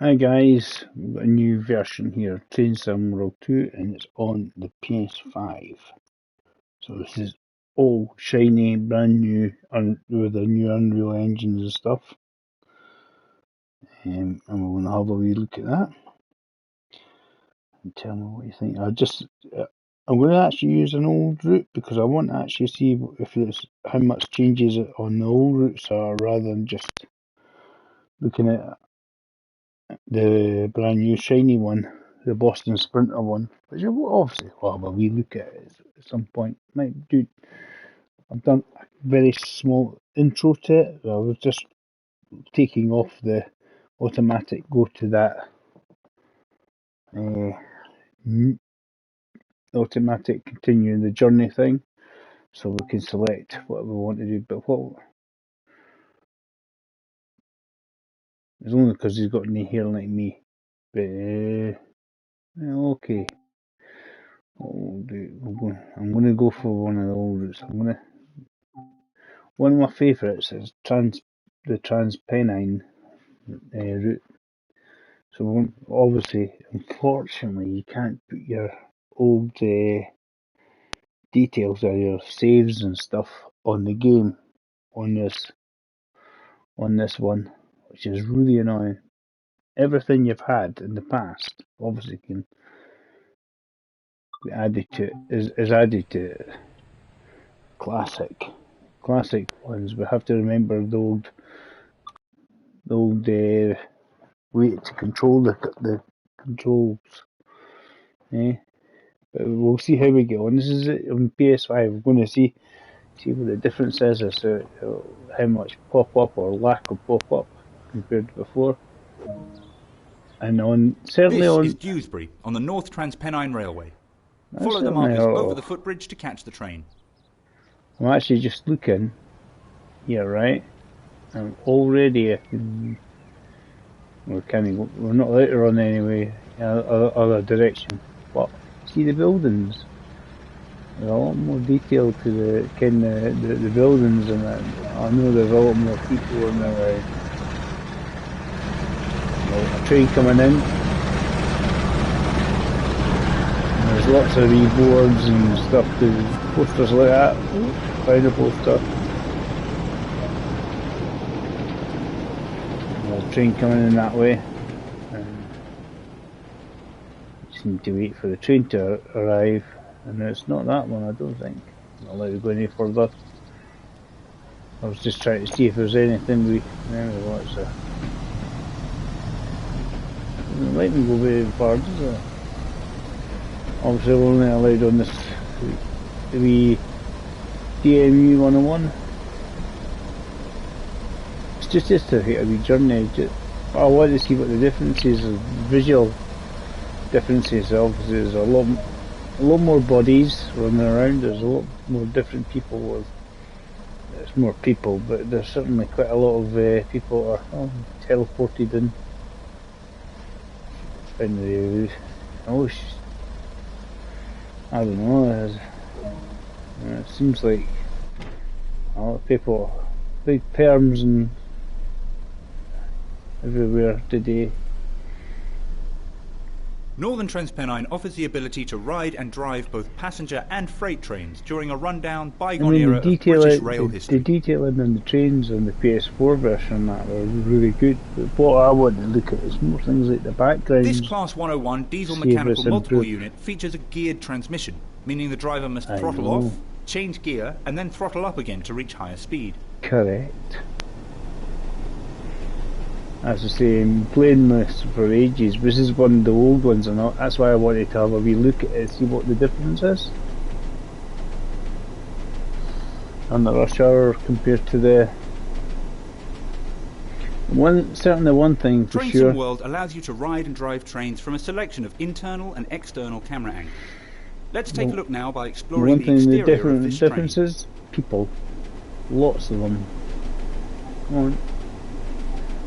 Hi guys, we've got a new version here, Train Sim World 2, and it's on the PS5. So this is all shiny, brand new, with the new Unreal engines and stuff. And we're going to have a wee look at that and tell me what you think. I'm going to actually use an old route because I want to actually see if there's how much changes on the old routes are rather than just looking at the brand new shiny one, the Boston Sprinter one, which I will obviously will have a wee look at it at some point. I've done a very small intro to it. I was just taking off the automatic go to that automatic continuing the journey thing, so we can select what we want to do. But what? It's only because he's got any hair like me. But okay. I'm going to go for one of the old routes. One of my favourites is the Transpennine route. So obviously, unfortunately, you can't put your old details of your saves and stuff on the game on this one, which is really annoying. Everything you've had in the past obviously can be added to is added to it. Classic ones. We have to remember the old way to control the controls. Eh? But we'll see how we get on. This is it on PS5. We're going to see what the difference is as to how much pop up or lack of pop up compared to before. And certainly this on. This is Dewsbury on the North Transpennine Railway. Follow the markers over the footbridge to catch the train. I'm actually just looking here, right? And already we're not later on anyway, other direction. But see the buildings. There's a lot more detail to the buildings, and I know there's a lot more people in there. A train coming in. And there's lots of wee boards and stuff, posters like that. Find a poster. There's a train coming in that way. Just need to wait for the train to arrive. And it's not that one, I don't think. I'm not allowed to go any further. I was just trying to see if there's anything we. Anyway, what's that? Doesn't let me go very far, does it? Obviously, we're only allowed on this wee DMU 101. It's just a wee journey. I want to see what the differences, visual differences. Obviously, there's a lot more bodies running around. There's a lot more different people. There's more people, but there's certainly quite a lot of people are teleported in. Anyway, I don't know. It seems like a lot of people, big perms and everywhere today. Northern Transpennine offers the ability to ride and drive both passenger and freight trains during a rundown bygone era of British rail history. The detailing in the trains on the PS4 version that were really good. But what I want to look at is more things like the backgrounds. This Class 101 diesel mechanical multiple unit features a geared transmission, meaning the driver must throttle off, change gear, and then throttle up again to reach higher speed. Correct. As I say, I'm playing this for ages. This is one of the old ones, and that's why I wanted to have a wee look at it, see what the difference is. And the rush hour compared to the certainly one thing for Train sure. Sim World allows you to ride and drive trains from a selection of internal and external camera angles. Let's take a look now by exploring the exterior of this train. Differences, people, lots of them. Come on.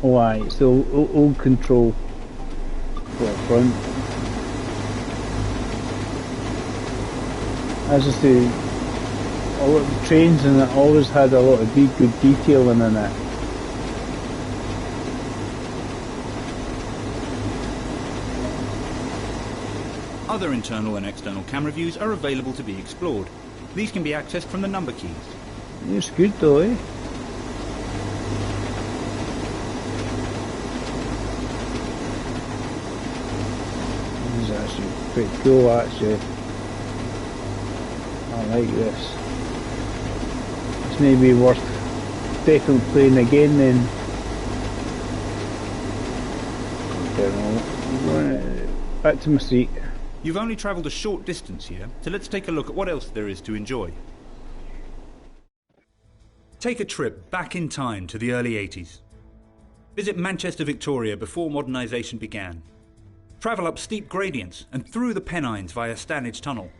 Oh, aye, it's the old control for the front. As I say, a lot of the trains in it always had a lot of good detailing in it. Other internal and external camera views are available to be explored. These can be accessed from the number keys. It's good though, eh? This is actually pretty cool, actually. I like this. It's maybe worth definitely playing again then. Okay, back to my seat. You've only travelled a short distance here, so let's take a look at what else there is to enjoy. Take a trip back in time to the early 80s. Visit Manchester, Victoria before modernisation began. Travel up steep gradients and through the Pennines via Stanage Tunnel.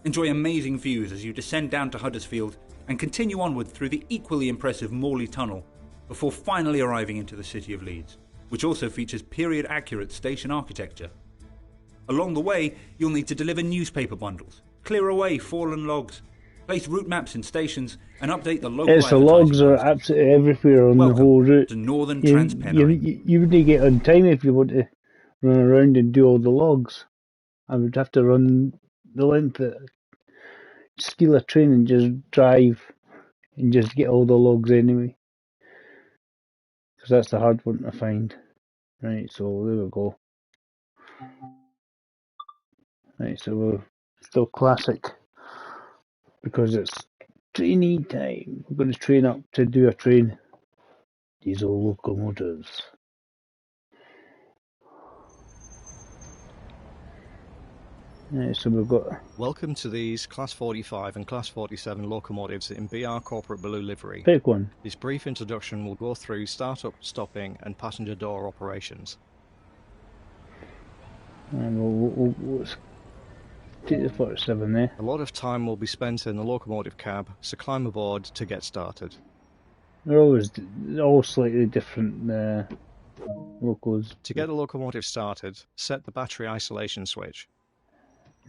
Enjoy amazing views as you descend down to Huddersfield and continue onward through the equally impressive Morley Tunnel before finally arriving into the city of Leeds, which also features period-accurate station architecture. Along the way, you'll need to deliver newspaper bundles, clear away fallen logs, place route maps in stations, and update the local Yes, the logs are absolutely everywhere on the whole route. To Northern Transpennine. You wouldn't get on time if you want to run around and do all the logs. I would have to run the length of steal a train and just drive and just get all the logs anyway. Because that's the hard one to find. Right, so there we go. Right, so we're still classic. Because it's trainee time. We're going to train up to do a train. Diesel locomotives. Right, so we've got... Welcome to these Class 45 and Class 47 locomotives in BR Corporate Blue livery. Pick one. This brief introduction will go through start-up, stopping and passenger door operations. And we'll take the 47 there. A lot of time will be spent in the locomotive cab, so climb aboard to get started. They're all slightly different locos. To get the locomotive started, set the battery isolation switch.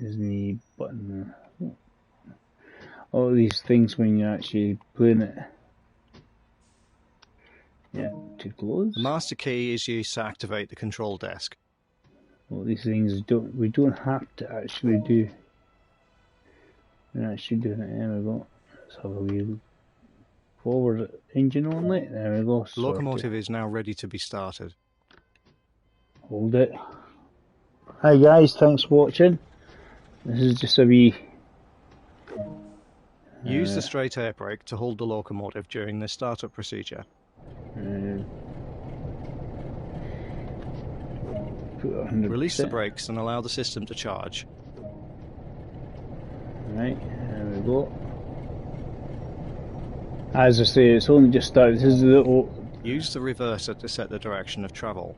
There's the button there. All these things when you're actually playing it. Yeah, to close. The master key is used to activate the control desk. All these things we don't have to actually do. We're actually doing it. There we go. Let's have a wee forward engine only. There we go. The locomotive is now ready to be started. Hold it. Hi guys, thanks for watching. This is just a wee... Use the straight air brake to hold the locomotive during the startup procedure. Release the brakes and allow the system to charge. Right, there we go. As I say, it's only just started. This is the little... Use the reverser to set the direction of travel.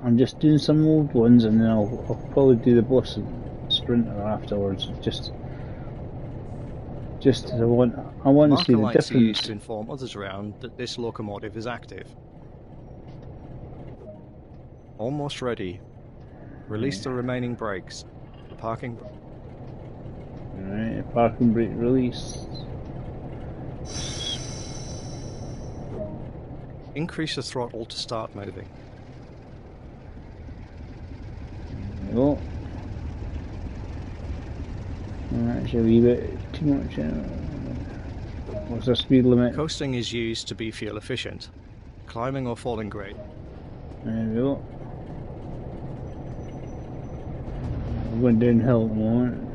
I'm just doing some old ones and then I'll probably do the boss sprinter afterwards. Just I want to see the lights are used difference. to inform others around that this locomotive is active. Almost ready. Release the remaining brakes. Parking. Alright, parking brake release. Increase the throttle to start moving. There we go. That's a wee bit too much. What's the speed limit? Coasting is used to be fuel efficient. Climbing or falling grade. There we go. We're going downhill at the moment.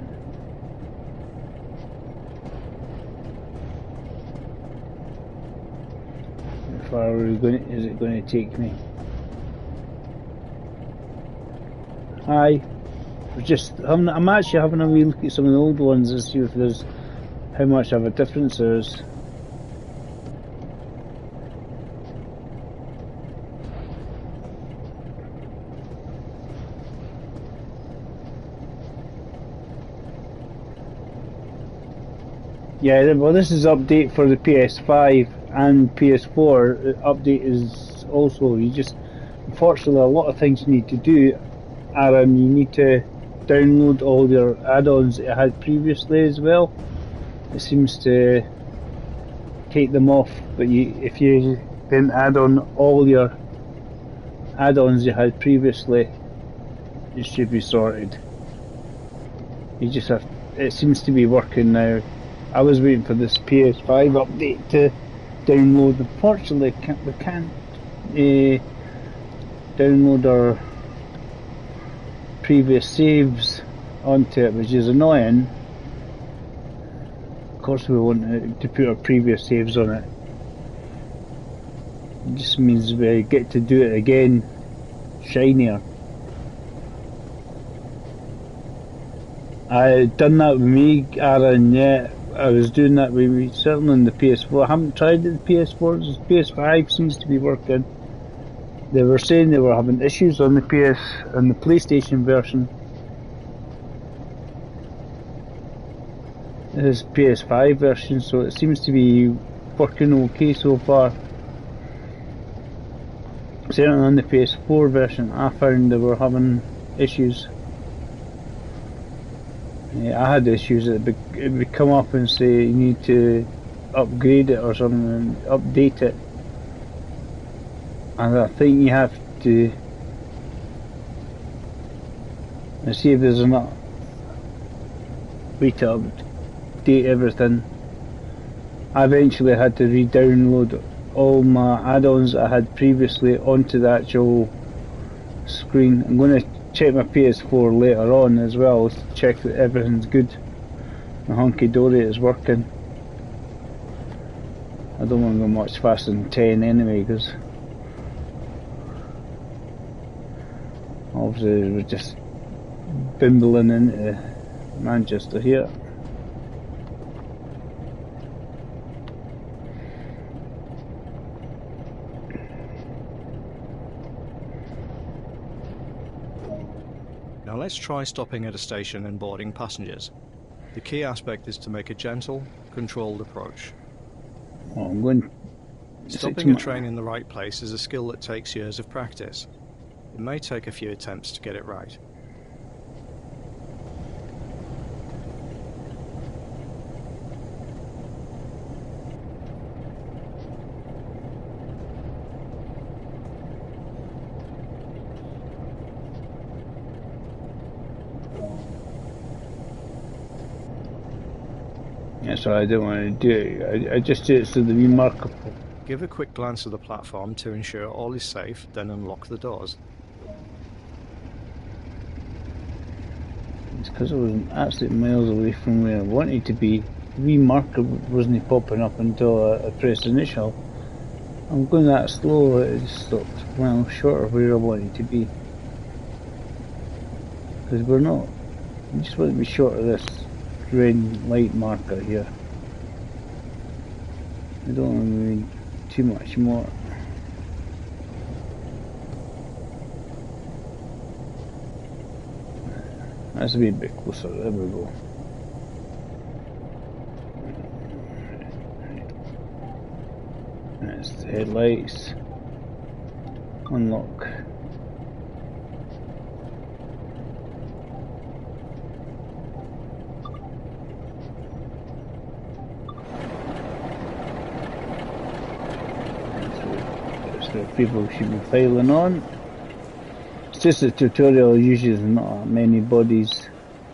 How far is it going to take me? Hi. I'm actually having a wee look at some of the old ones to see if there's how much of a difference there is. Yeah, well, this is update for the PS5 and PS4. The update is also, unfortunately, a lot of things you need to do. Aaron, you need to download all your add-ons that you had previously as well. It seems to take them off, but if you didn't add on all your add-ons you had previously, it should be sorted. You just have. It seems to be working now. I was waiting for this PS5 update to download. Unfortunately, we can't download our previous saves onto it, which is annoying. Of course, we want to put our previous saves on it. It just means we get to do it again, shinier. I done that with me, Aaron. Yeah, I was doing that with me. Certainly on the PS4. I haven't tried it. The PS4. The PS5 seems to be working. They were saying they were having issues on the PlayStation version. This is PS5 version, so it seems to be working okay so far. Certainly on the PS4 version, I found they were having issues. Yeah, I had issues. It would come up and say you need to upgrade it or something, update it. And I think you have to see if there's enough way to update everything. I eventually had to re-download all my add-ons I had previously onto the actual screen. I'm going to check my PS4 later on as well to check that everything's good. The hunky-dory is working. I don't want to go much faster than 10 anyway, because obviously we're just bimbling into Manchester here. Now let's try stopping at a station and boarding passengers. The key aspect is to make a gentle, controlled approach. Oh, I'm going. Stopping a train in the right place is a skill that takes years of practice. It may take a few attempts to get it right. That's what I don't want to do. I just do it so the remarkable. Give a quick glance at the platform to ensure all is safe, then unlock the doors. It's because I was absolute miles away from where I wanted to be. The wee marker wasn't popping up until I pressed initial. I'm going that slow, it just stopped well short of where I wanted to be. Because we're not. We just want to be short of this red light marker here. I don't want to be too much more. That's a wee bit closer, there we go. That's the headlights. Unlock. So people should be filing on. It's just a tutorial, usually there's not many bodies,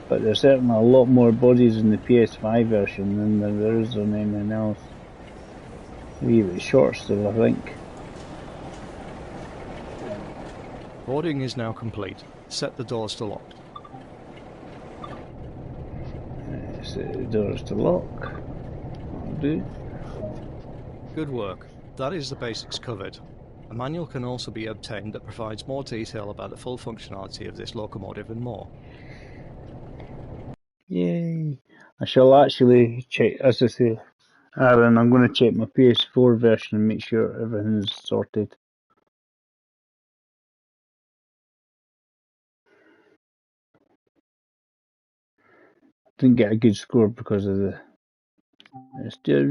but there's certainly a lot more bodies in the PS5 version than there is on anything else. A wee bit short still, I think. Boarding is now complete. Set the doors to lock. Set the doors to lock. That'll do. Good work. That is the basics covered. A manual can also be obtained that provides more detail about the full functionality of this locomotive and more. Yay! I shall actually check, as I say, Aaron, I'm going to check my PS4 version and make sure everything's sorted. Didn't get a good score because of the. Let's do a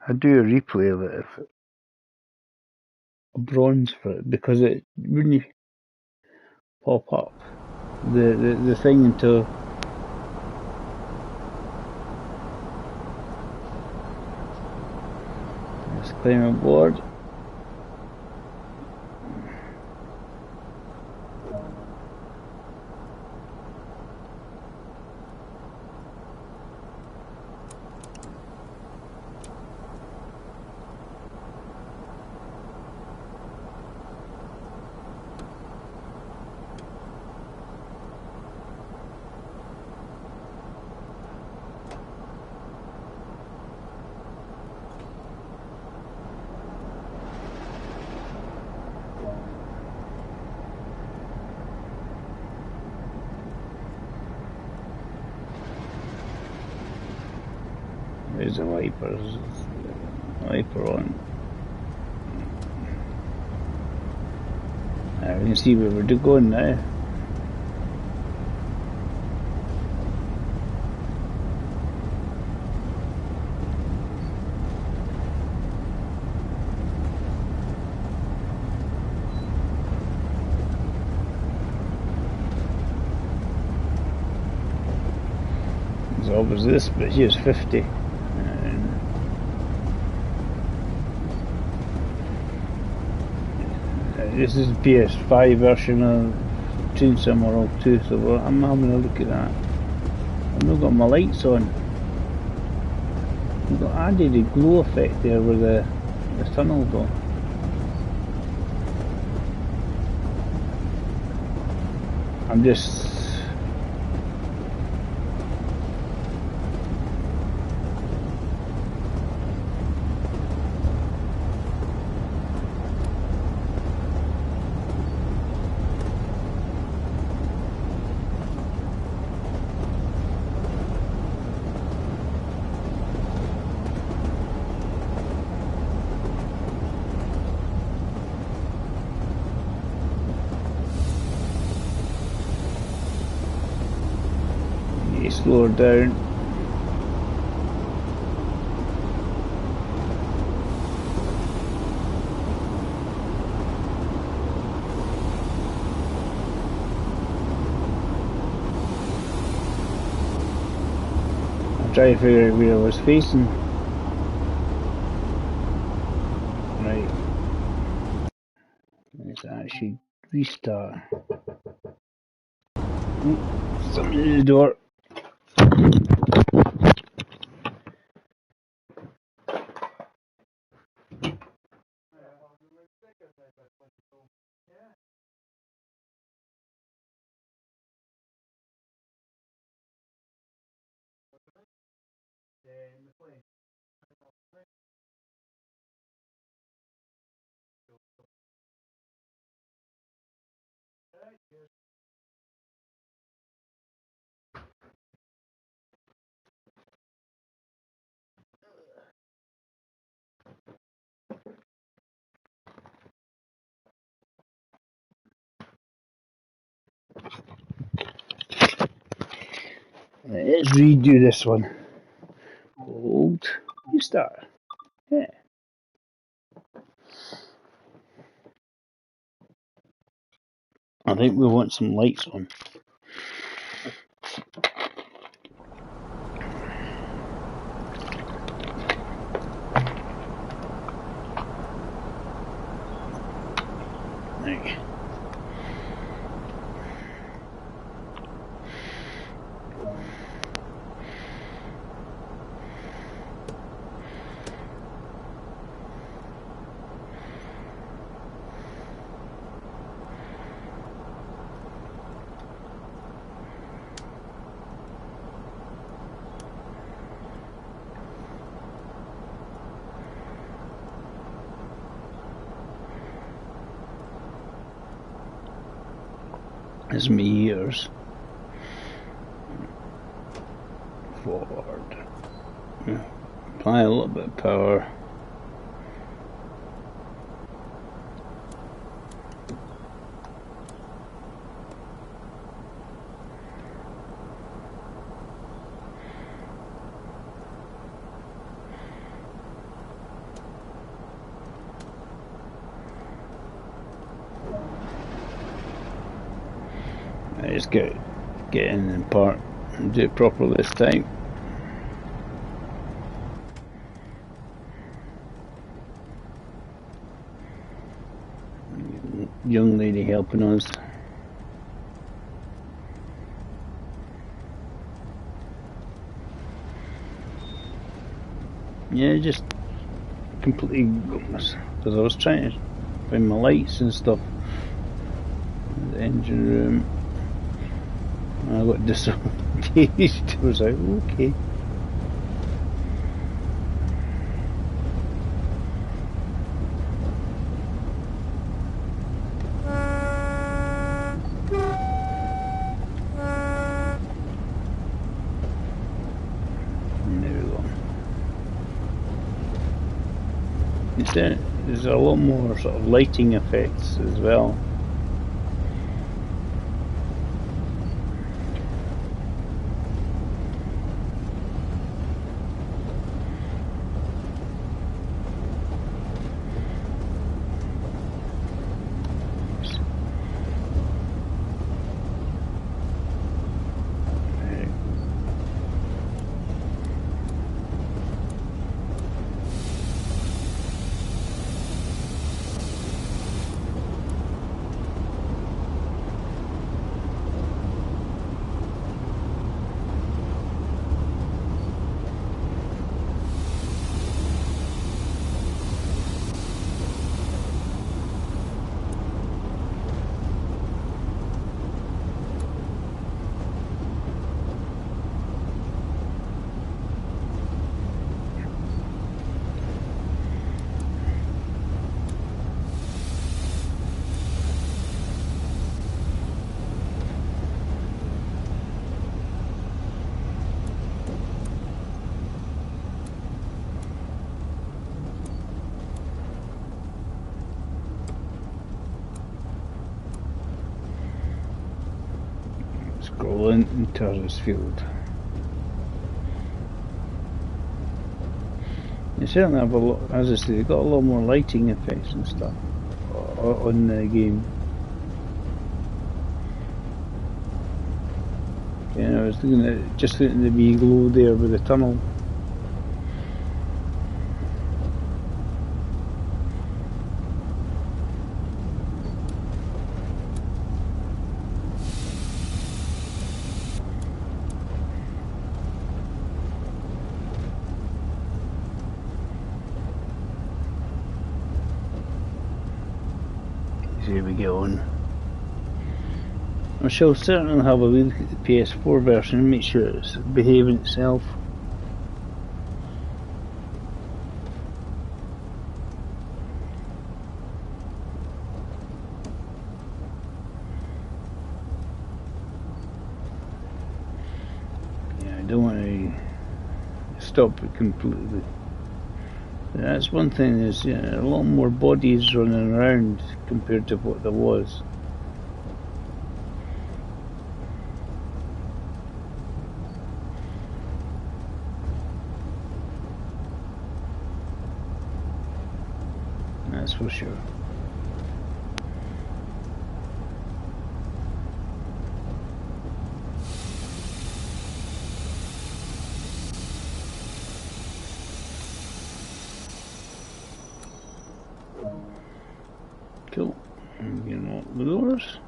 I do a replay of it if a bronze for it because it wouldn't pop up the thing until let's climb aboard. There's the wipers. Wiper on. We can see where we're going now. There's always this, but here's 50. This is the PS5 version of Chainsaw World 2, so I'm having a look at that. I've not got my lights on. I've got added a glow effect there with the tunnel though. I'm just... slow her down. I'm trying to figure out where I was facing. Right. Let's actually restart. Something in the door. Let's redo this one. Hold. Restart. Yeah. I think we want some lights on. Right. It's my ears. Forward. Apply a little bit of power. I just get in and part and do it properly this time. Young lady helping us. Yeah, just completely because I was trying to find my lights and stuff. The engine room. I got disengaged. I was like, okay. There we go. There's a lot more sort of lighting effects as well. Scrolling into this field. They certainly have a lot, as I say, they've got a lot more lighting effects and stuff on the game. You know, I was looking at just looking at the wee glow there with the tunnel. Here we go on. I shall certainly have a look at the PS4 version and make sure it's behaving itself. Yeah, I don't want to stop it completely. That's one thing, there's a lot more bodies running around compared to what there was. That's for sure. Cool. I'm getting all the doors.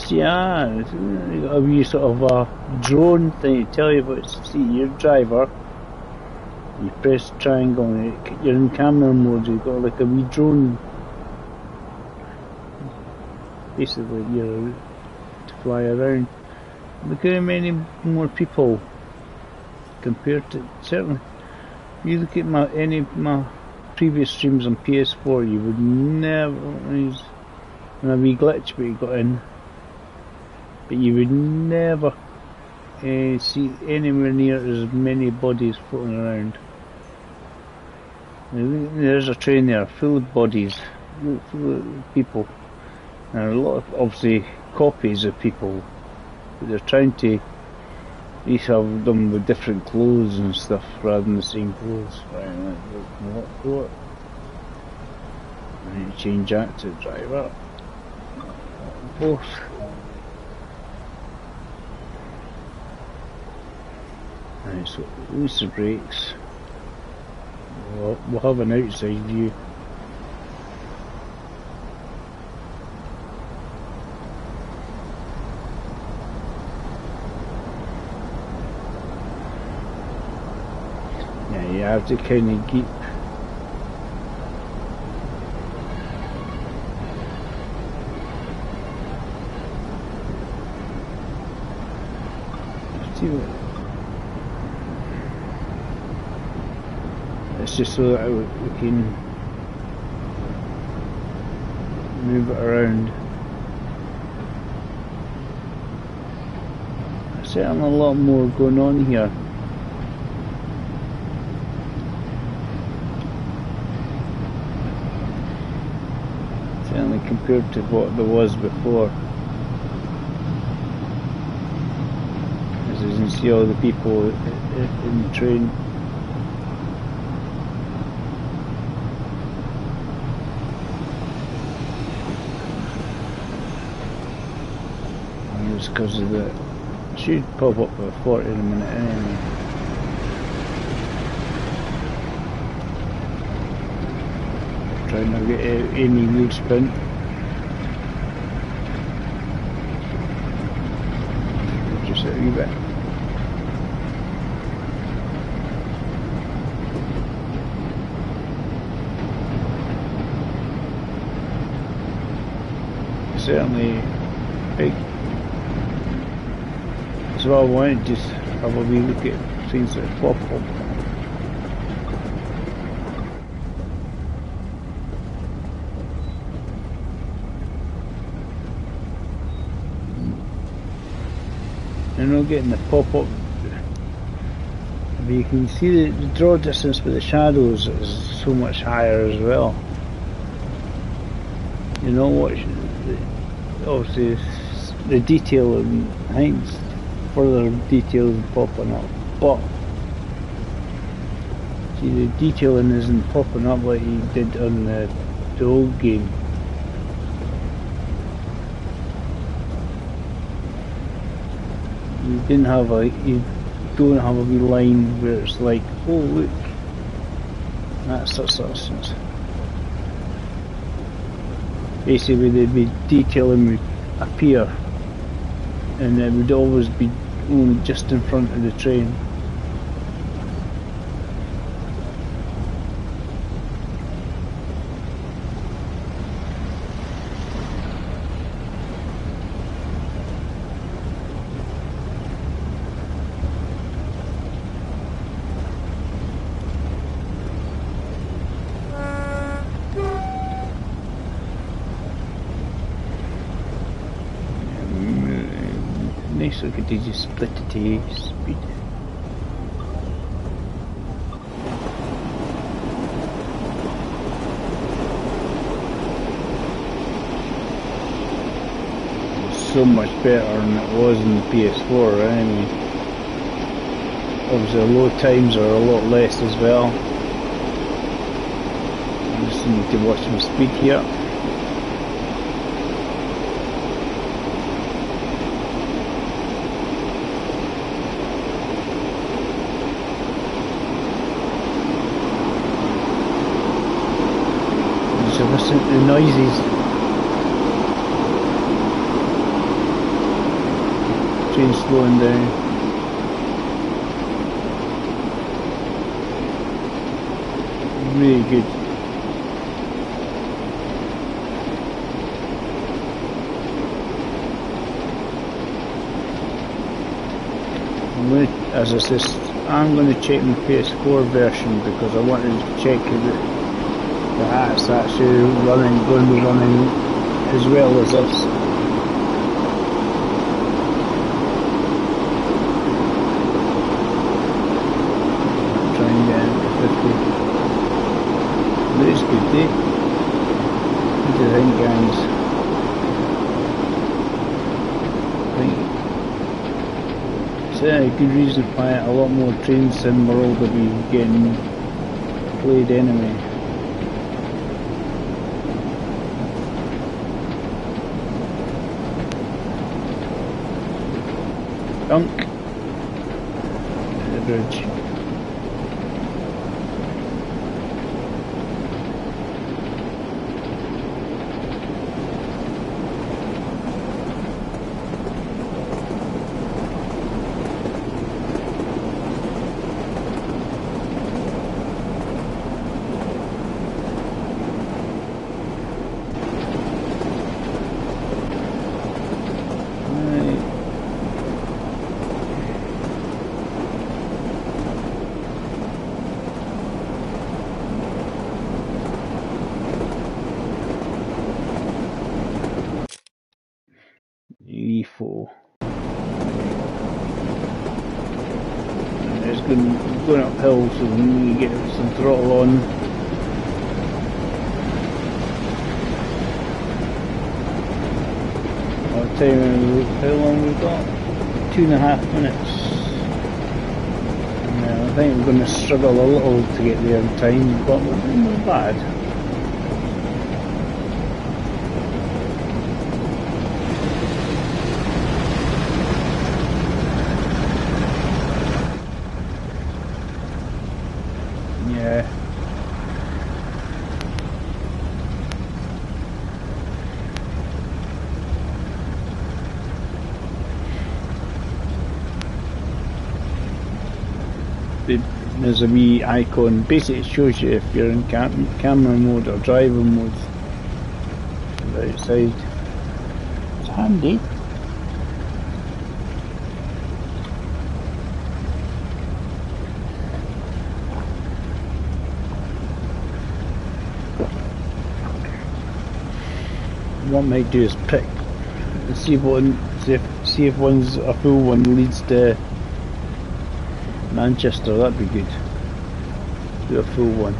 Yeah, you got a wee sort of a drone thing to tell you about. See your driver. You press triangle and you're in camera mode. You've got like a wee drone. Basically, you're to fly around. Look at how many more people compared to certainly. You look at any of my previous streams on PS4, you would never use a wee glitch we got in. But you would never see anywhere near as many bodies floating around. There's a train there full of bodies, full of people, and a lot of obviously copies of people. But they're trying to each have them with different clothes and stuff rather than the same clothes. What? I need to change that to driver. Both. Right, so release the brakes. We'll have an outside view. Yeah, you have to kind of keep. It's just so that we can move it around. There's certainly a lot more going on here. Certainly compared to what there was before. As you can see all the people in the train. And it's because of the... should pop up at 40 in a minute anyway. Trying to get any wheel spin. Just a wee bit. Certainly big. So I wanted to just have a wee look at things that pop up. You're not getting the pop-up, but you can see the draw distance with the shadows is so much higher as well. You know what? Obviously, the detail in behind, further details popping up, but see the detailing isn't popping up like you did on the old game. You don't have a wee line where it's like, oh look, that's such distance. Basically the detailing would appear and it would always be only just in front of the train. Nice look at these, you split it to speed. So much better than it was in the PS4 anyway. Obviously the load times are a lot less as well. I just need to watch my speed here. So listen to the noises. Train slowing down. Really good. As I said, I'm going to check my PS4 version because I wanted to check that that's actually going to be running as well as this. Try and get into 50. But it's good, eh? What do you think, guys? I think it's a good reason why a lot more train sim world will be getting played anyway. Dunk the bridge. going uphill, so we need to get some throttle on. What time? How long we got? 2.5 minutes. I think we're going to struggle a little to get there in time, but we're not bad. There's a wee icon. Basically it shows you if you're in camera mode or driver mode outside. It's handy. What I might do is pick and see if one's a full one leads to Manchester. That'd be good. Do a full one.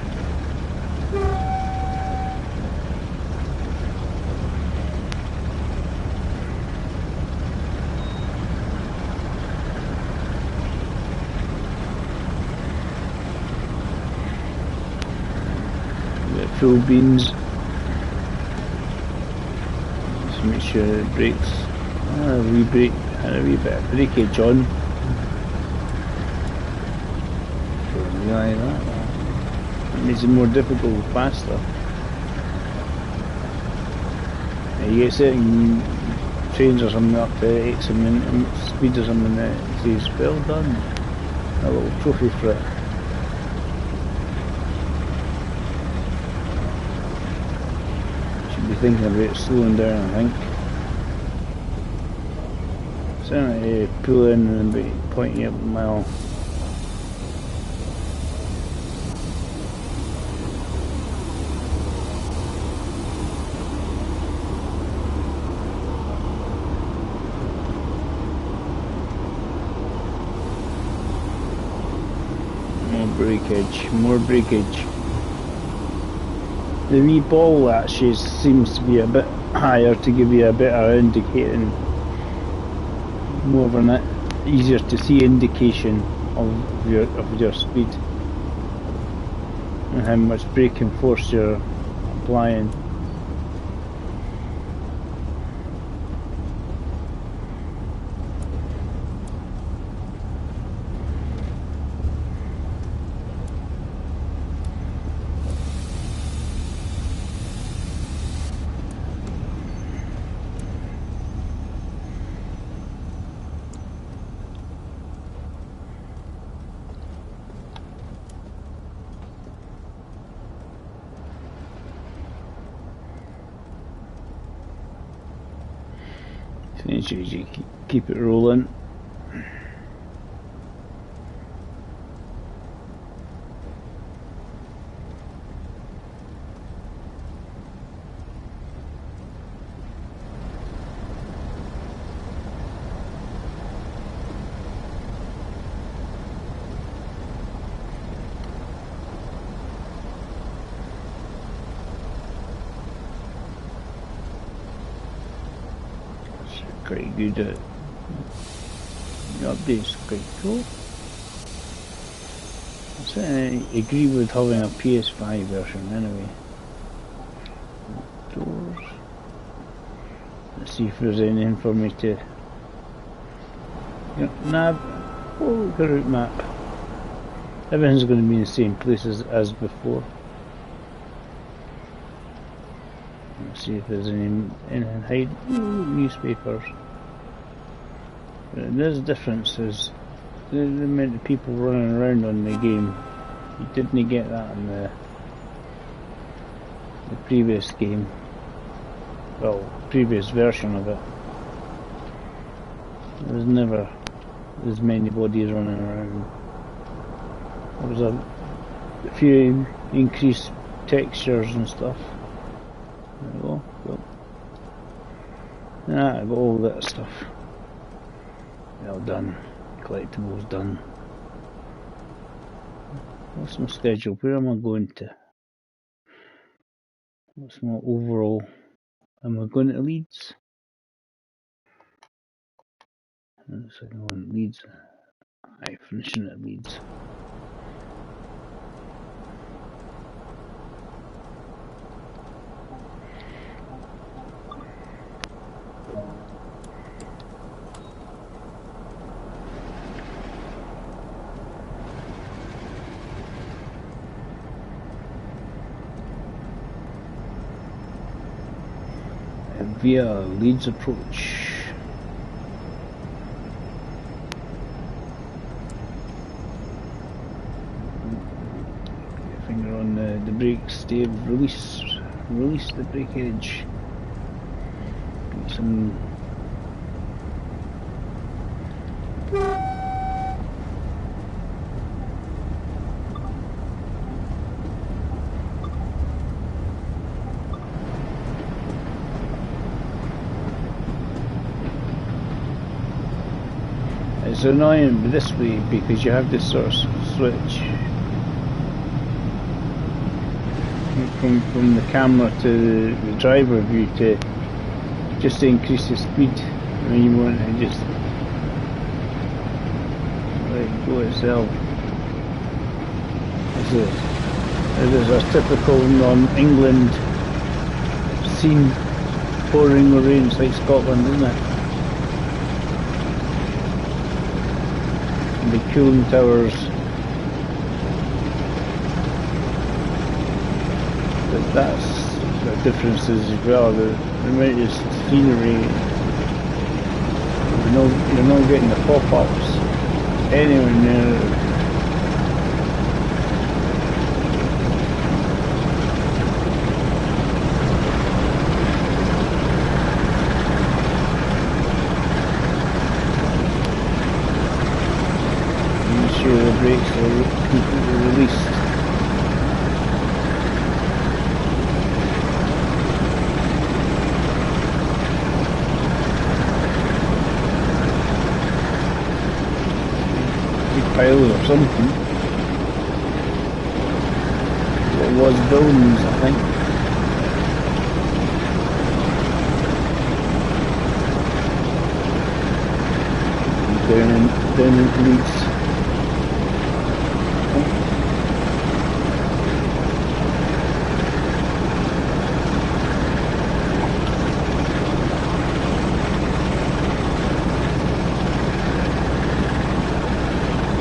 Get full beans. Just make sure it brakes. A wee brake and a wee bit of breakage on. Like that. It makes it more difficult faster. You get certain trains or something up to X speed or something that says well done. A little trophy for it. Should be thinking about slowing down, I think. Certainly pull in and be pointing up a mile. More breakage. The wee ball actually seems to be a bit higher to give you a better indicating, more of an easier to see indication of your speed and how much braking force you're applying. You keep it rolling. Quite good at the update's quite cool. I certainly agree with having a PS5 version anyway. Doors. Let's see if there's anything for me to nav. Oh, look at the route map. Everything's going to be in the same place as before. Let's see if there's anything hiding. Ooh, newspapers. There's differences. The amount of people running around on the game. You didn't get that in the previous game. Well, previous version of it. There's never as many bodies running around. There was a few increased textures and stuff. There we go. Cool. I got all that stuff. Well done. Collectibles done. What's my schedule? Where am I going to? What's my overall? Am I going to Leeds? Second one, Leeds. Aye, finishing at Leeds. Via Leeds approach. Finger on the brakes, Dave. Release the brake edge. Get some. It's annoying this way because you have this sort of switch from the camera to the driver view to just to increase the speed when you want to just let it go itself. This is a typical non-England scene, pouring the rain. It's like Scotland, isn't it? And the cooling towers. But that's the differences as well. The amount of scenery. You're not getting the pop-ups anywhere near. The brakes are completely released. Big pile or something. What was buildings, I think. Down in Leeds.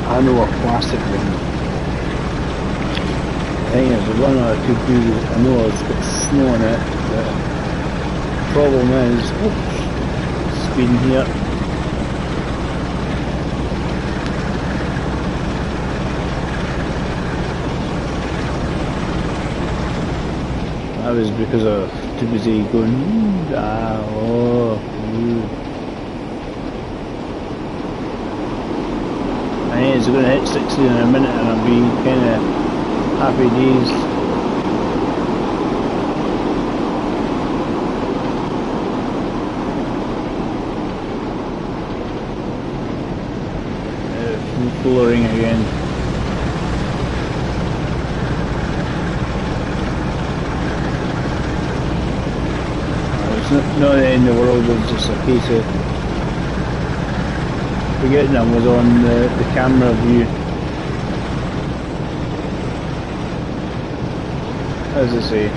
I know a classic one. I think there's one I could do. I know it's got snow in it. The problem is, oops, speeding here. That was because of too busy going. It's going to hit 60 in a minute and I'll be kind of happy days. Flooring again. It's not the end of the world, it's just a case of forgetting I was on the camera view. As I say,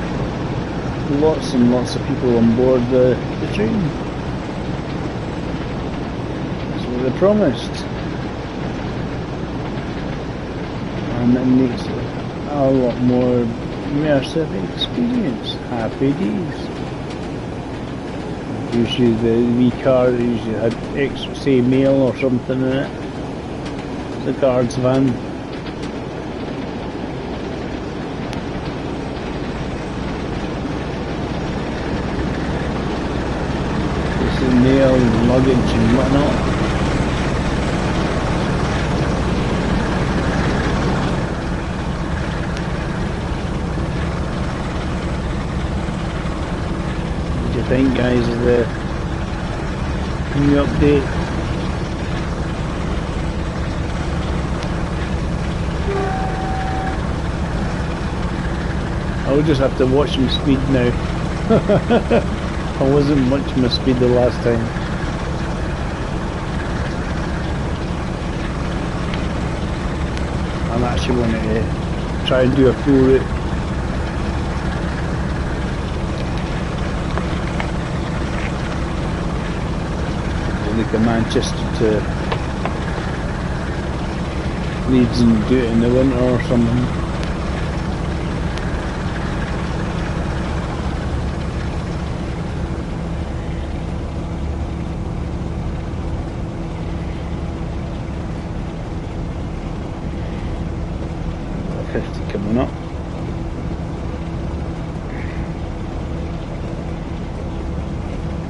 lots and lots of people on board the train. That's what they promised. And it makes a lot more immersive experience. Happy days. Usually the wee card usually had extra, say, mail or something in it. The guard's van. This is mail and luggage and whatnot. What do you think, guys, of the new update? I'll just have to watch my speed now. I wasn't watching my speed the last time. I'm actually going to try and do a full route. Like a Manchester to Leeds and do it in the winter or something. Coming up.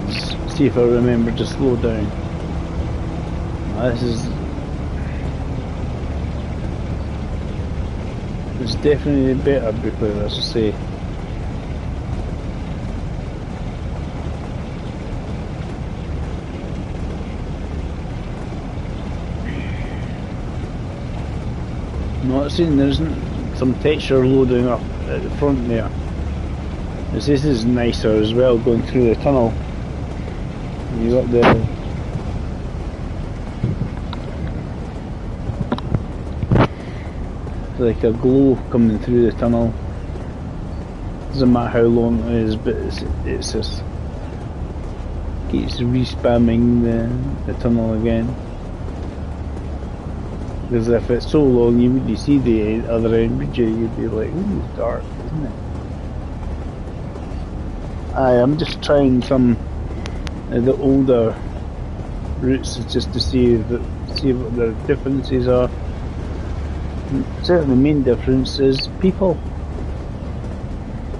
Let's see if I remember to slow down. It's definitely better because, as I say, not saying there isn't some texture loading up at the front there. This is nicer as well, going through the tunnel. You got the like a glow coming through the tunnel. Doesn't matter how long it is, but it's just keeps re-spamming the tunnel again. Because if it's so long, you wouldn't see the other end, would you? You'd be like, ooh, it's dark, isn't it? I'm just trying some of the older routes just to see what the differences are. Certainly the main difference is people.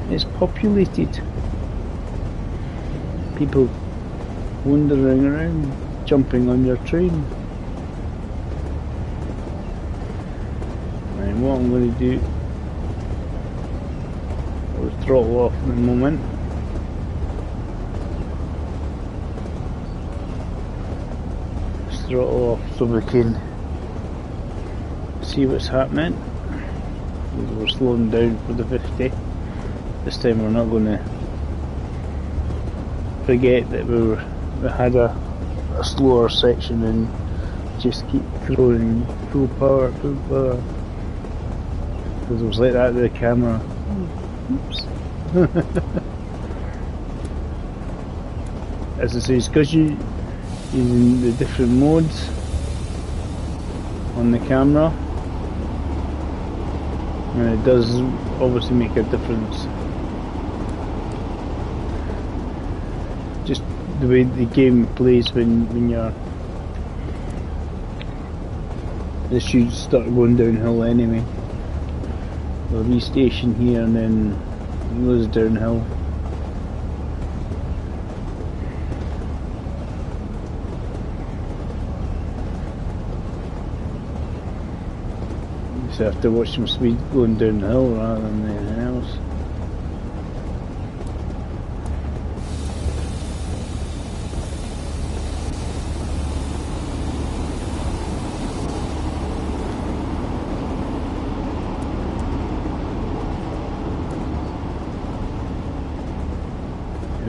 It's populated. People wandering around, jumping on your train. And what I'm going to do, I'll throttle off in a moment. Just throttle off so we can see what's happening. We're slowing down for the 50. This time we're not going to forget that we had a slower section and just keep throwing full power. Because it was like that with the camera. Oops. As I say, it's because you're using the different modes on the camera, and it does obviously make a difference. Just the way the game plays when you're... The should start going downhill anyway. We'll restation here and then it goes downhill. So I have to watch some speed going downhill rather than anything else.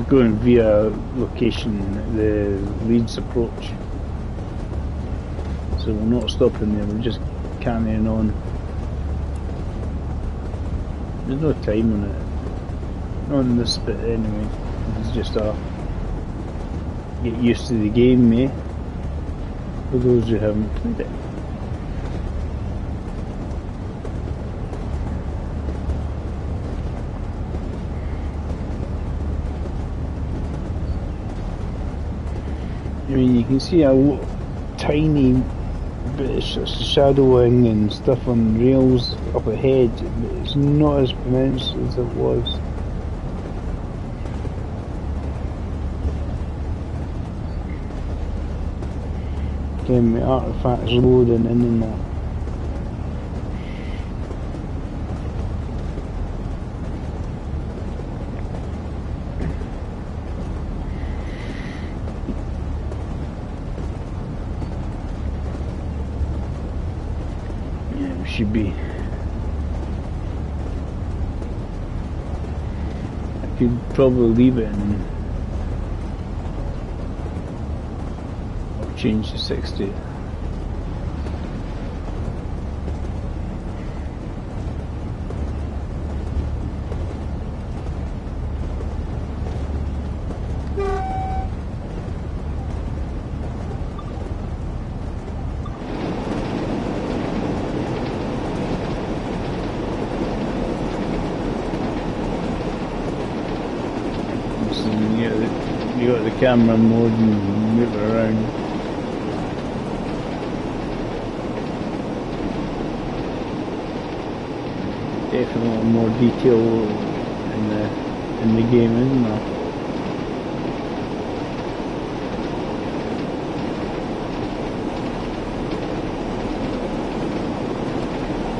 Going via location, the Leeds approach. So we're not stopping there, we're just carrying on. There's no time on it. Not on this bit anyway. It's just a get used to the game, mate. For those who haven't played it. I mean, you can see a tiny bit of shadowing and stuff on rails up ahead, but it's not as pronounced as it was. Again, the artifacts loading in and that. Should be could probably leave it and I'll change to 60. You got the camera mode and move it around. Definitely more detail in the game, isn't there?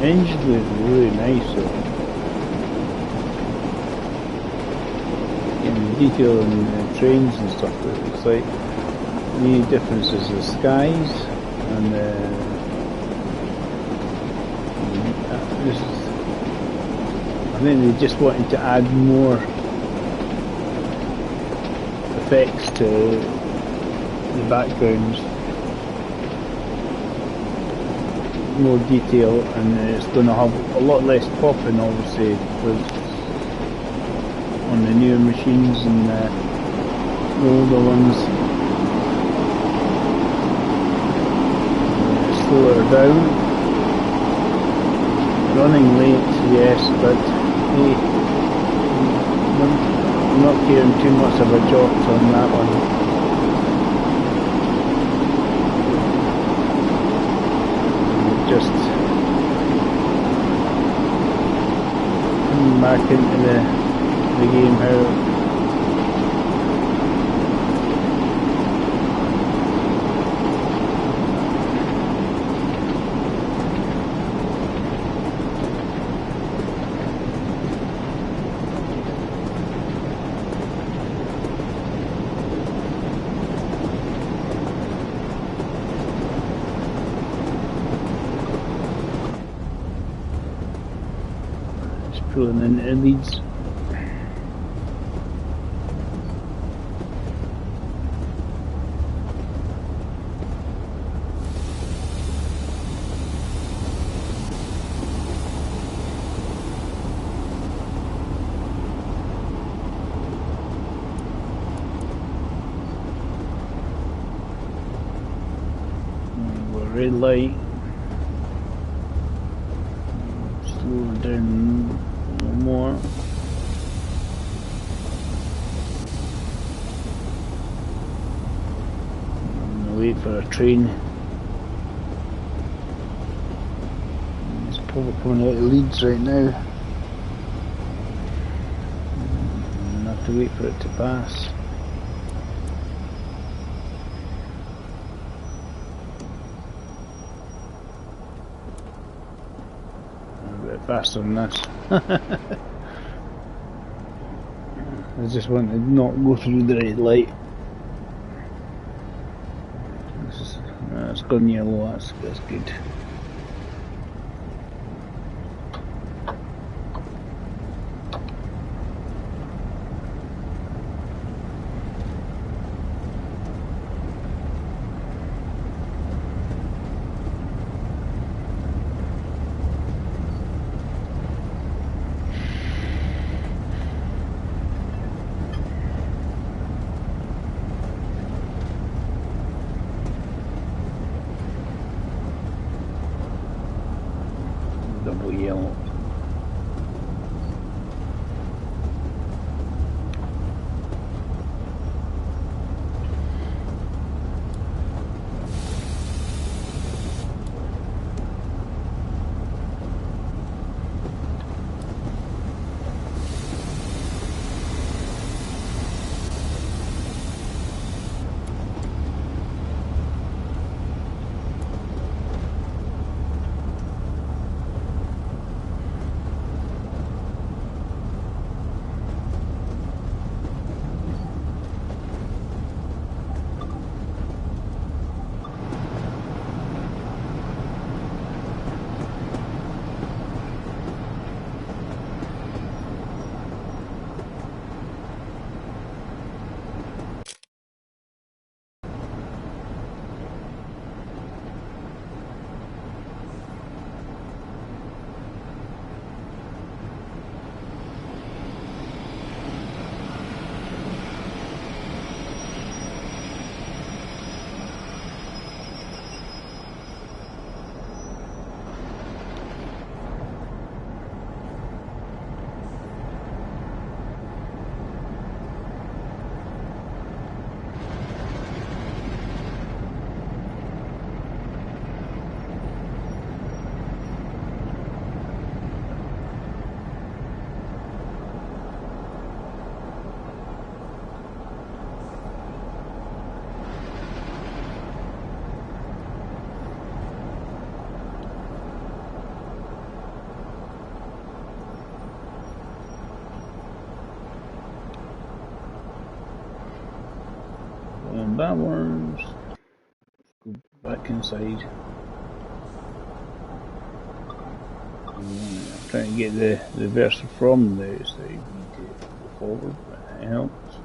Engine looks really nice though. Detail in trains and stuff. It's like the only difference is the skies and this is, I think they just wanted to add more effects to the backgrounds, more detail, and it's going to have a lot less popping obviously because on the newer machines and the older ones slow her down. Running late, yes, but hey, I'm not caring too much of a jot on that one. Just back into the game how just pulling in leads. Red light, slow it down a little more. I'm gonna wait for a train. It's probably coming out of Leeds right now. And I have to wait for it to pass. Faster than this. I just want to not go through the red light. It's gone yellow, that's good. Double yellow. Bowers. Go back inside. I'm trying to get the reverser from the outside. Need to go forward, but that helps.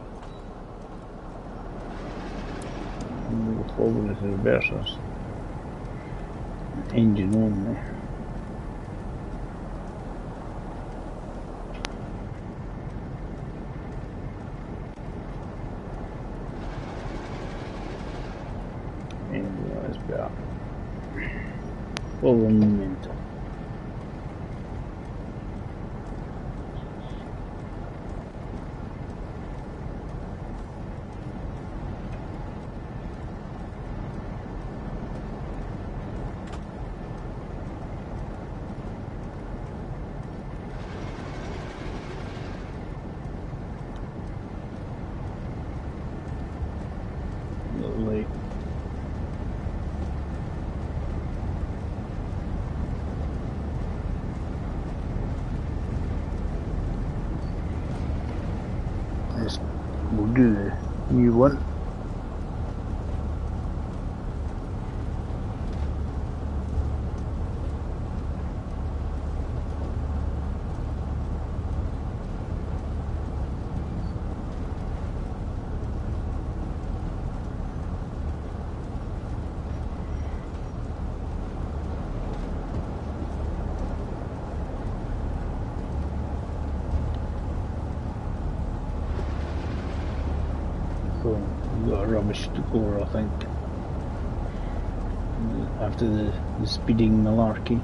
I'm going to go forward with the reversers. Engine only. Anyway, that's better. Forward momentum. Lovely. We'll do the new one. So we've got a rubbish to go, I think. After the speeding malarkey.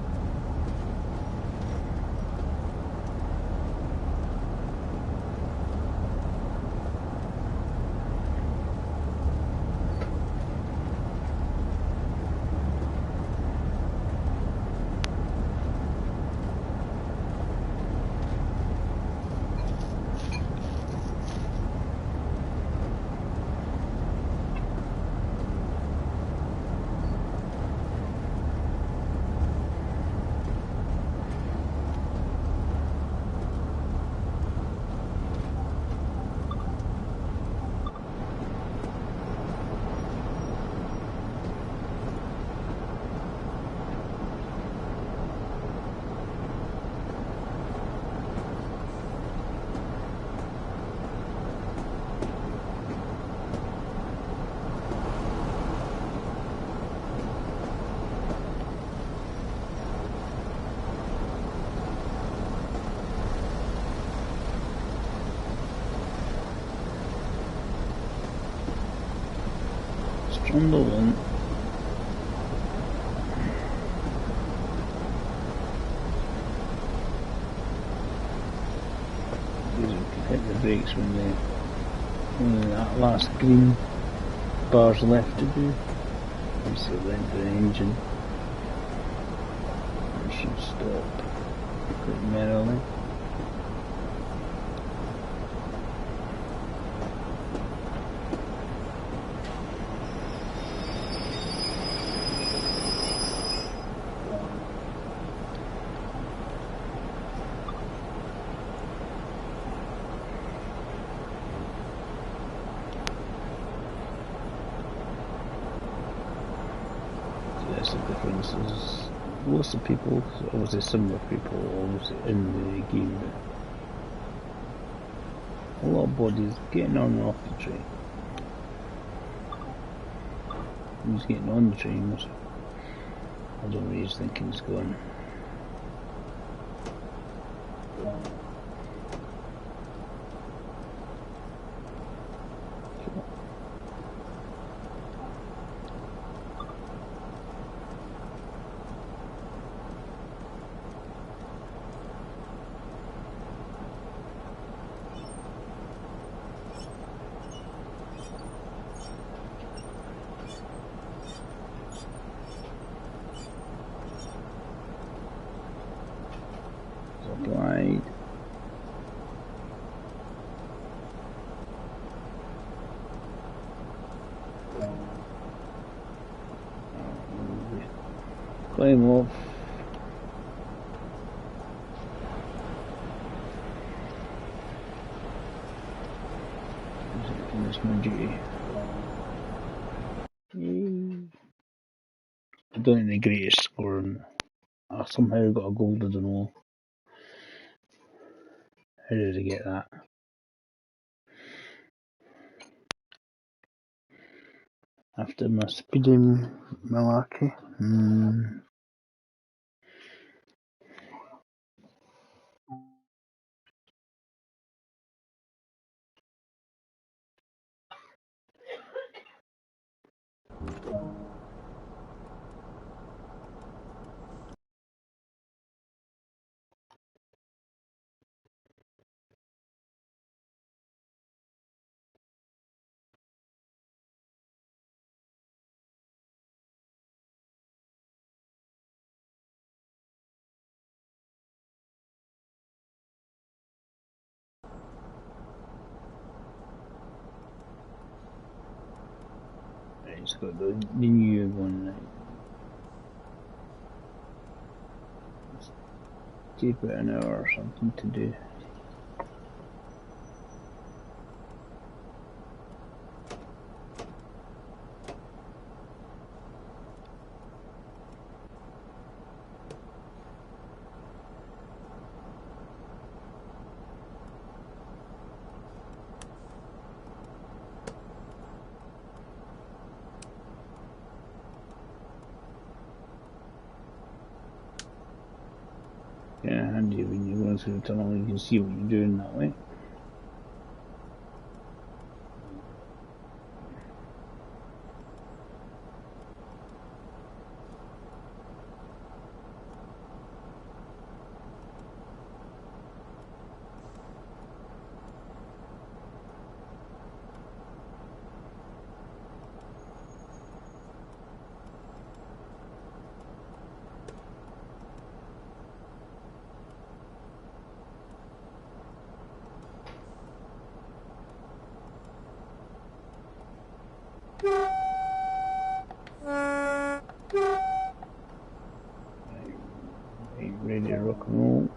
Strondolin. You can hit the brakes when only that last green bar's left to do. Once it went to the engine, it should stop quite merrily. That's the difference. There's lots of people, obviously similar people, obviously in the game, but a lot of bodies getting on and off the train. Who's getting on the train? I don't know where he's thinking he's going. Glide. Climb off. That's my duty. don't think the greatest score, and I somehow got a gold. I don't know. How did I get that? After my speeding malarkey. Right, it's got the new one. Right. Let's take about an hour or something to do. Yeah, handy when you're going through the tunnel, you can see what you're doing that way. Right, ready to rock and roll.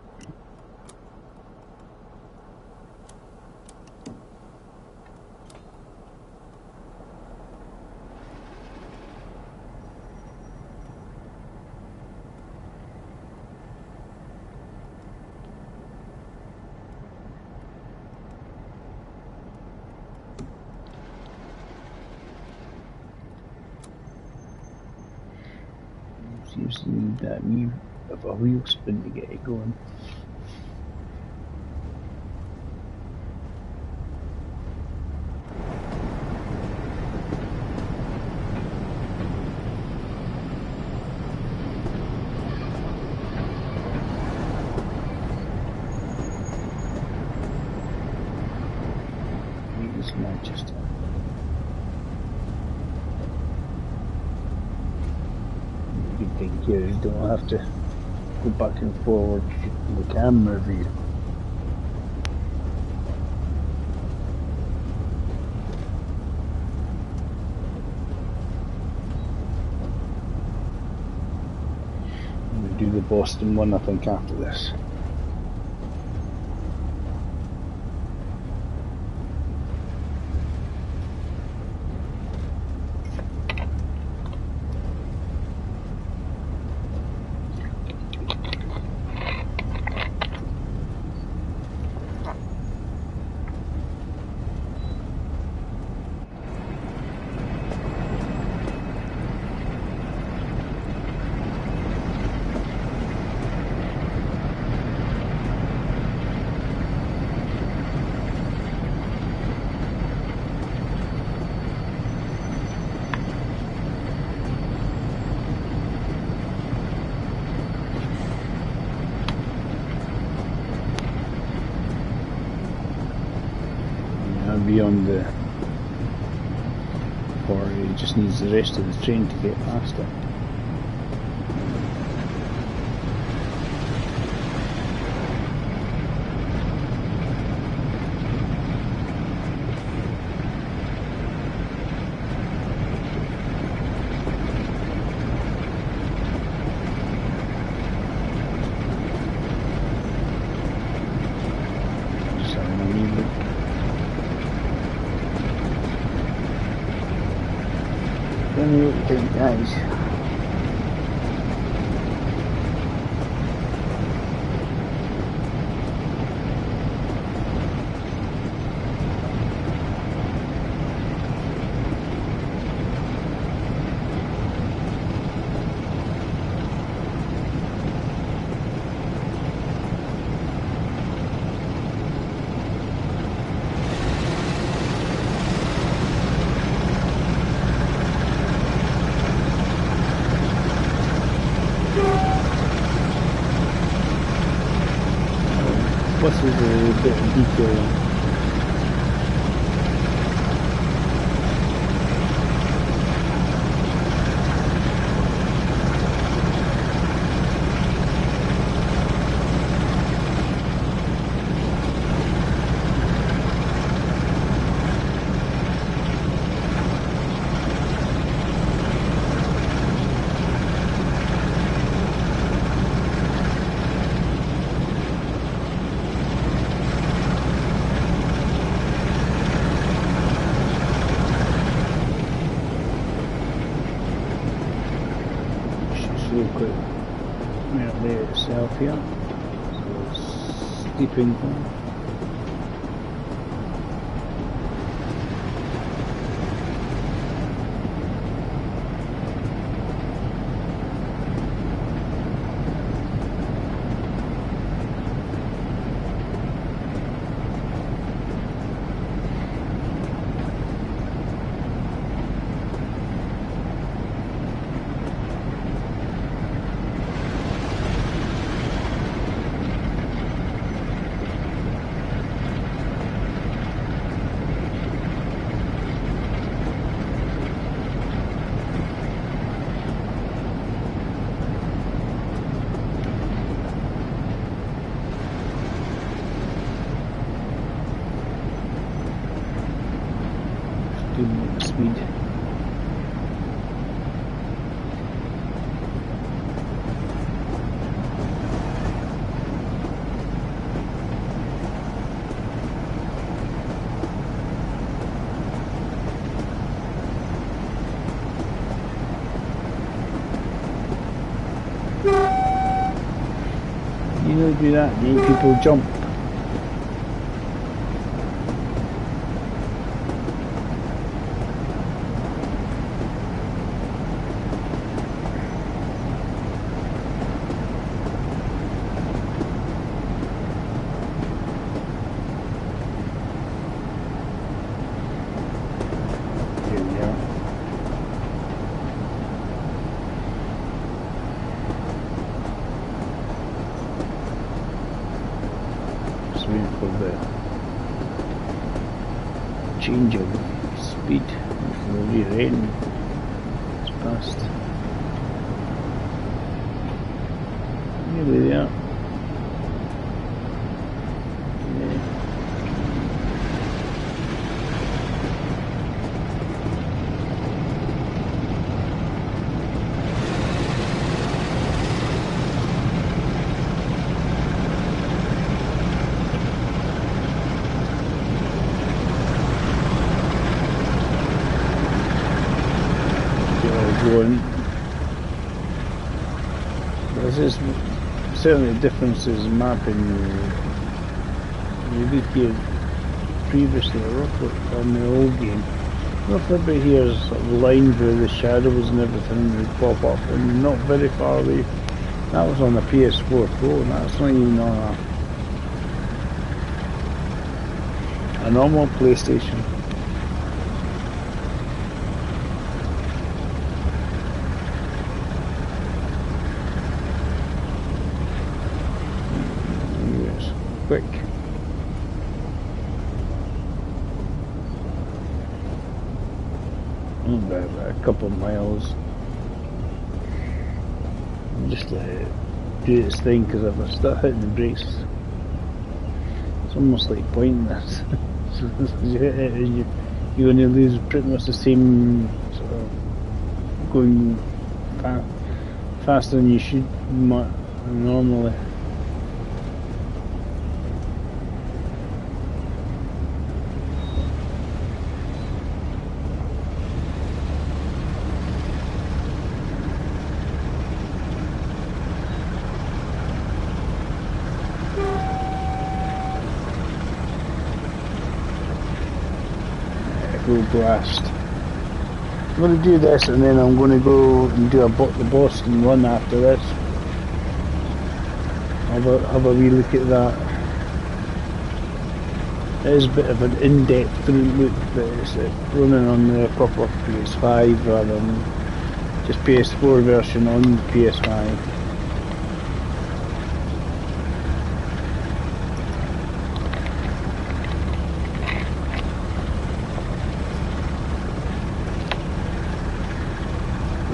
Seems to need that wee of a wheel spin to get it going. It's Manchester. The good thing here is you don't have to go back and forward in the camera view. We'll do the Boston one, I think, after this. Beyond the quarry, it just needs the rest of the train to get past it. Just having a wee look. Let me what you think, guys. Plus there's a bit of detail. Itself here, so steep incline. Speed. You know, do that, make people jump. For the change of speed for the rear end. It's past nearly there. Going. This is certainly the differences in mapping. You look here previously on the old game. Roughly about here is sort of lined where the shadows and everything would pop up, and not very far away. That was on the PS4 Pro, and that's not even on a normal PlayStation. Quick. About a couple of miles. Just let it do its thing, because if I start hitting the brakes, it's almost like pointless. So you hit it and you're going to lose pretty much the same sort of going faster than you should normally. Blast. I'm going to do this, and then I'm going to go and do the Boston run after this. Have a wee look at that. It is a bit of an in-depth look, but it's running on the proper PS5 rather than just PS4 version on PS5.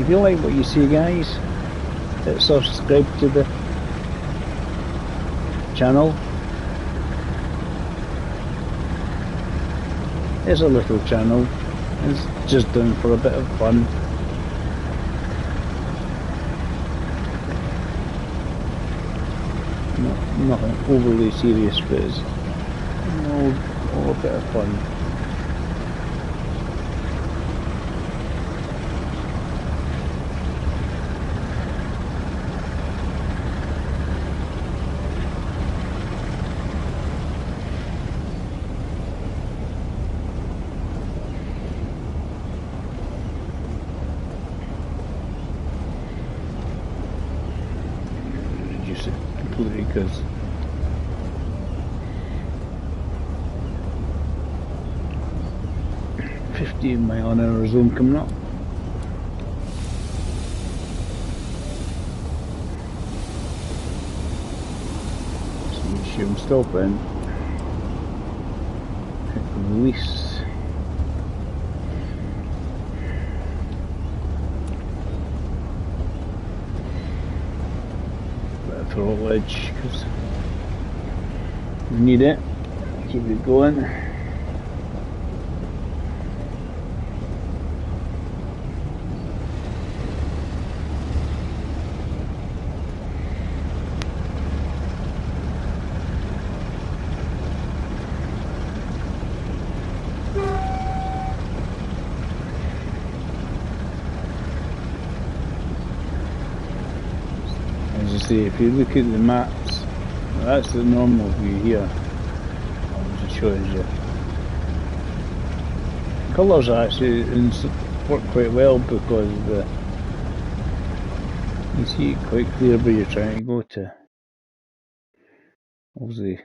if you like what you see, guys, hit subscribe to the channel. It's a little channel. It's just done for a bit of fun. Nothing overly serious, but it's all a bit of fun. Reduce it completely because mile-an-hour zone coming up. So make sure I'm stopping. Hit release. Bit of throttle edge because we need it. Keep it going. If you look at the maps, that's the normal view here. I'll just show you. Colours actually work quite well because you see it quite clear where you're trying to go to. Obviously.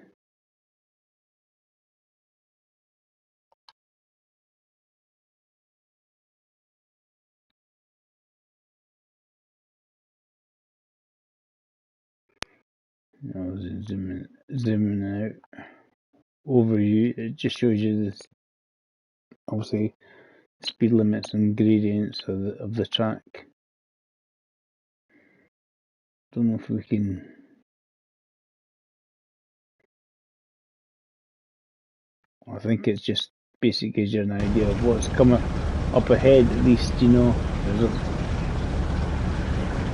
Zooming out overview, it just shows you this, obviously, speed limits and gradients of the track. Don't know if we can. I think it's just basically gives you an idea of what's coming up ahead, at least, you know.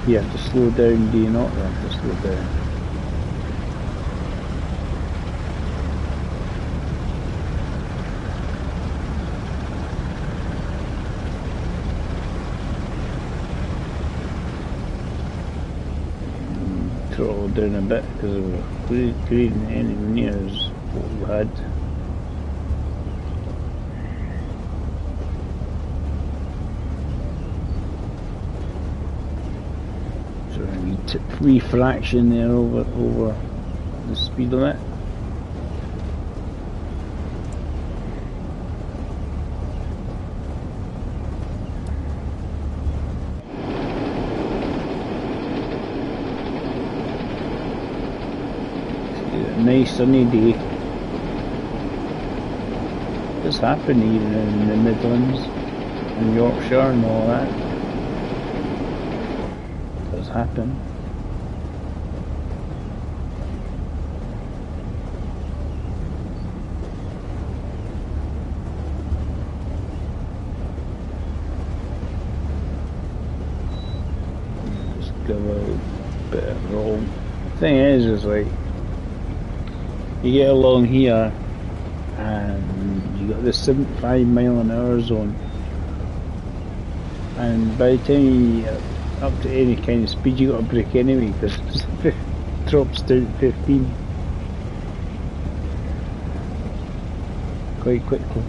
You have to slow down, do you not? You have to slow down. Throttle down a bit because we're creating anywhere near as what we had. So a wee fraction there over the speed limit. Nice sunny day. This happened even in the Midlands and Yorkshire and all that. It does happen. Just give a bit of roll. Thing is like, you get along here and you got this 75 mile/hour zone, and by the time you get up to any kind of speed you got to brake anyway because it drops down to 15 quite quickly.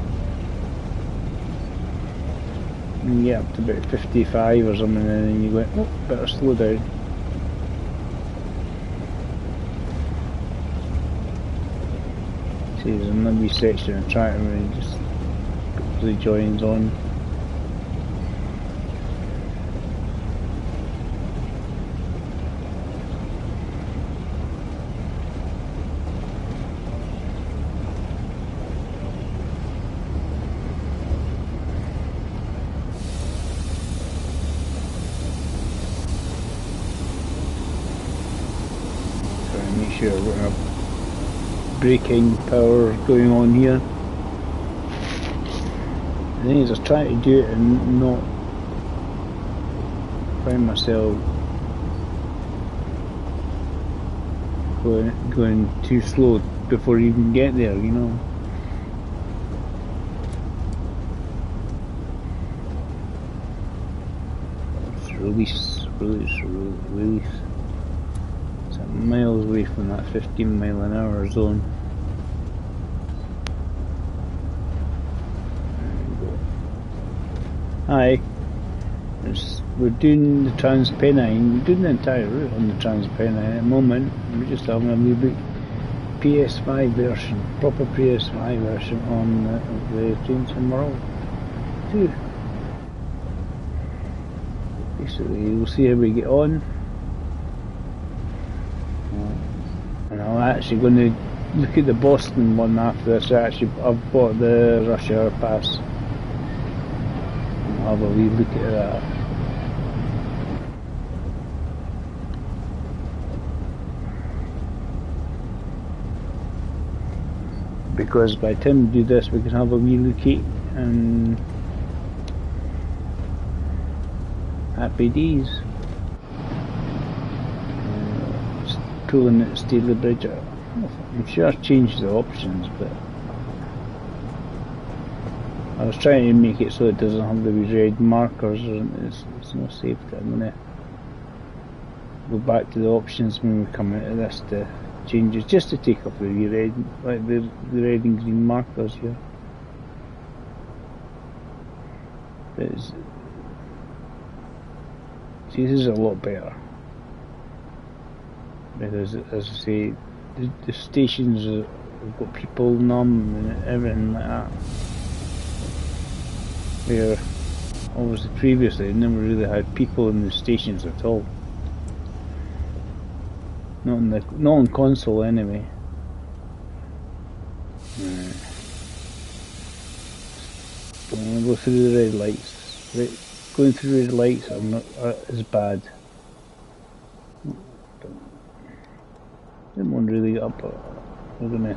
And you get up to about 55 or something and then you go, oh, better slow down. There's a wee section of track where he just quickly joins on. pure braking power going on here. The thing is, I was trying to do it and not find myself going too slow before you can get there, you know. Release. It's miles away from that 15 mile an hour zone. Hi. We're doing the Transpennine. We're doing the entire route on the Transpennine at the moment. We're just having a wee bit PS5 version, proper PS5 version on the Trains from World 2. Basically, we'll see how we get on. And I'm actually going to look at the Boston one after this. I've bought the rush hour pass. I'll have a wee look at that. Because by the time we do this, we can have a wee look at and happy days. Pulling at Staley Bridge. I'm sure I've changed the options, but I was trying to make it so it doesn't have the red markers, and it's not safe. I'm going to go back to the options when we come out of this to change it, just to take off the red, like the red and green markers here. But see, this is a lot better. Because, as I say, the stations have got people numb and everything like that. Where, obviously previously, they never really had people in the stations at all. Not on console anyway. Don't want to go through the red lights. Going through red lights is bad. Didn't want to really get up, but we're going to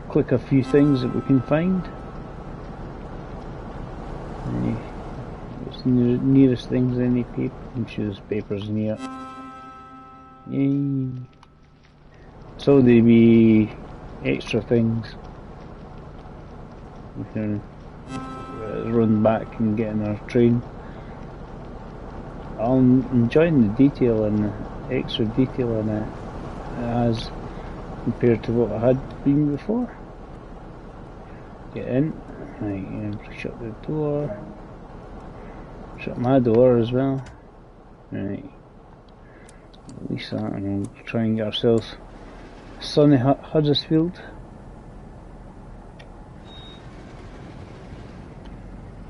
click a few things that we can find. What's the nearest things? Any paper? I'm sure there's papers near. Yay! So there'll be extra things. We can run back and get in our train. I'm enjoying the detail and the extra detail in it as compared to what I had been before. Get in, right, and shut the door. Shut my door as well. Right. Release that and we'll try and get ourselves sunny Huddersfield.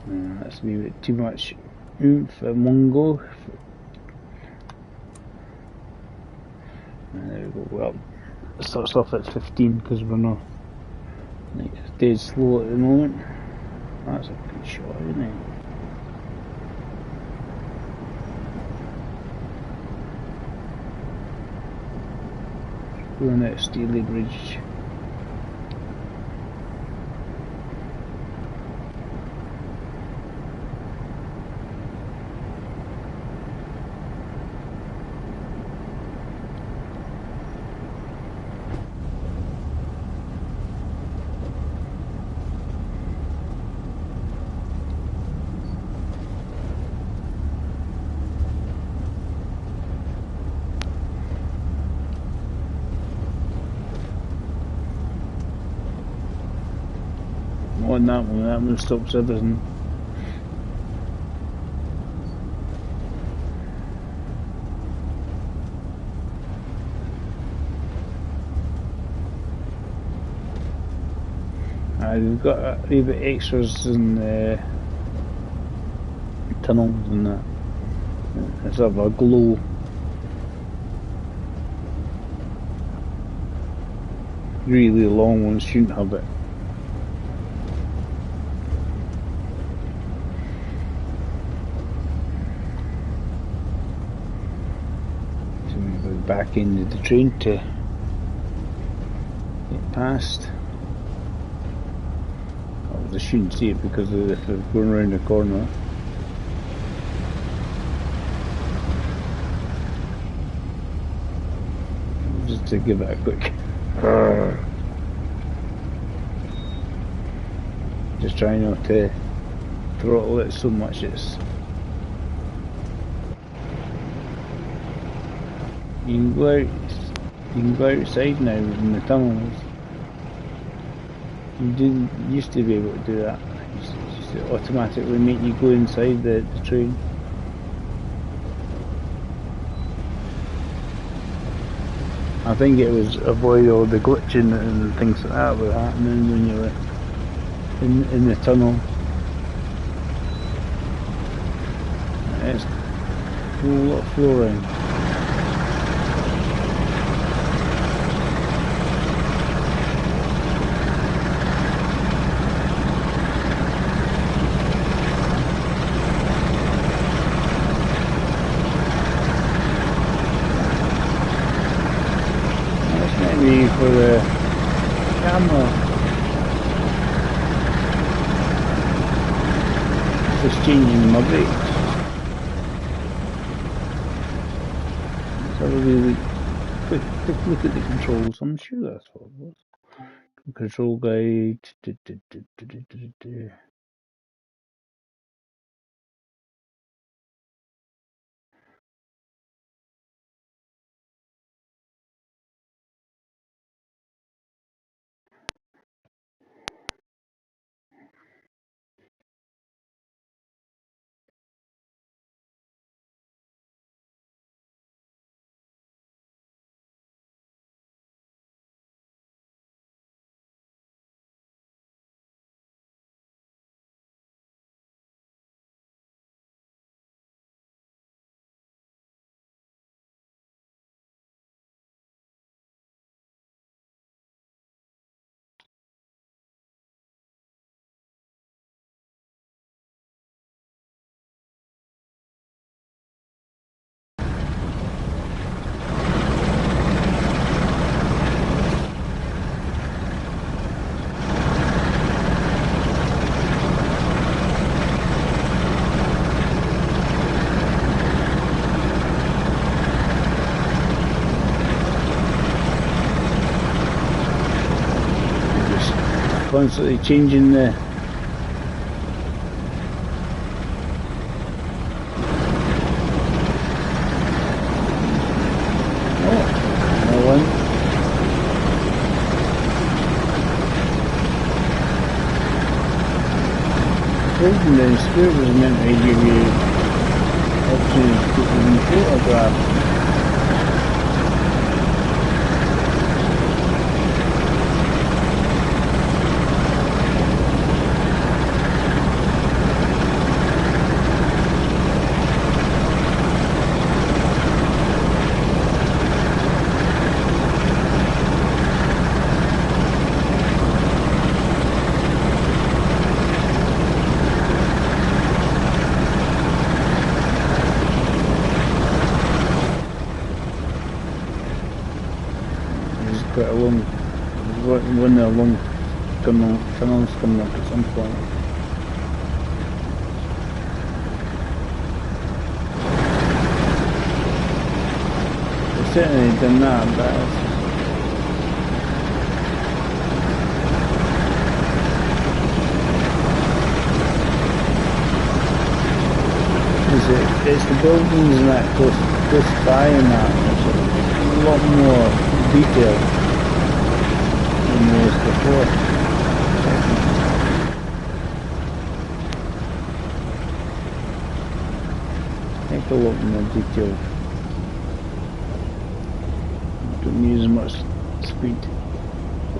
That's a wee bit too much oomph in one go. And there we go. Well, it starts off at 15 because we're not dead slow at the moment. That's a good shot, isn't it? Going out Staley Bridge. On that one stops everything. We've got a wee bit extras in the tunnels and that. It's sort of a glow. Really long ones shouldn't have it. back end of the train to get past. I shouldn't see it because if they're going around the corner. Just to give it a quick. Just try not to throttle it so much it's. You can go outside now in the tunnels. You used to be able to do that. It used to automatically make you go inside the train. I think it was avoid all the glitching and things like that were happening when you were in the tunnel. It's a whole lot of flooring. For the camera, just changing my brakes. Let's have a really quick look at the controls. I'm sure that's what it was. Control guide. Constantly changing the one. Holding the square was meant to give you options to put in photograph. Quite a long, one of the long tunnels coming up at some point. They've certainly done that, but it's the buildings and that close by and that. There's a lot more detail. Was before. Take a look in the detail. Don't use as much speed.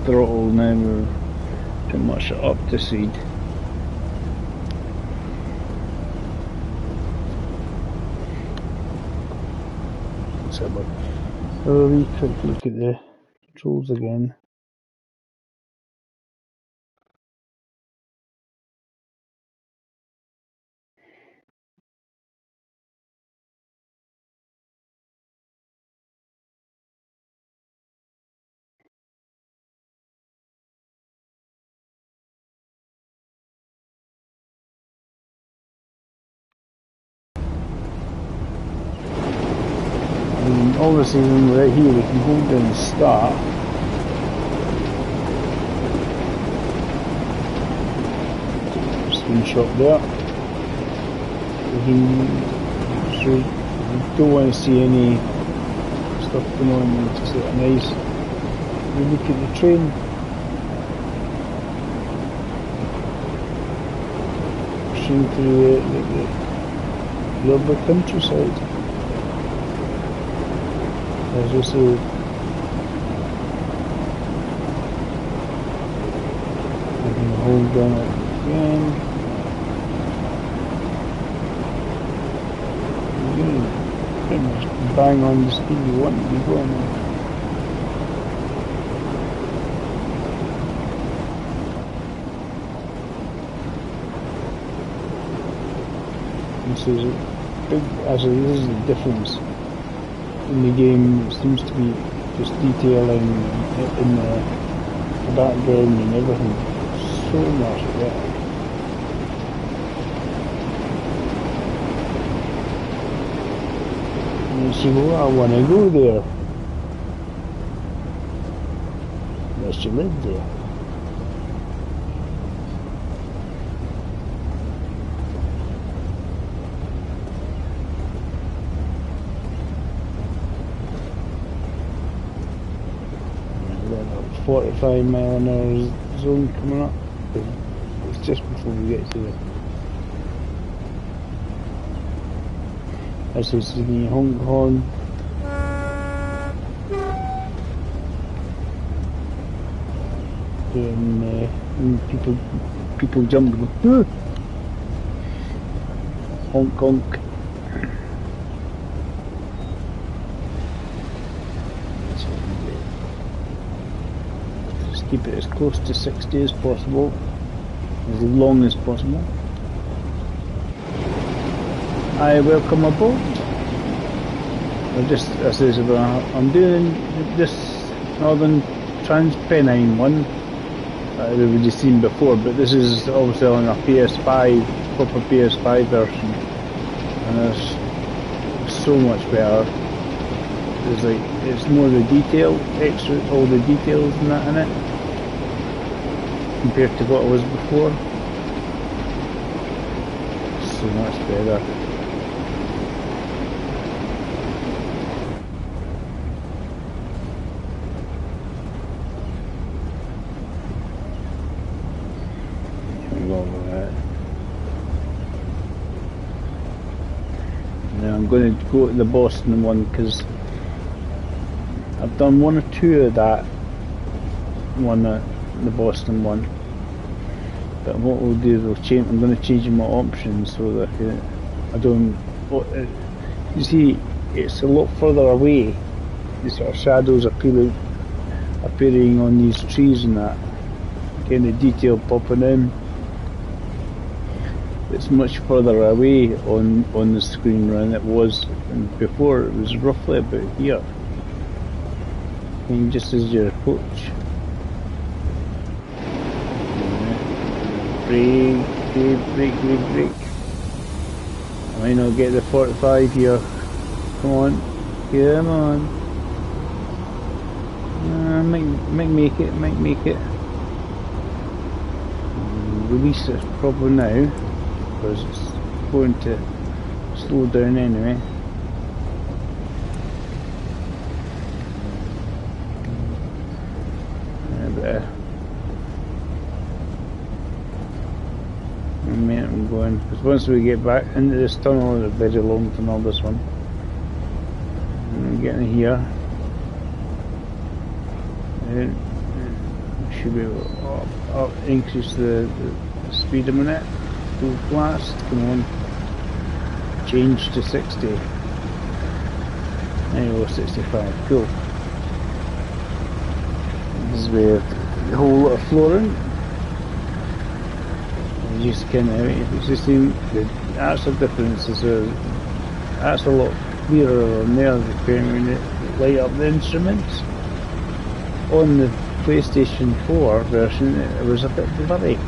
Throttle now, we're too much up to speed. Let's have a really quick look at the controls again. obviously when we're here we can hold down start. Screenshot there. So we don't want to see any stuff going on. Just a nice. We look at the train. Pushing through the lovely countryside. As you see, I can hold down it again. Pretty much bang on the speed you want to be going at. This is a big, actually this is the difference in the game. It seems to be just detailing in the background and everything so much better. And you see, well, I want to go there. Unless you live there. And then a 45 mile an hour zone coming up. It's just before we get to the. As you see the Hong Kong. And people jump and go, honk honk. Just keep it as close to 60 as possible, as long as possible. I welcome aboard. I'm doing this Northern Trans-Pennine one. We've just seen before, but this is obviously on a PS5, proper PS5 version, and it's so much better. It's more the detail, all the details and that in it, compared to what it was before. So much better. I'm going to go to the Boston one because I've done one or two of that one, the Boston one. But what we'll do is I'm going to change my options so that I don't. You see, it's a lot further away. The sort of shadows appearing on these trees and that, getting the detail popping in. It's much further away on the screen than it was before. It was roughly about here. And just as you approach. Brake. I might not get the 45 here. Come on. Might make it. Release it probably now, because it's going to slow down anyway. I'm going, because once we get back into this tunnel, it's a very long tunnel, this one. I'm getting here. And should be up, increase the speed a minute. Go fast, come on. Change to 60. There you go, 65, cool. This is where the whole lot of flooring. You just kind of, it's just the actual difference is that's a lot clearer on there when you light up the instruments. On the PlayStation 4 version it was a bit blurry.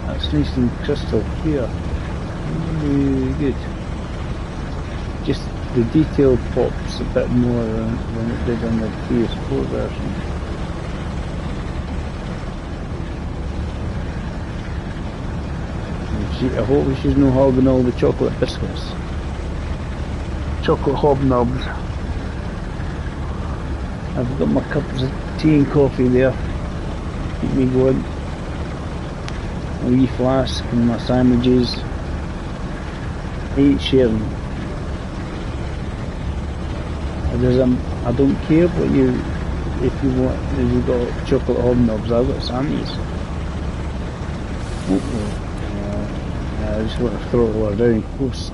That's nice and crystal clear. Really good. Just the detail pops a bit more than it did on the PS4 version. I hope she's not holding all the chocolate biscuits. Chocolate hobnobs. I've got my cups of tea and coffee there. Keep me going. A wee flask and my sandwiches. I ain't sharing. I don't care what if you want, if you've got chocolate hobnobs, I've got sandwiches. I just want to throw it all down. Coast.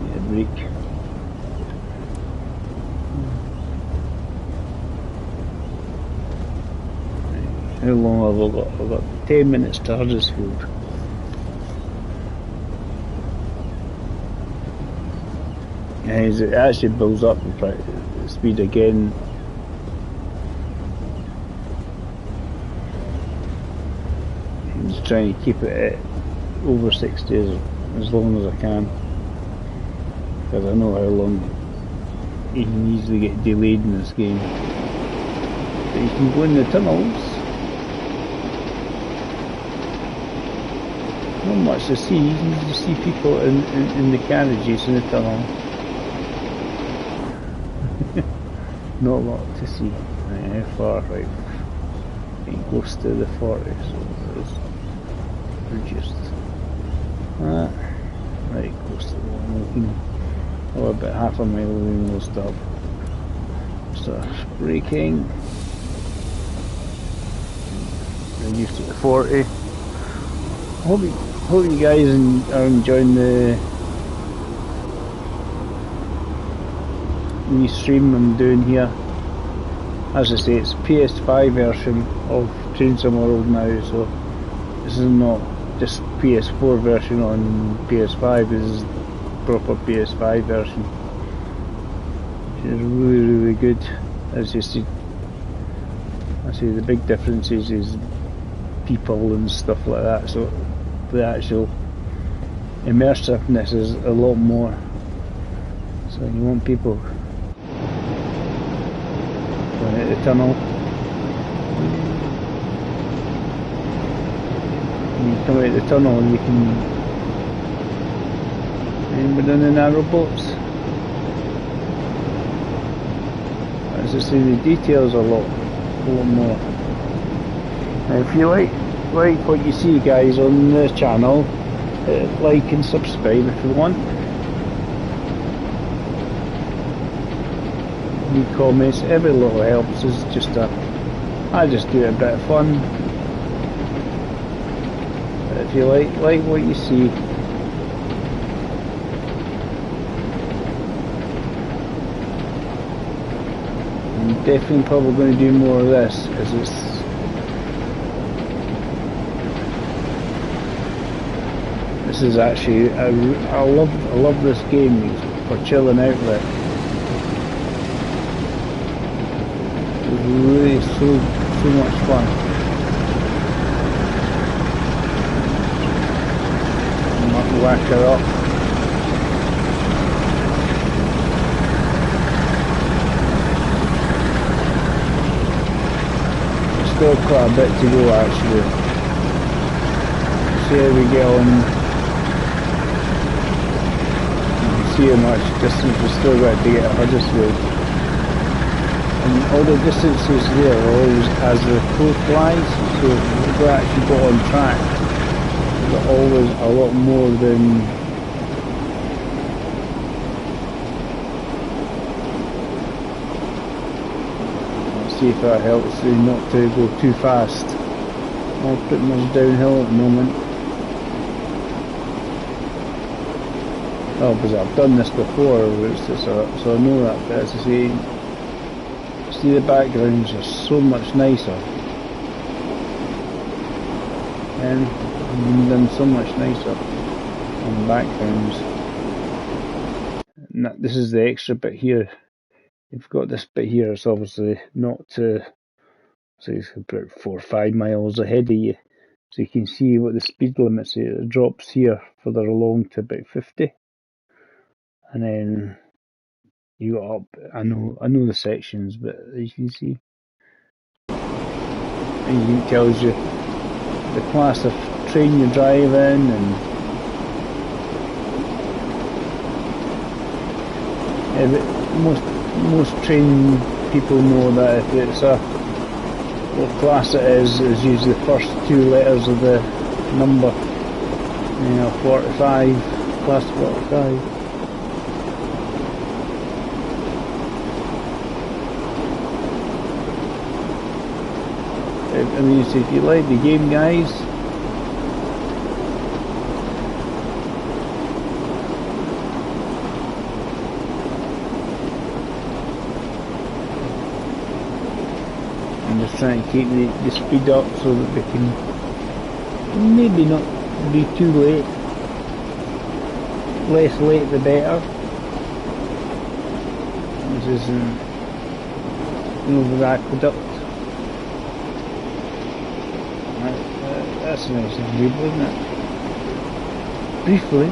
Need a break. How long have I got? I've got 10 minutes to Huddersfield. As it actually builds up the speed again. I'm just trying to keep it at over 60 as long as I can, because I know how long you can easily get delayed in this game. But you can go in the tunnels. Not much to see. You can just see people in the carriages in the tunnel. Not a lot to see. Right, how far? Right, it goes to the 40, so it's reduced. Right, close to the one. Oh, about half a mile away we'll stop. So braking. Reduced to 40. Hope you guys are enjoying the new stream I'm doing here. As I say, it's PS5 version of Train Some World now, so this is not just PS4 version on PS5, this is proper PS5 version. Which is really good. As you see, I see the big difference is people and stuff like that, so the actual immersiveness is a lot more. So you want people going out the tunnel. When you come out the tunnel and you can aim within the narrow boats. As I say, the details are a lot more. Now if you like what you see guys on the channel, like and subscribe if you want. Any comments, every little helps. Is just I just do it a bit of fun. But if you like what you see, I'm definitely probably going to do more of this, because this is actually I love this game for chilling outlet. It's really so much fun. I might whack her up. Still quite a bit to go actually. See how we get on. You can see how much distance we've still got to get at Huddersfield. And all the distances there are always as the crow flies, so if we actually got on track, there's always a lot more than see if that helps you not to go too fast. All pretty much downhill at the moment. Oh, because I've done this before, so I know that, but as I say, see the backgrounds are so much nicer. And done so much nicer on the backgrounds. And this is the extra bit here. You've got this bit here, it's obviously not to, so it's about 4 or 5 miles ahead of you. So you can see what the speed limits are. It drops here further along to about 50. And then you go up. I know the sections, but as you can see, and it tells you the class of train you're driving, and most train people know that if it's what class it is usually the first two letters of the number. 45, class 45. I mean, so if you like the game, guys, I'm just trying to keep the speed up so that we can maybe not be too late. Less late the better. This isn't the aqueduct. That's a nice example, isn't it? Briefly,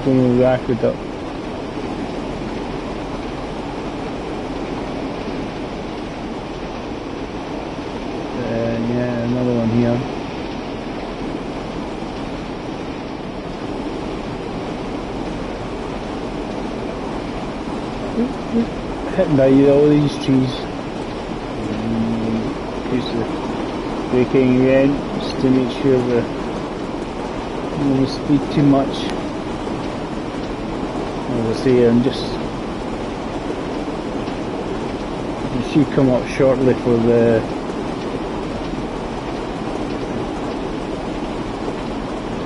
going over the aqueduct. Yeah, another one here. Hitting by all these trees. Braking again, just to make sure we don't speed too much. As I say, I'm just. You should come up shortly for the.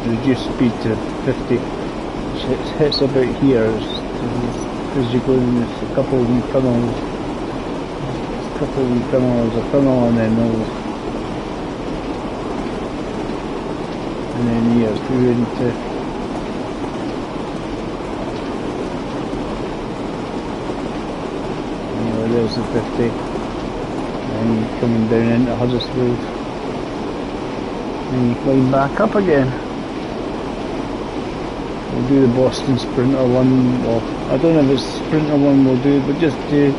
Reduced speed to 50. It hits about here as you go in. There's a couple of wee tunnels. A tunnel, and then those. And then yeah, through into there's the 50, and you're coming down into Huddersfield, and you climb back up again. We'll do the Boston Sprinter one. Well, I don't know if it's Sprinter one we'll do, but just do.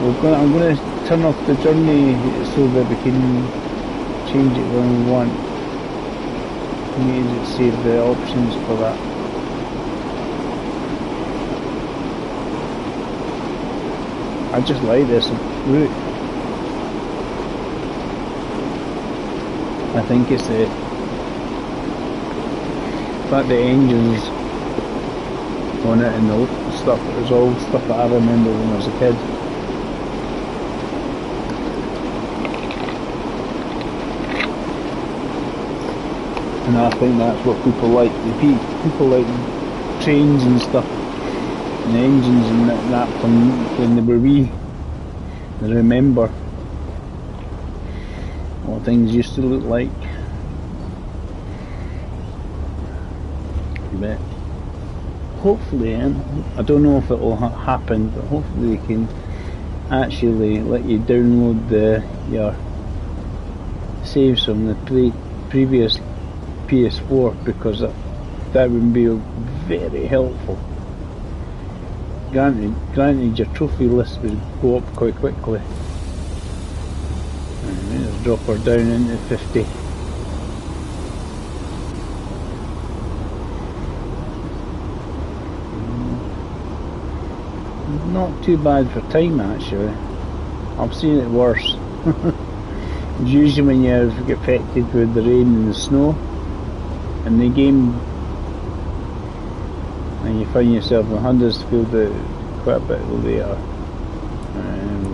I'm going to turn off the journey so that we can change it when we want. We need to save the options for that. I just like this route. I think it's the fact the engines on it and the stuff. It was all stuff that I remember when I was a kid. And I think that's what people like. People like trains and stuff, and engines and that from when they were wee. They remember what things used to look like. But hopefully, I don't know if it will happen, but hopefully they can actually let you download your saves from the previous PS4, because that would be very helpful. Granted, your trophy list would go up quite quickly. And let's drop her down into 50. Not too bad for time, actually. I've seen it worse. Usually when you get affected with the rain and the snow in the game, and you find yourself in Huddersfield quite a bit later, and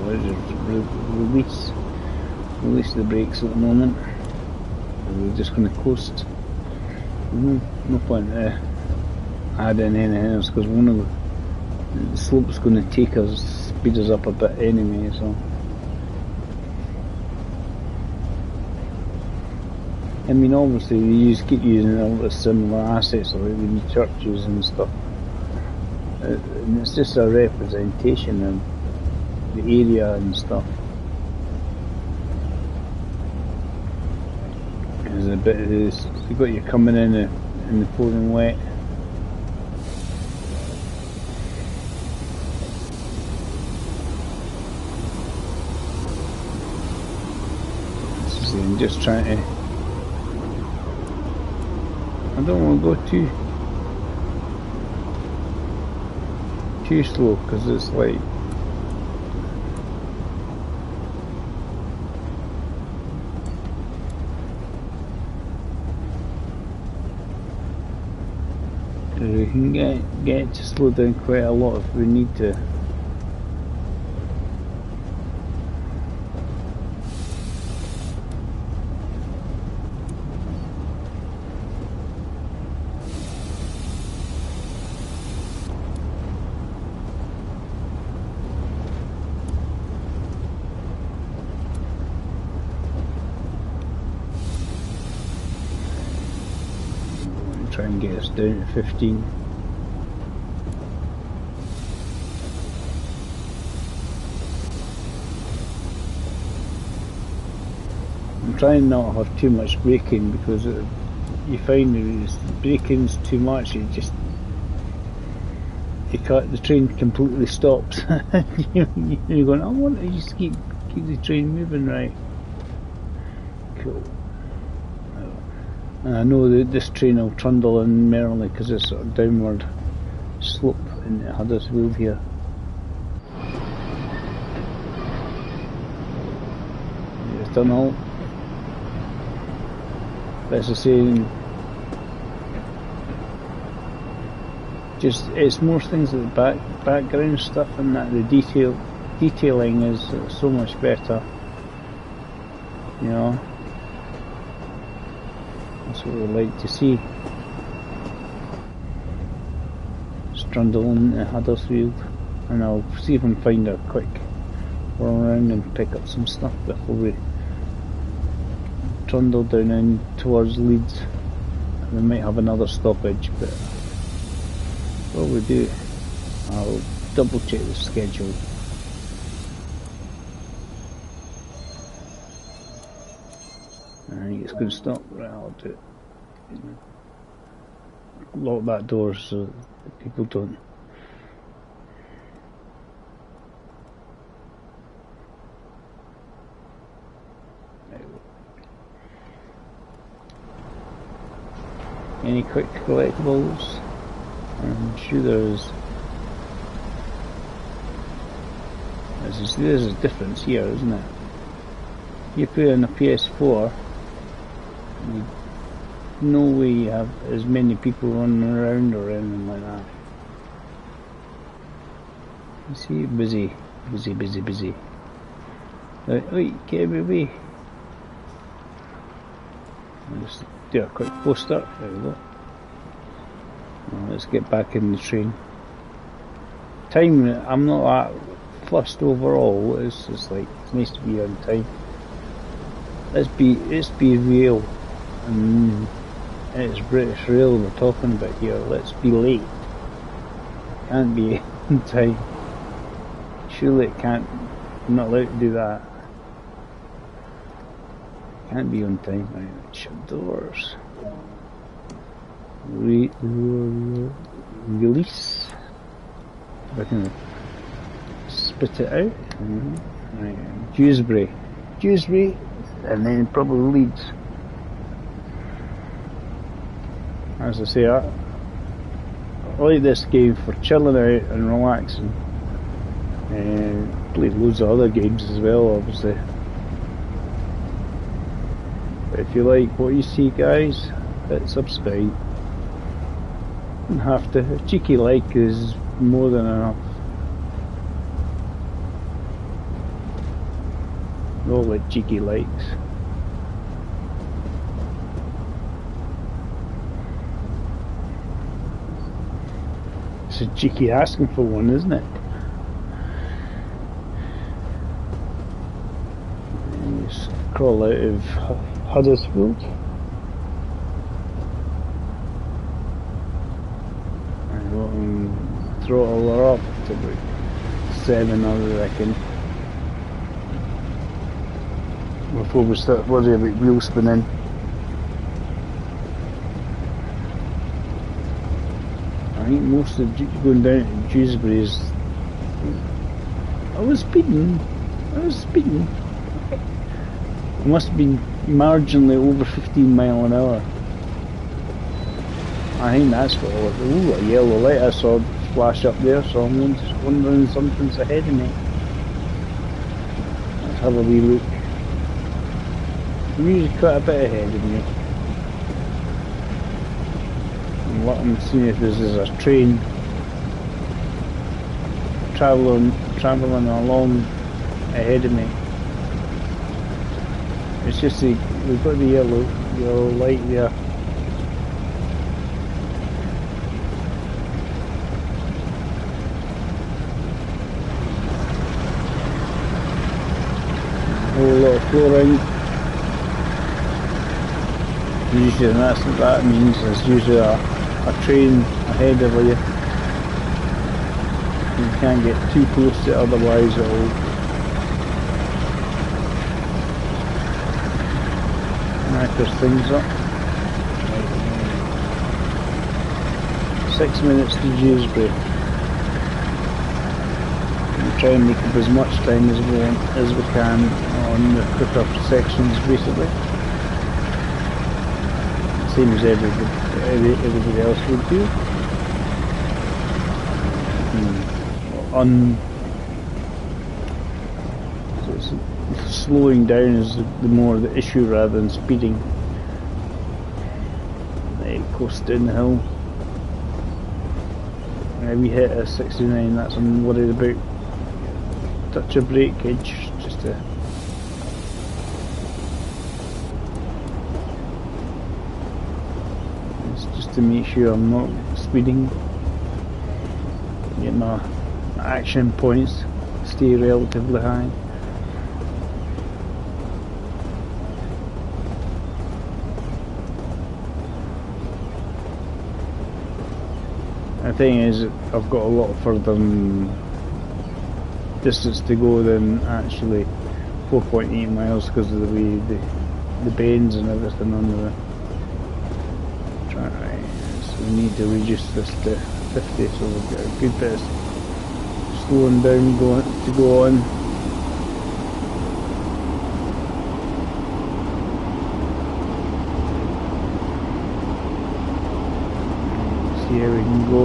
release the brakes at the moment. We're just going to coast. No point adding anything else, because one of the slope's going to take us, speed us up a bit anyway. So I mean, obviously we keep using all the similar assets like the churches and stuff, and it's just a representation of the area and stuff. is a bit of this. You've got you coming in the pouring wet. I'm just trying to. I don't want to go too slow because it's like. We can get to slow down quite a lot if we need to. Try and get us down to 15. I'm trying not to have too much braking because you find if braking's too much, it just the train completely stops. You're going, I want to just keep the train moving, right? Cool. And I know that this train will trundle in merrily because it's sort of downward slope in Huddersfield here. It's tunnel. As I say, just it's more things like the background stuff and that the detailing is so much better. You know. That's what we like to see. Strundle into Huddersfield, and I'll see if I can find a quick run around and pick up some stuff before we trundle down in towards Leeds. We might have another stoppage, but what we do, I'll double check the schedule. I think it's going to stop. Right, I'll do it. Lock that door so that people don't. Any quick collectibles? I'm sure there's a difference here, isn't it? You put in a PS4, no way you have as many people running around or anything like that. You see, busy. Right, wait, get away. I'll just do a quick poster. There we go. Now let's get back in the train. Time, I'm not that fussed overall. It's just like it's nice to be on time. Let's be real. It's British Rail we're talking about here. Let's be late. Can't be on time. Surely it can't. I'm not allowed to do that. Can't be on time. Right, shut doors. Release. If I can spit it out. Right, Dewsbury, and then probably Leeds. As I say, I like this game for chilling out and relaxing. Played loads of other games as well, obviously. But if you like what you see, guys, hit subscribe. Don't have to. A cheeky like is more than enough. We all like cheeky likes. It's a cheeky asking for one, isn't it? And just crawl out of Huddersfield. And throttle her up to about 7, I reckon. Before we start worrying about wheel spinning. think most of going down to Dewsbury is... I was speeding. I must have been marginally over 15 mile an hour. I think that's what it was. Ooh, a yellow light I saw flash up there, so I'm just wondering something's ahead of me. Let's have a wee look. I'm usually quite a bit ahead of me. And what I'm seeing if this is a train travelling along ahead of me. It's just we've got the yellow light there. A whole lot of flooring. Usually that's what that means. There's usually a train ahead of you. You can't get too close to it, otherwise it'll knackers things up. 6 minutes to Dewsbury. We'll try and make up as much time as we can on the quicker sections basically. Same as everybody else would do. So it's slowing down is the more the issue rather than speeding. It coasts down the hill. We hit a 69, that's what I'm worried about. Touch a breakage just to... It's just to make sure I'm not speeding. Get my action points stay relatively high. The thing is, I've got a lot further distance to go than actually 4.8 miles because of the way the bends and everything on the track. So we need to reduce this to 50, so we've got a good bit of slowing down to go on. See how we can go.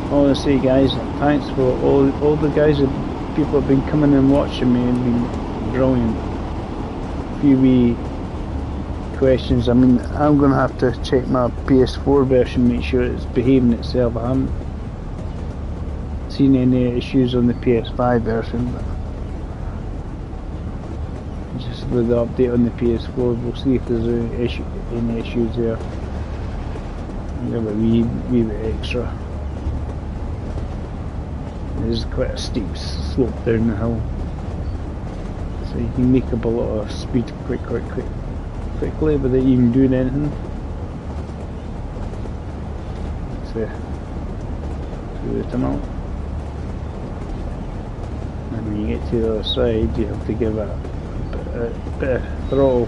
I want to say, guys, thanks for all the guys and people have been coming and watching me and been brilliant. A few wee questions. I mean, I'm going to have to check my PS4 version, make sure it's behaving itself. I haven't seen any issues on the PS5 version, but just with the update on the PS4, we'll see if there's any issues there. Give it a wee bit extra. There's quite a steep slope down the hill, so you can make up a lot of speed quickly without even doing anything. So, through the tunnel, and when you get to the other side, you have to give it a bit of throttle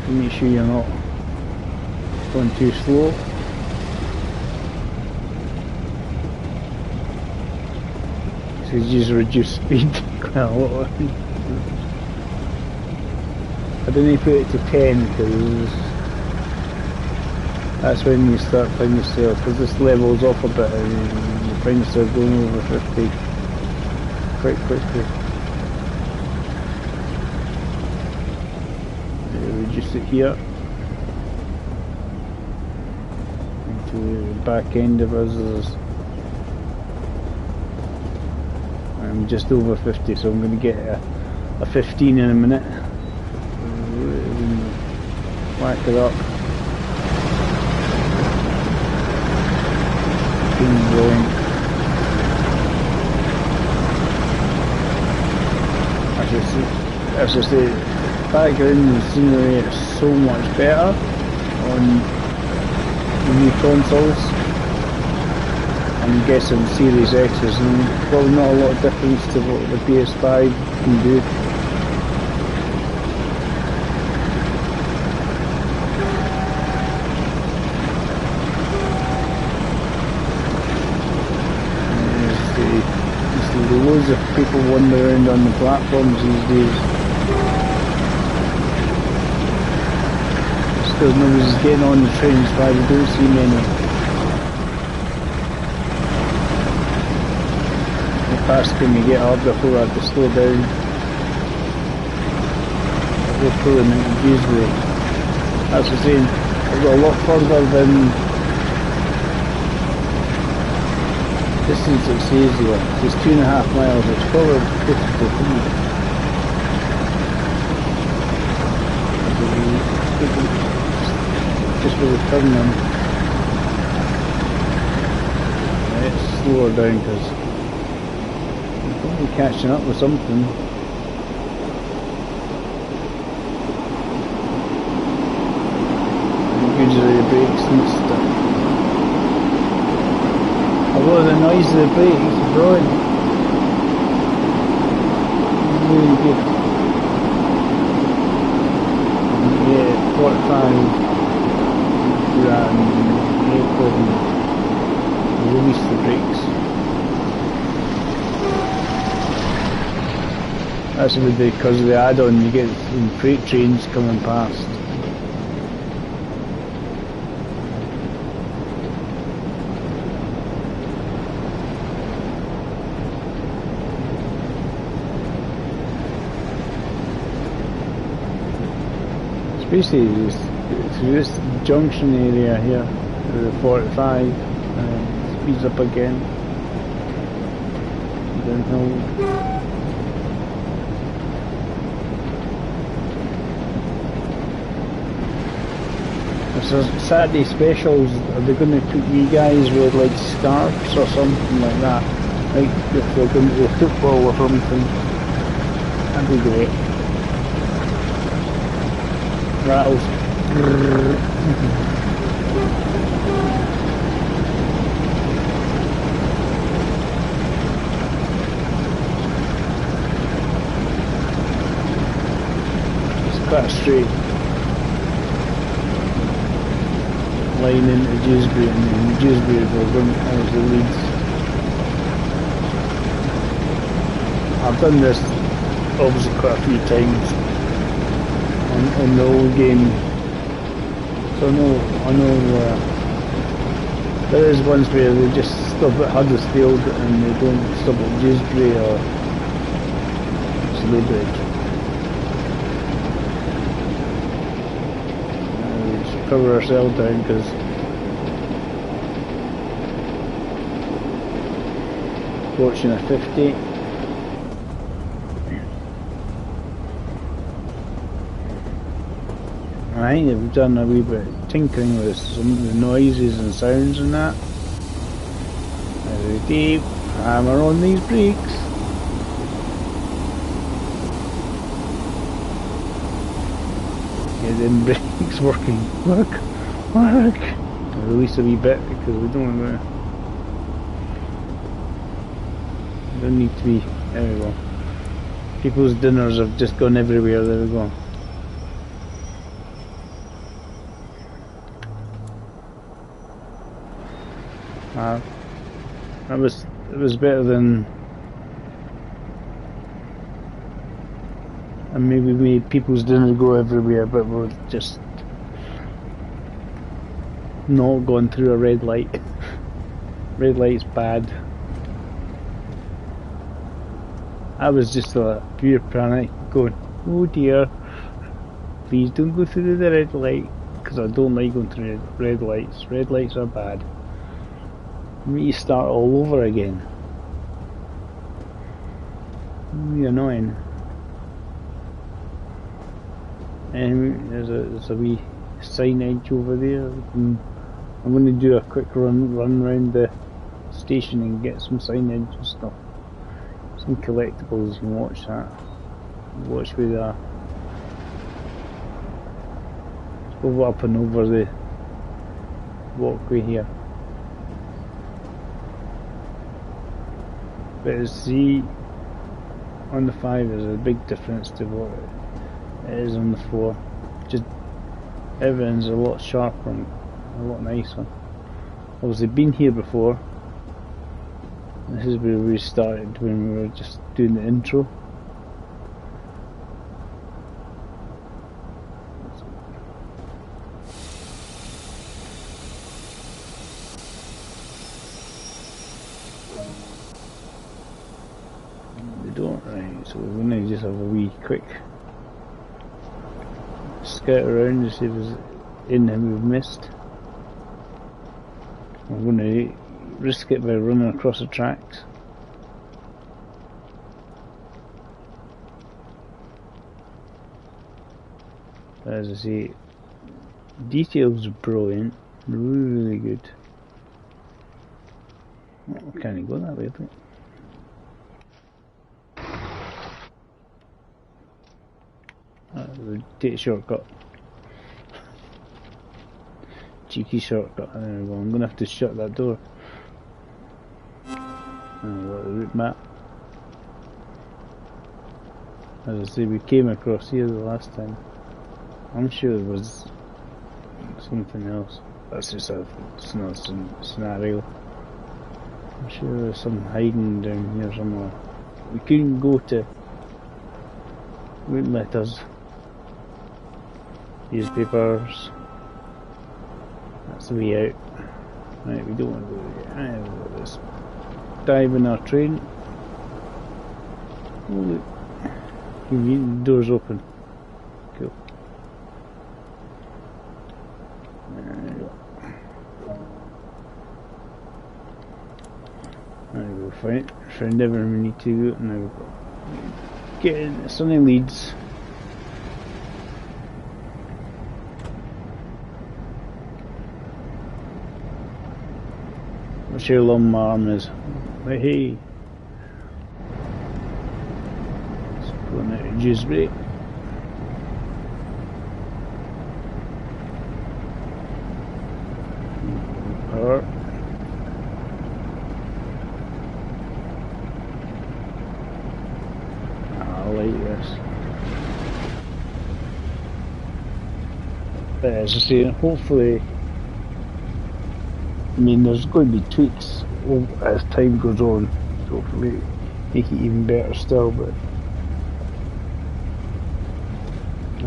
to make sure you're not going too slow. So you just reduce speed quite a lot. I didn't put it to 10 because that's when you start finding yourself, because this levels off a bit and you find yourself going over 50 quite quickly. Reduce it here into the back end of us. I'm just over 50, so I'm going to get a 15 in a minute. Whack it up. Brilliant. As I say, background scenery is so much better on the new consoles. I'm guessing Series X's, and probably not a lot of difference to what the PS5 can do. lumbering around on the platforms these days. Just because nobody's getting on the trains, why we don't see many. How fast can we get up before I have to slow down? We're pulling out the Dewsbury. That's the same. We've got a lot further than distance it says here. It's 2.5 miles, it's probably 53. Just with the turn in. Let's slow her down because we're probably catching up with something. Usually the brakes and stuff. Although the noise of the brakes is brilliant. Really good. Yeah, 45 grand April and release the brakes. That's because of the add-on you get some freight trains coming past. Basically, through this junction area here, the 45, speeds up again, downhill. So Saturday specials, are they going to put you guys with like scarves or something like that? Like if they're going to the football or something, that'd be great. Rattles. It's quite a straight line into Dewsbury, and then Dewsbury will run as the leads. I've done this obviously quite a few times on the old game, so I know there is ones where they just stop at Huddersfield and they don't stop at Dewsbury or Slowbridge. We just cover ourselves down because watching a 50. I think they've done a wee bit of tinkering with some of the noises and sounds and that. There's a deep hammer on these brakes. Get them brakes working. Work! Release a wee bit because we don't need to be. There we go. People's dinners have just gone everywhere. There we go. It was better than, and maybe made people's dinner go everywhere, but we're just not going through a red light. Red light's bad. I was just a pure panic going, oh dear, please don't go through the red light, because I don't like going through red lights. Red lights are bad. You start all over again. Really annoying. And there's a wee signage over there. I'm going to do a quick run around the station and get some signage and stuff. Some collectibles, you can watch that. Watch with that. Let's go up and over the walkway here. But see, on the 5 there's a big difference to what it is on the 4. Just everything's a lot sharper and a lot nicer. Obviously been here before, This is where we started when we were just doing the intro. We don't, right, so we're going to just have a wee quick scout around to see if there's anything we've missed. I'm going to risk it by running across the tracks. As I say, details are brilliant, really good. Oh, can't you go that way, though? Take a shortcut. Cheeky shortcut. There we go. I'm going to have to shut that door. And we've got the route map. As I say, we came across here the last time. I'm sure there was something else. That's just it's another scenario. I'm sure there's some hiding down here somewhere. We couldn't go to. Wouldn't let us. Newspapers. That's the way out. Right, we don't want to go there. Right, we've got this. Dive in our train. Oh look. Convenient, the door's open. Cool. There we go. There we go, found everything we need to go. Now we've got get in Sunny Leeds. What's your long arm is? Right, hey. Let's go now to Dewsbury. Power. I like this. But as I say, hopefully, I mean, there's going to be tweaks as time goes on, so hopefully make it even better still, but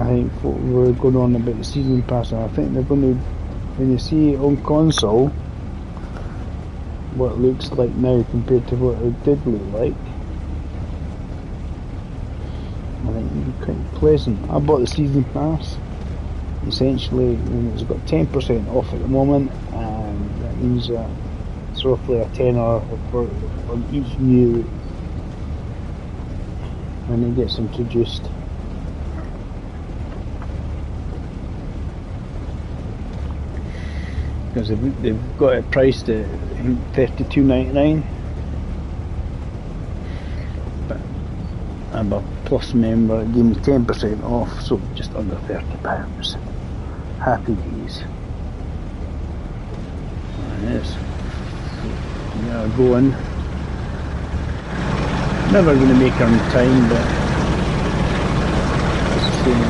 I think what we're going on about the season pass, and I think they're going to, when you see it on console, what it looks like now compared to what it did look like, I think it'll be quite pleasant. I bought the season pass, essentially, and it's got 10% off at the moment, and that means that it's roughly a tenner on each new route when it gets introduced. Because they've got it priced at $32.99, but I'm a Plus member, it gave me 10% off, so just under £30. Happy days. Yes. Yeah, go in. Never going to make her on time, but it's the same.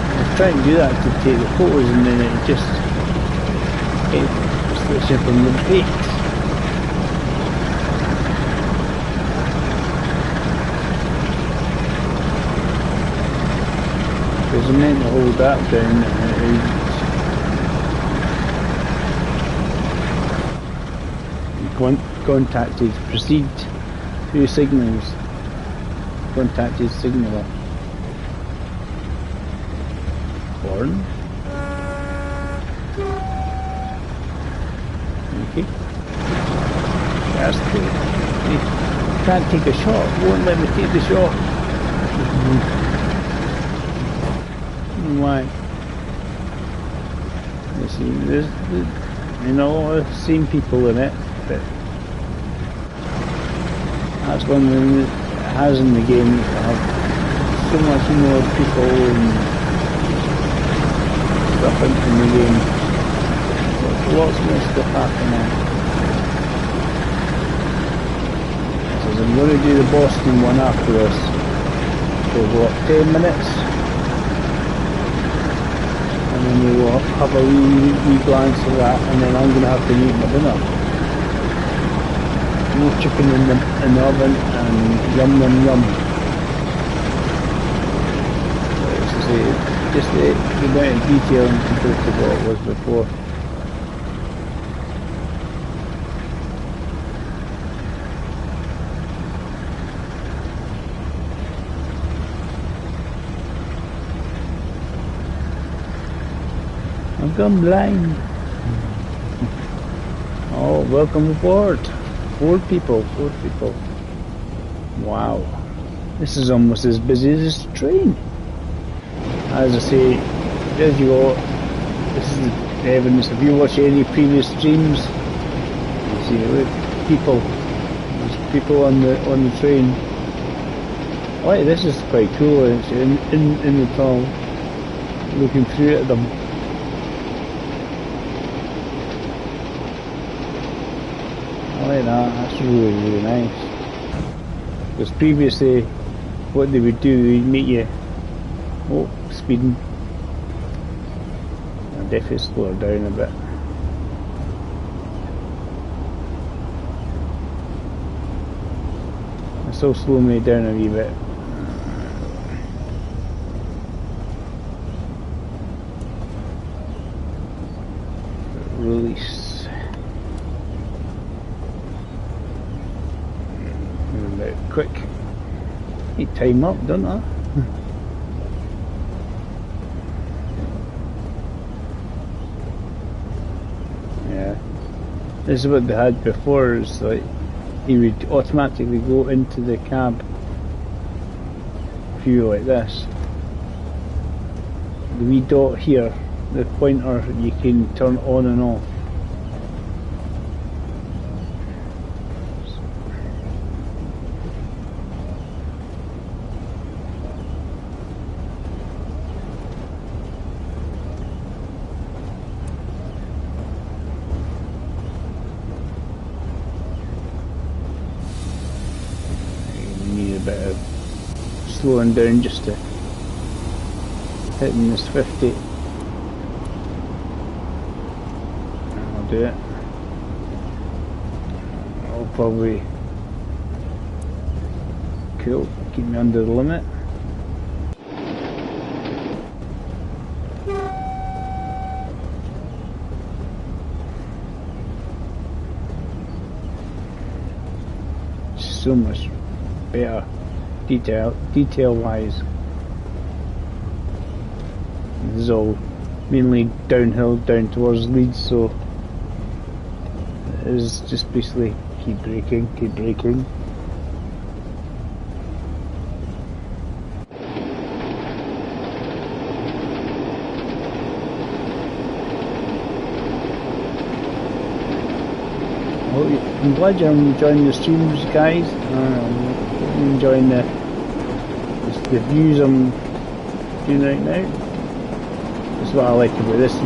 I was trying to do that to take the photos, and then it just switched up on the brakes. Because I meant to hold that down and contacted, proceed through signals, contacted signaller. Horn. Okay. That's cool. You can't take a shot, won't let me take the shot. Why? There's you know, I've seen people in it, but that's one thing that it has in the game. I have so much more people and stuff in the game. There's lots more stuff happening. So I'm going to do the Boston one after this for what, 10 minutes? And then we'll have a wee glance at that, and then I'm going to have to eat my dinner. more chicken in the oven, and yum yum yum. As I say, just the amount of detail compared to what it was before. I've gone blind. Oh, welcome aboard. 4 people. Wow. This is almost as busy as this train. As I say, there you go. This is the evidence. If you watch any previous streams, you see, look, people. There's people on the train. Oh, this is quite cool. It's in the tunnel, looking through at them. I like that. That's really, really nice. Because previously, what they would do, they'd make you, oh, speeding. I'll definitely slow her down a bit. It's still slowing me down a wee bit. Release. Quick. Need time up, don't I? Yeah. This is what they had before, is like he would automatically go into the cab view like this. The wee dot here, the pointer, you can turn on and off. Slowing down just to hitting this 50. I'll do it. I'll probably cool, keep me under the limit. So much better. Detail wise, this is all mainly downhill down towards Leeds, so it is just basically keep braking. I'm glad you're enjoying the streams, guys. I'm enjoying the views I'm doing right now. That's what I like about this, the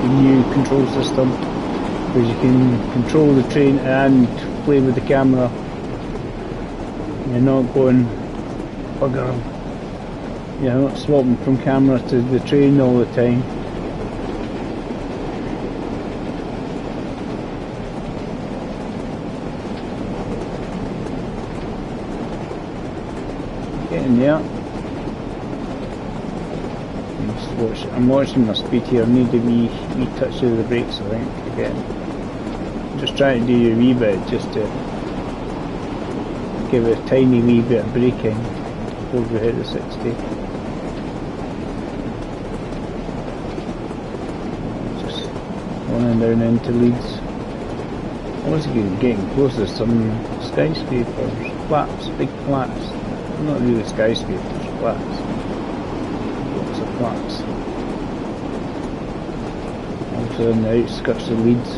new control system, because you can control the train and play with the camera. You're not going bugger. You're not swapping from camera to the train all the time. Yeah. I'm watching my speed here. I need a wee touch of the brakes, I think, again. Just trying to do a wee bit just to give it a tiny wee bit of braking before we hit the 60. Just running down into Leeds. Once again, getting close to some skyscrapers, flats, big flats. Not really skyscrapers, flats. Lots of flats. Also in the outskirts of Leeds.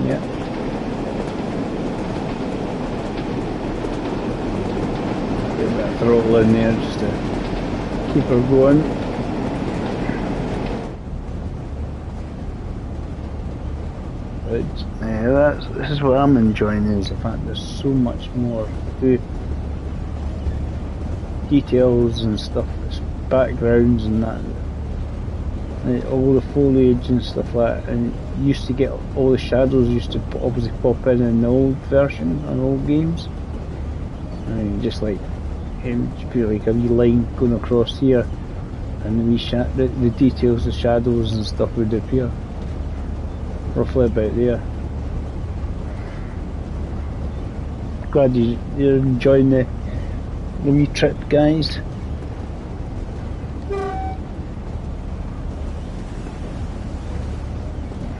Yeah. Get a bit of throttle in there just to keep her going. This is what I'm enjoying, is the fact there's so much more to do. Details and stuff, backgrounds and that. like all the foliage and stuff like that, and you used to get all the shadows used to obviously pop in the old version on old games. And you just like it'd be like a wee line going across here, and the details, the shadows and stuff would appear roughly about there. Glad you're enjoying the wee trip, guys.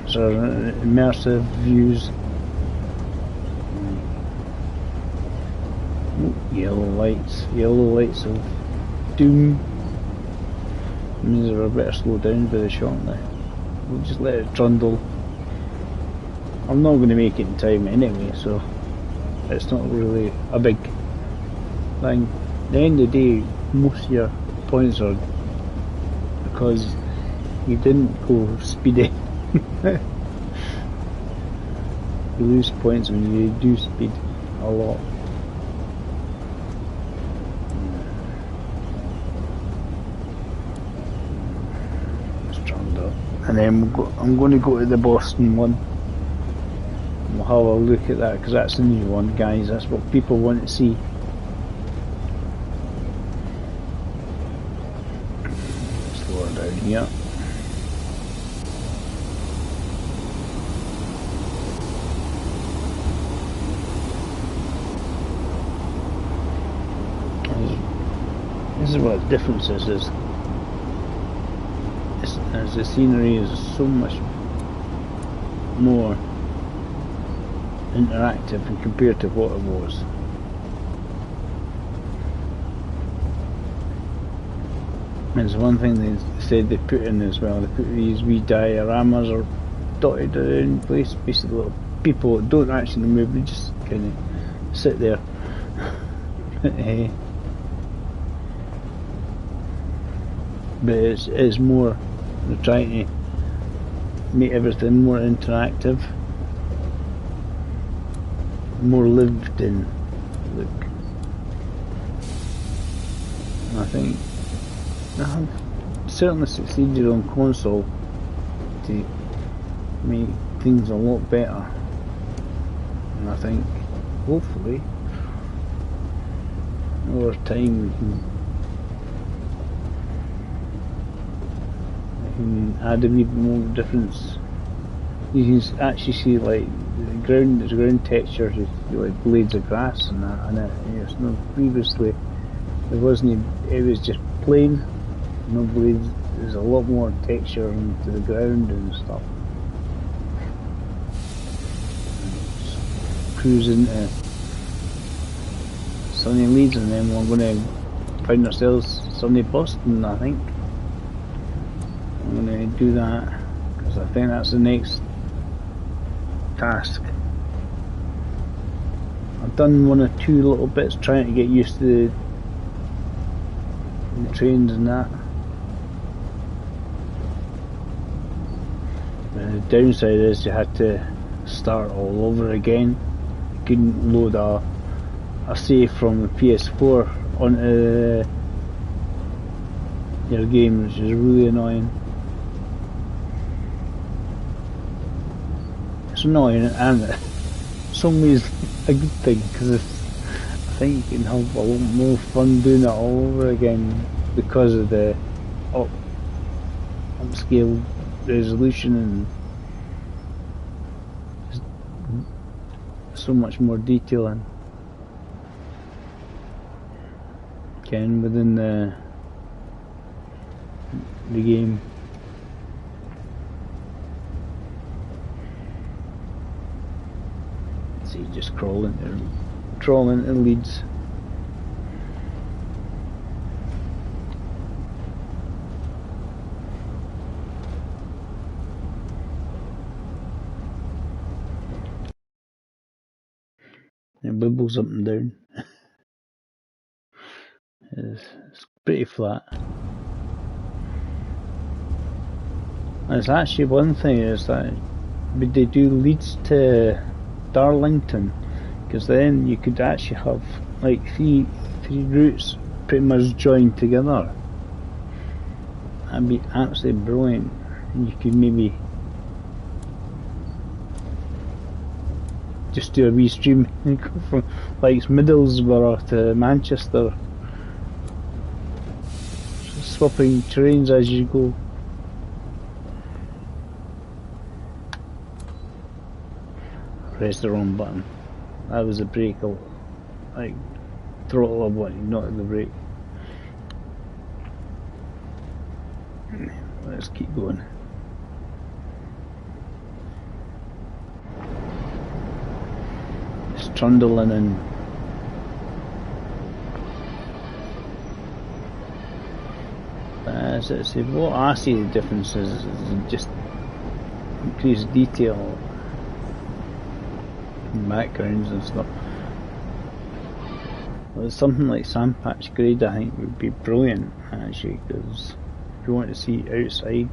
So immersive views. Yellow lights of doom. It means we're better slow down by the shot now. We'll just let it trundle. I'm not going to make it in time anyway, so it's not really a big thing. At the end of the day, most of your points are because you didn't go speedy. You lose points when you do speed a lot. And then I'm going to go to the Boston one. We'll have a look at that because that's the new one, guys. That's what people want to see. Slow her down here. This is what the difference is. As the scenery is so much more interactive and compared to what it was. There's one thing they said they put in as well. They put these wee dioramas or dotted around place, basically little people that don't actually move, they just kind of sit there. But it's more, they're trying to make everything more interactive, more lived in look. And I think I have certainly succeeded on console to make things a lot better, and I think hopefully over time we can add a wee bit more difference. You can actually see like there's ground textures with like blades of grass and that, and it's not previously there wasn't. It was just plain, no blades. There's a lot more texture into the ground and stuff. Cruise into sunny Leeds, and then we're going to find ourselves sunny Boston, I think. I'm going to do that because I think that's the next task. I've done one or two little bits trying to get used to the trains and that. The downside is you had to start all over again. You couldn't load a save from the PS4 onto your game, which is really annoying. It's annoying and in some ways a good thing because I think you can have a lot more fun doing it all over again because of the upscale resolution and so much more detailing within the game. See, just crawling into Leeds. It wibbles up and down. It's pretty flat. And it's actually one thing is that would they do Leeds to Darlington, because then you could actually have like three routes pretty much joined together, That'd be absolutely brilliant. You could maybe just do a wee stream from like Middlesbrough to Manchester, swapping trains as you go. Press the wrong button. That was the brake. Like throttle a button, not the brake. Let's keep going. It's trundling in. As I say, what I see the difference is just increased detail, backgrounds and stuff. Well, something like Sandpatch Grade I think would be brilliant actually, because if you want to see outside,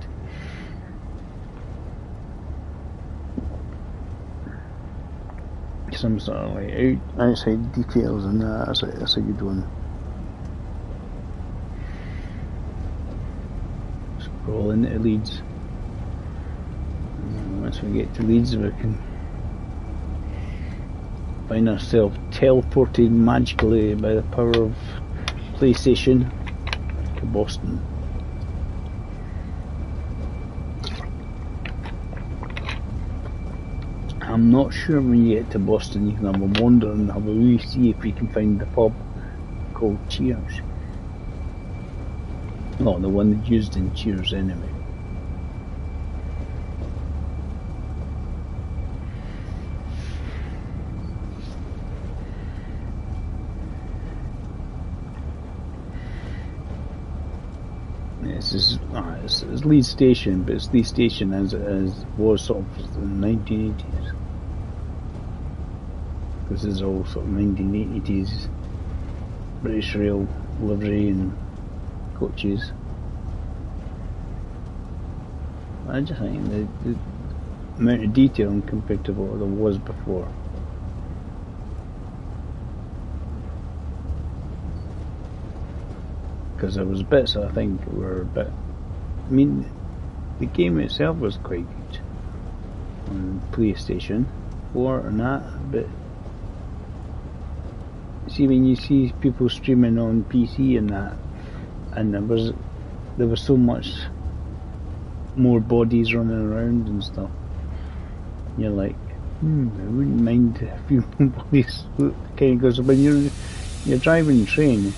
some sort of like outside details and that's a good one. Scroll into Leeds. And once we get to Leeds we can find ourselves teleported magically by the power of PlayStation to Boston. I'm not sure when you get to Boston you can have a wander and have a wee see if you can find the pub called Cheers. Not the one that's used in Cheers anyway. It's Leeds Station, but it's Leeds Station as it was sort of in the 1980s. This is all sort of 1980s British Rail livery and coaches. I just think the amount of detail compared to what there was before. Because there was bits I think were a bit. I mean, the game itself was quite good on PlayStation 4 and that, but see when you see people streaming on PC and that, and there was so much more bodies running around and stuff. You're like, I wouldn't mind a few more bodies. Because when you're driving a train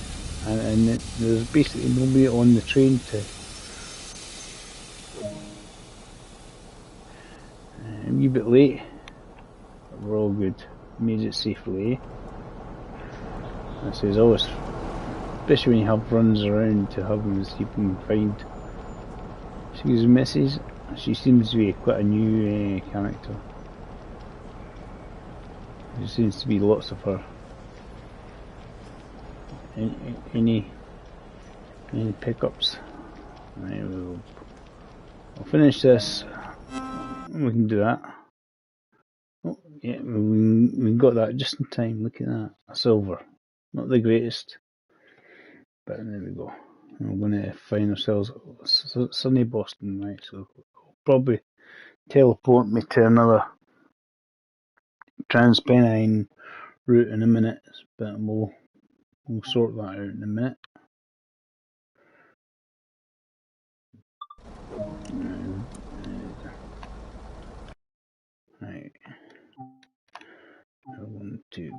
and there's basically nobody on the train to. A wee bit late, but we're all good. Made it safely. This is always, especially when you have runs around to have them, see if you can find. Excuse Mrs. She seems to be quite a new character. There seems to be lots of her. Any pickups? Right, we'll finish this. We can do that. Oh, yeah, we got that just in time. Look at that, a silver. Not the greatest, but there we go. And we're going to find ourselves sunny Boston, right? So probably teleport me to another Transpennine route in a minute, but we'll sort that out in a minute. Right. I want to.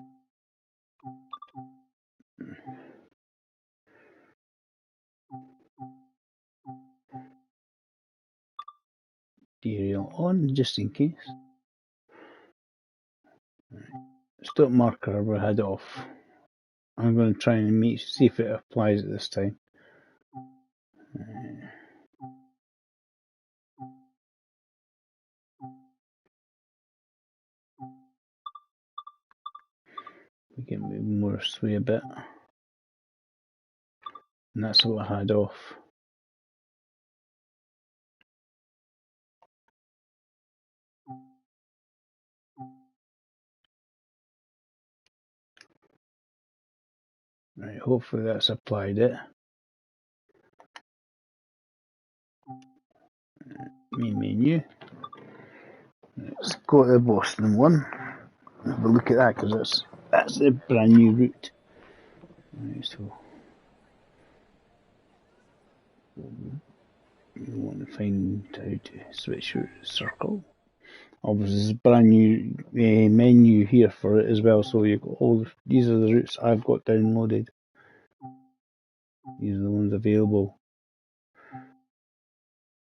Derail on just in case. Right. Stop marker, we had it off. I'm going to try and see if it applies at this time. We can move more sway a bit. And that's what I had off. Right, hopefully that's applied it. Main menu. Let's go to the Boston one. Have a look at that because that's a brand new route. Right, so you want to find how to switch route circle. Obviously, there's a brand new menu here for it as well. So you've got all these are the routes I've got downloaded. These are the ones available.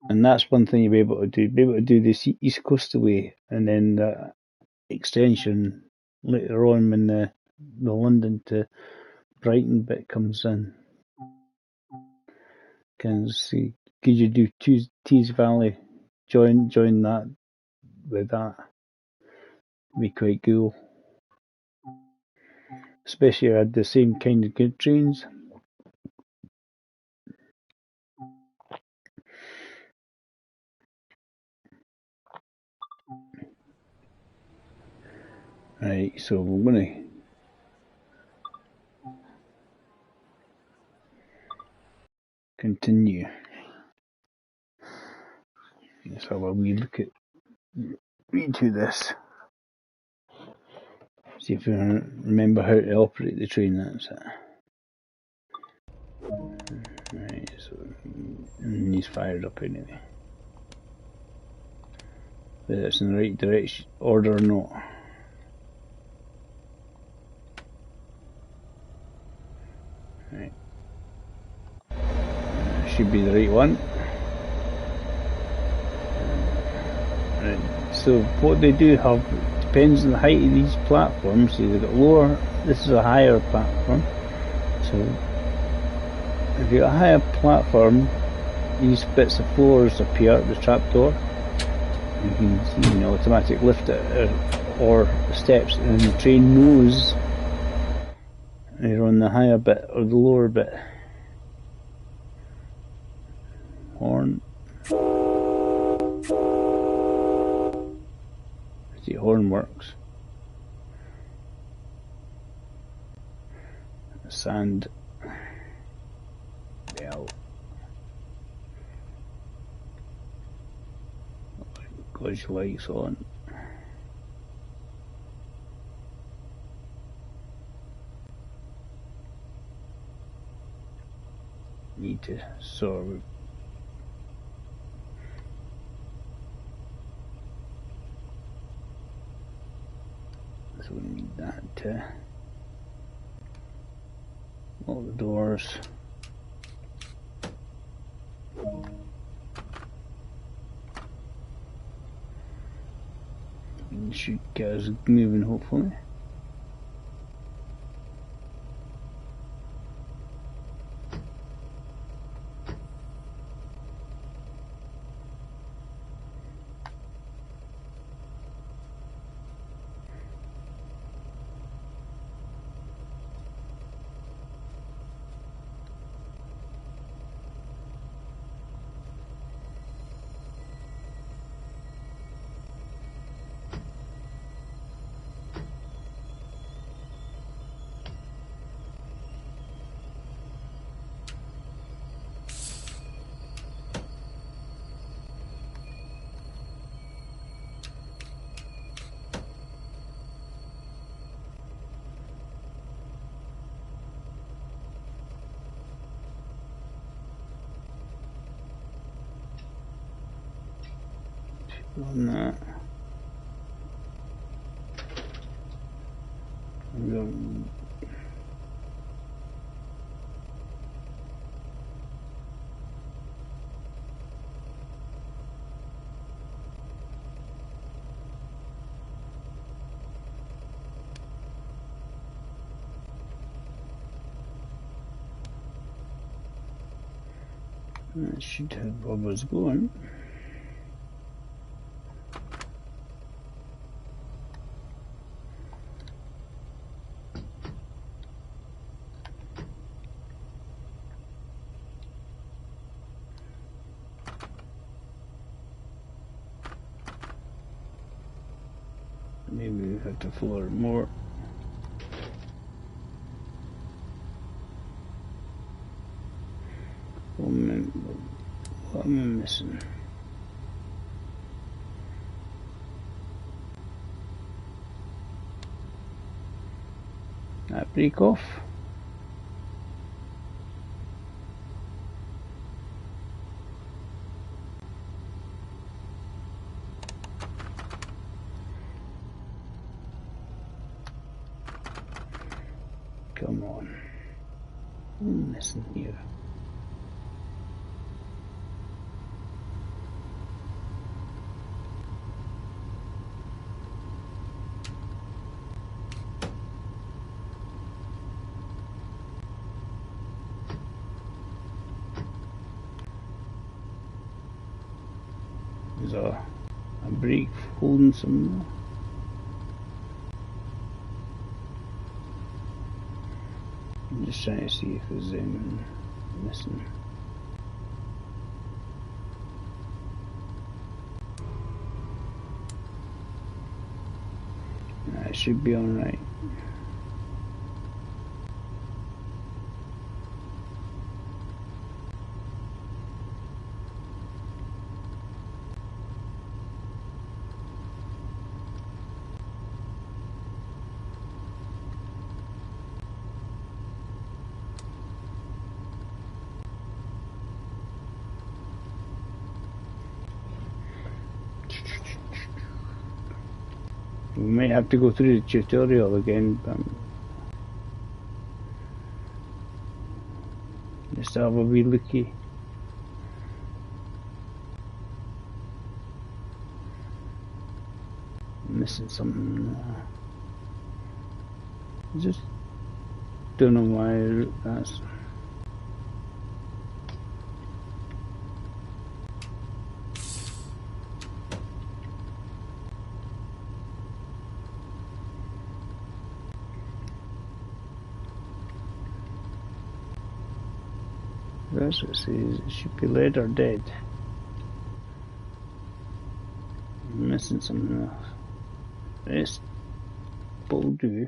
And that's one thing you'll be able to do. Be able to do this East Coastaway and then the extension later on when the London to Brighton bit comes in. Can see, could you do Tees Valley? Join that with that. Be quite cool. Especially if I had the same kind of good trains. Right, so we're going to continue. Let's have a wee look at read through this. See if we remember how to operate the train. That's it. Right, so and he's fired up anyway. Whether it's in the right direction order or not. Right. Should be the right one. Right. So what they do have depends on the height of these platforms. See, they've got lower. This is a higher platform. So if you've got a higher platform, these bits of floors appear at the trapdoor. You can see, automatic lift or steps, and the train knows you're on the higher bit or the lower bit. Horn. See, horn works. Sand bell. Glitch lights on. Need to sort of so we need that to all the doors. It should get us moving, hopefully. On that. That should have bubbles going. Maybe we have to floor it more. What am I missing? That brake off. Come on. Listen here. There's a brake holding somewhere. I'm just trying to see if there's anything missing. It should be alright. We might have to go through the tutorial again, but just have a wee looky. I'm missing something. Just don't know why that's. That's what it says. It should be lead or dead. I'm missing something else. This will do.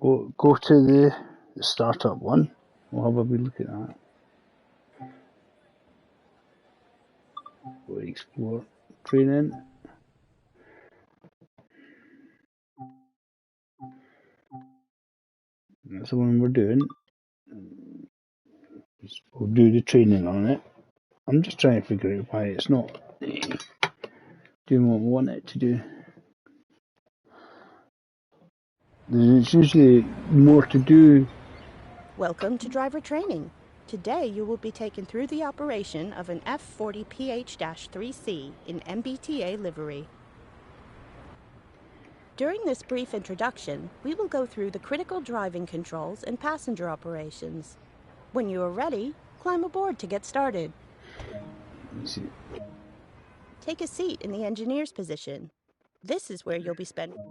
Go to the startup one. We'll have a wee look at that. Go to explore training. That's the one we're doing. We'll do the training on it. I'm just trying to figure out why it's not doing what we want it to do. There's usually more to do. Welcome to driver training. Today you will be taken through the operation of an F40PH-3C in MBTA livery. During this brief introduction, we will go through the critical driving controls and passenger operations. When you are ready, climb aboard to get started. Take a seat in the engineer's position. This is where you'll be spending.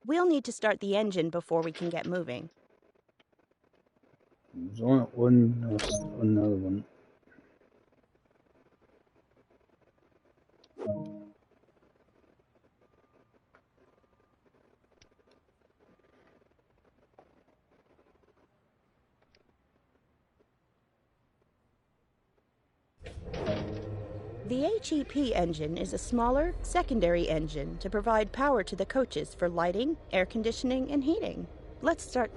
We'll need to start the engine before we can get moving. There's only another one. The HEP engine is a smaller, secondary engine to provide power to the coaches for lighting, air conditioning, and heating. Let's start.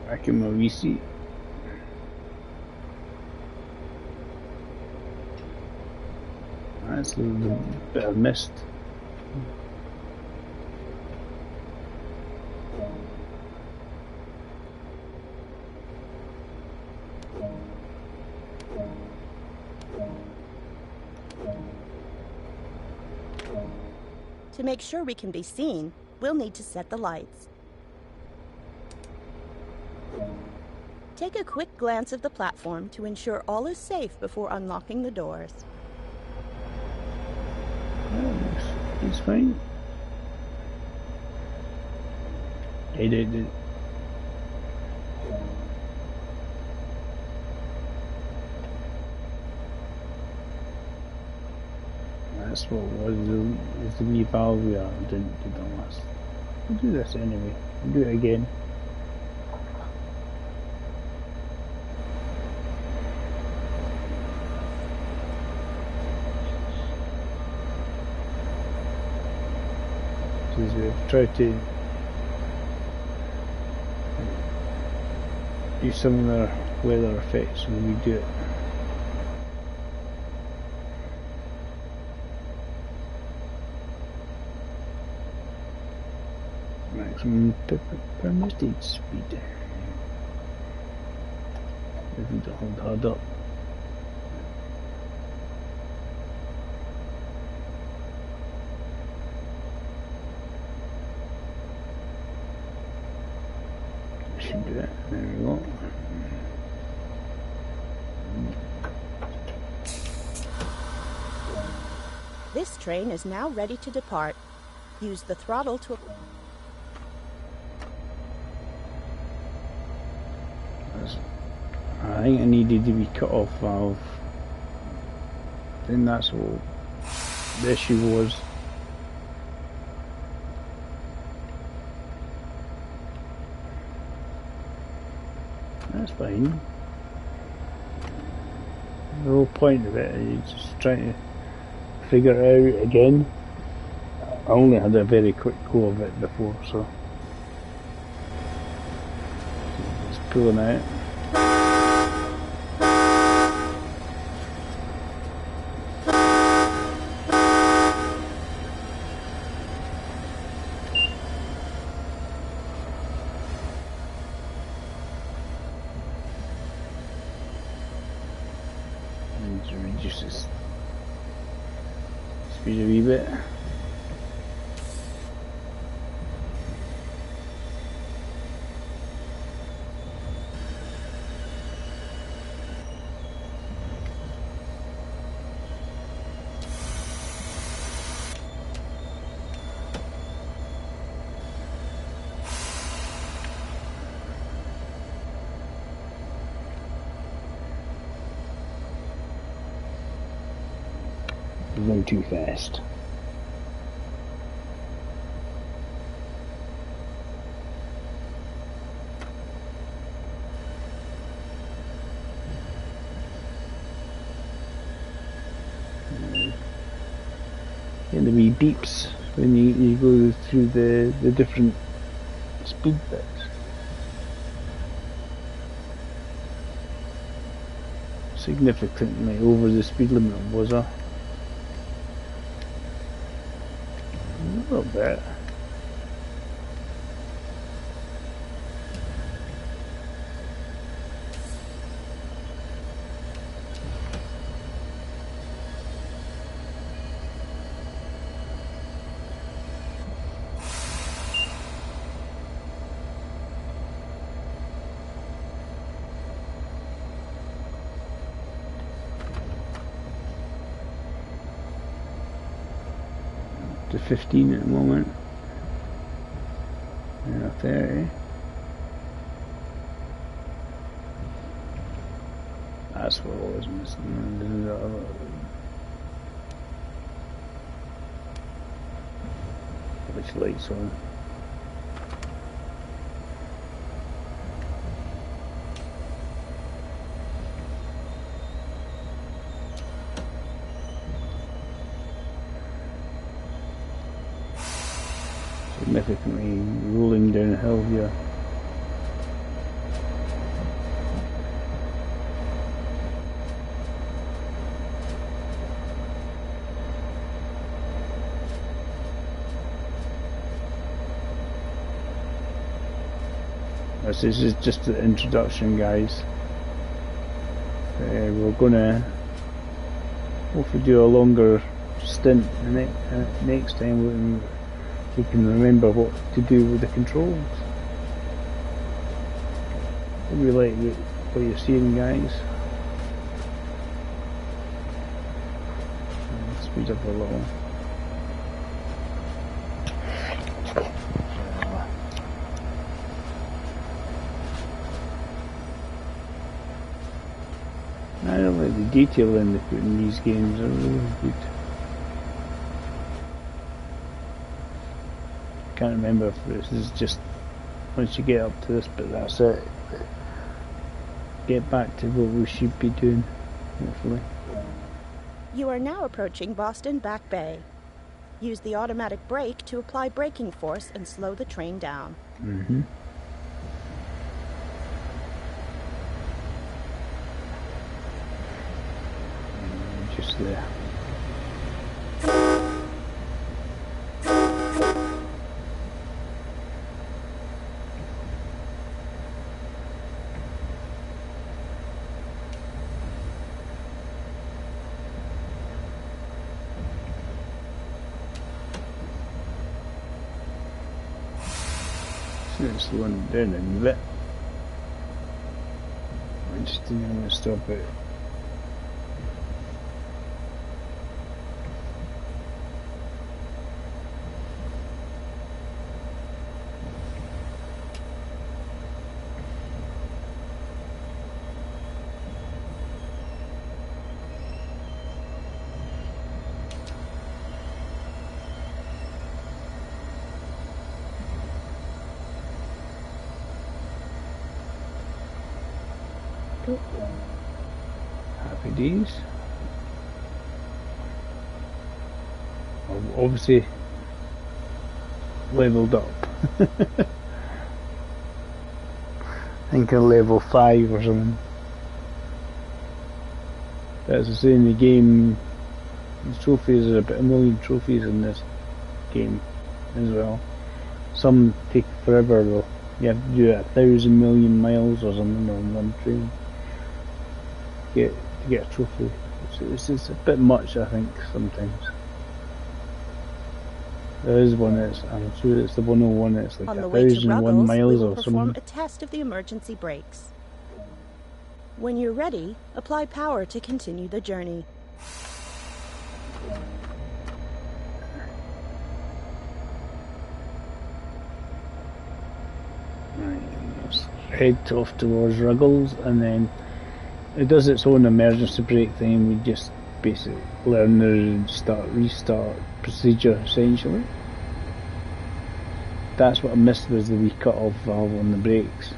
Back in my receipt. That's a little bit of mist. To make sure we can be seen, we'll need to set the lights. Take a quick glance of the platform to ensure all is safe before unlocking the doors. It's fine. That's what it was. The wee valve we didn't do the last. We'll do this anyway. We'll do it again. We've tried to do some of their weather effects when we do it. Maximum permitted speed. If we don't hold hard up. Should do it. There we go. This train is now ready to depart. Use the throttle to... I think I needed to be cut off valve. I think that's what the issue was. That's fine. The whole point of it is just trying to figure it out again. I only had a very quick go of it before, so it's pulling out. Reduce this speed a wee bit. Going too fast. And the wee beeps when you go through the different speed bits. Significantly over the speed limit, was I? A little bit. To 15 at the moment. And up there. That's what I was missing. Which lights on? Significantly rolling down a hill here. This is just the introduction, guys. We're gonna hopefully do a longer stint next time. We can remember what to do with the controls. Hope you like what you're seeing, guys. Speed up a little. I don't like the detail in they put in these games. They're really good. can't remember if this is just once you get up to this, but that's it. Get back to what we should be doing, hopefully. You are now approaching Boston Back Bay. Use the automatic brake to apply braking force and slow the train down. Mm-hmm. Just there. It's slowing down a bit. I just didn't want to stop it. Happy days. I've obviously leveled up. I think I'm level 5 or something. As I say in the game, the trophies are about 1 million trophies in this game as well. Some take forever though. You have to do 1,000 million miles or something on one train to get a trophy. It's a bit much, I think, sometimes. There is one that's, I'm sure it's the 101, it's like 1,001 miles or something. Perform a test of the emergency brakes. When you're ready, apply power to continue the journey. Right, let's head off towards Ruggles, and then it does its own emergency brake thing. We just basically learn the restart procedure essentially. That's what I missed, was the wee cut-off valve on the brakes,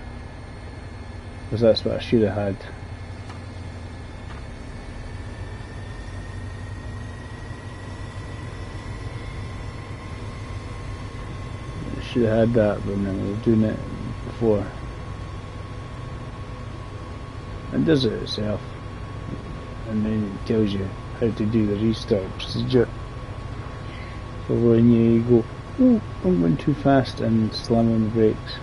because that's what I should have had. I should have had that when I was doing it before. It does it itself, and then it tells you how to do the restart procedure. So when you go, oh, I'm going too fast, and slam on the brakes.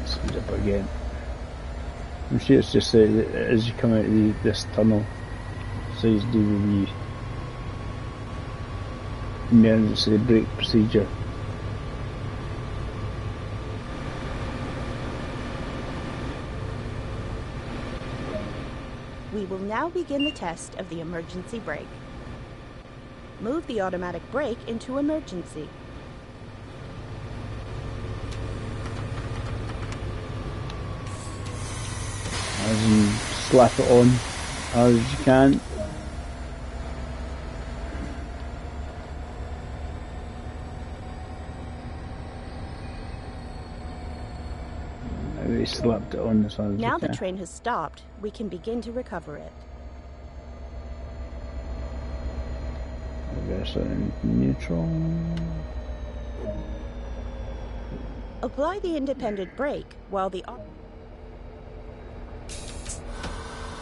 Speed up again. I'm sure it's just as you come out of this tunnel, so you do the emergency brake procedure. We will now begin the test of the emergency brake. Move the automatic brake into emergency. As in slap it on as you can. They slapped it on as hard as Now you can. the train has stopped, we can begin to recover it. Reverse it in neutral. Apply the independent brake while the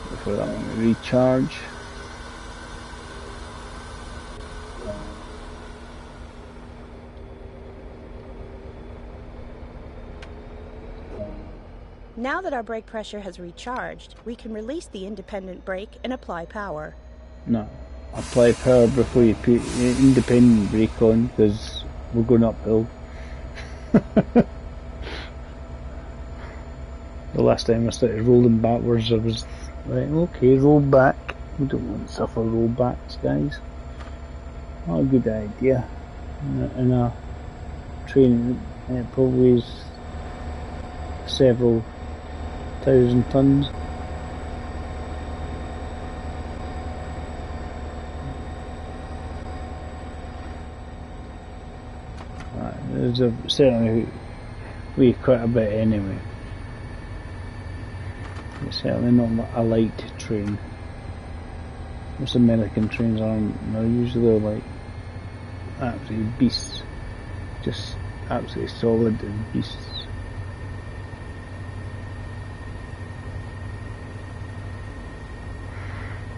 Before that one, recharge. Now that our brake pressure has recharged, we can release the independent brake and apply power. No, apply power before you put the independent brake on, because we're going uphill. The last time I started rolling backwards, I was like, okay, roll back. We don't want to suffer rollbacks, guys. Not a good idea. In a train, it probably is several thousand tons. There's certainly weigh quite a bit anyway. It's certainly not a light train. Most American trains aren't. They're usually like absolutely beasts. Just absolutely solid beasts.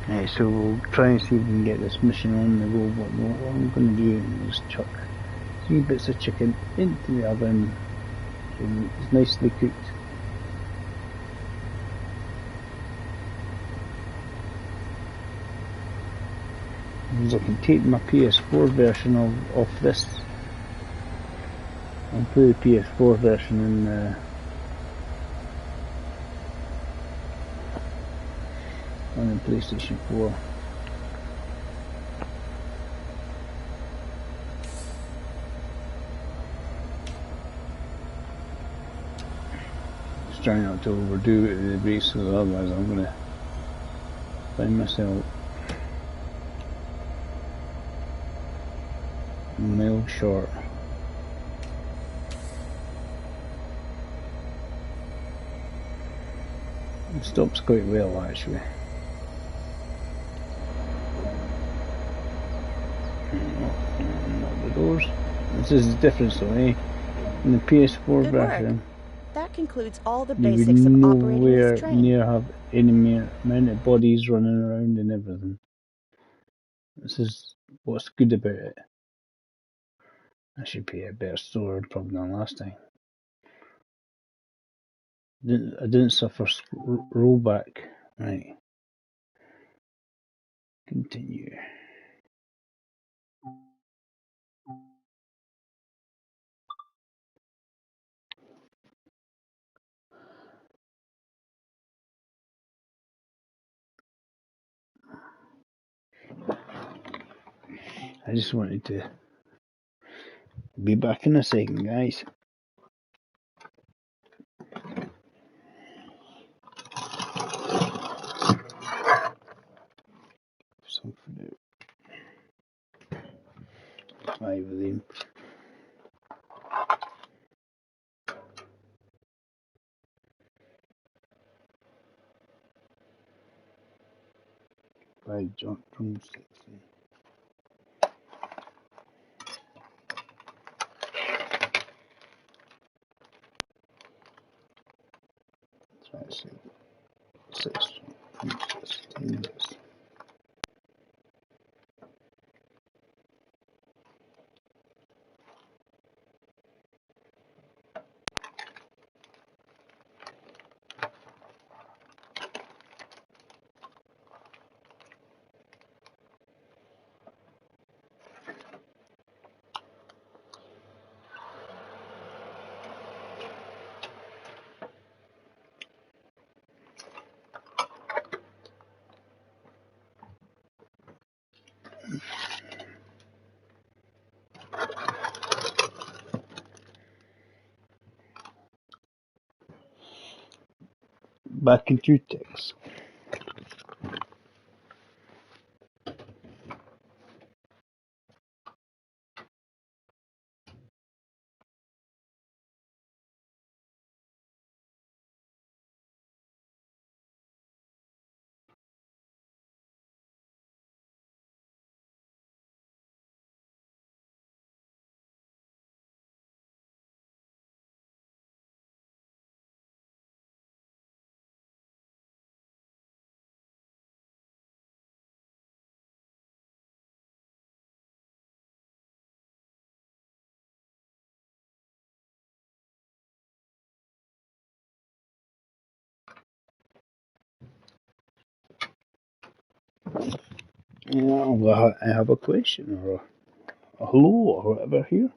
Right, so we'll try and see if we can get this mission on the go, but what I'm going to do is chuck 3 bits of chicken into the oven so it's nicely cooked. Because I can take my PS4 version of this and play the PS4 version on the PlayStation 4. Just trying not to overdo it at the base, because otherwise I'm going to find myself a mile short. It stops quite well actually. Not the doors. This is the difference though, eh? In the PS4 Good version, work. That concludes all the you would basics of operating nowhere this train. near have any more amount of bodies running around and everything. This is what's good about it. I should be a better stored probably than last time. I didn't suffer rollback. Right. Continue. I just wanted to be back in a second, guys. Something out. 5 of them. By drumsticks. Try to see. 6 drumsticks. 10 minutes. Back in 2 ticks. Yeah, well, I have a question or a hello or whatever here.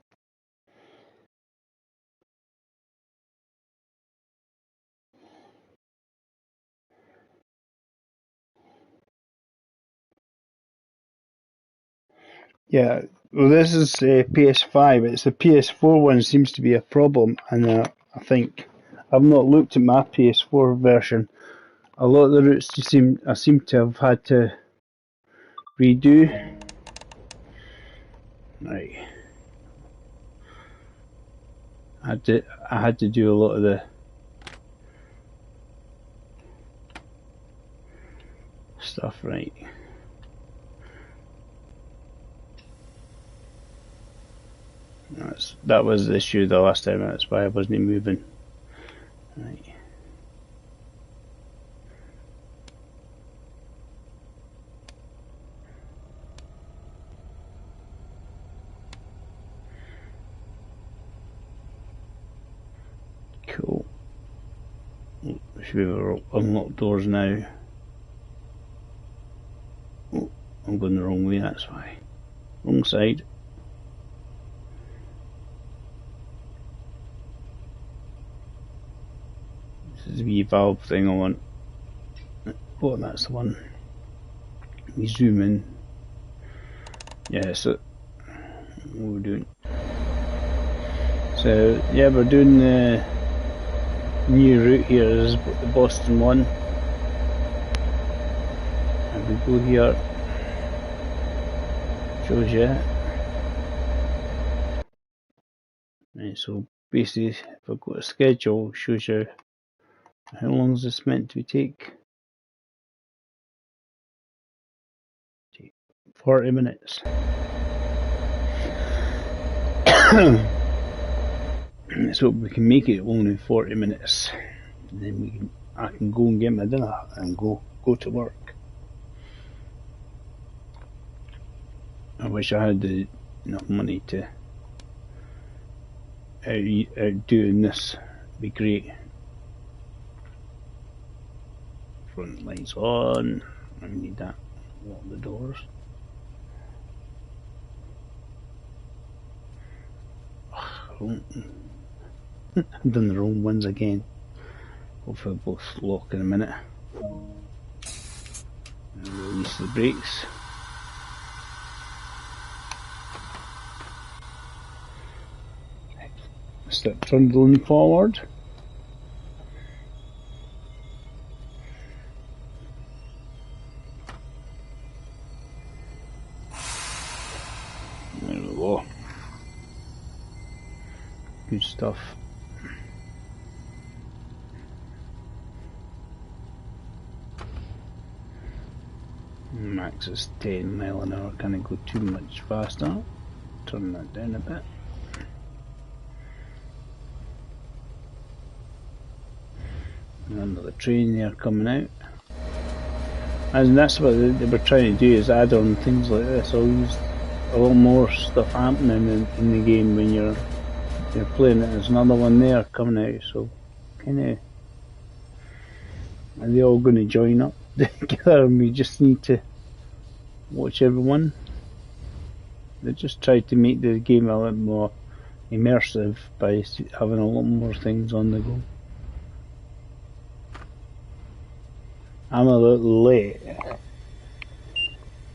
Yeah, well, this is PS5. It's the PS4 one seems to be a problem, and I think I've not looked at my PS4 version. A lot of the routes I seem to have had to redo. Right, I had to do a lot of the stuff right. That was the issue the last time. That's why I wasn't moving. Right. Cool. Should be able to unlock doors now. Oh, I'm going the wrong way, that's why. Wrong side. This is the wee valve thing I want. Oh, that's the one. We zoom in. Yeah, so what we're doing. So yeah, we're doing the new route here. This is the Boston one. And we go here. Shows you. Right, so basically, if I go to schedule, shows you how long is this meant to take. 40 minutes. So we can make it only 40 minutes, and then I can go and get my dinner and go to work. I wish I had enough money to out doing this. It'd be great. Front lights on. I need that. Lock the doors. I've done the wrong ones again. Hopefully both lock in a minute. And release the brakes. Start trundling forward. There we go. Good stuff. Max is 10 mile an hour. Can I go too much faster? Turn that down a bit. Another train there coming out. And that's what they were trying to do, is add on things like this. Always a lot more stuff happening in the game when you're playing it. There's another one there coming out, so kinda are they all gonna join up together and we just need to watch everyone? They just tried to make the game a little more immersive by having a lot more things on the go. I'm a little late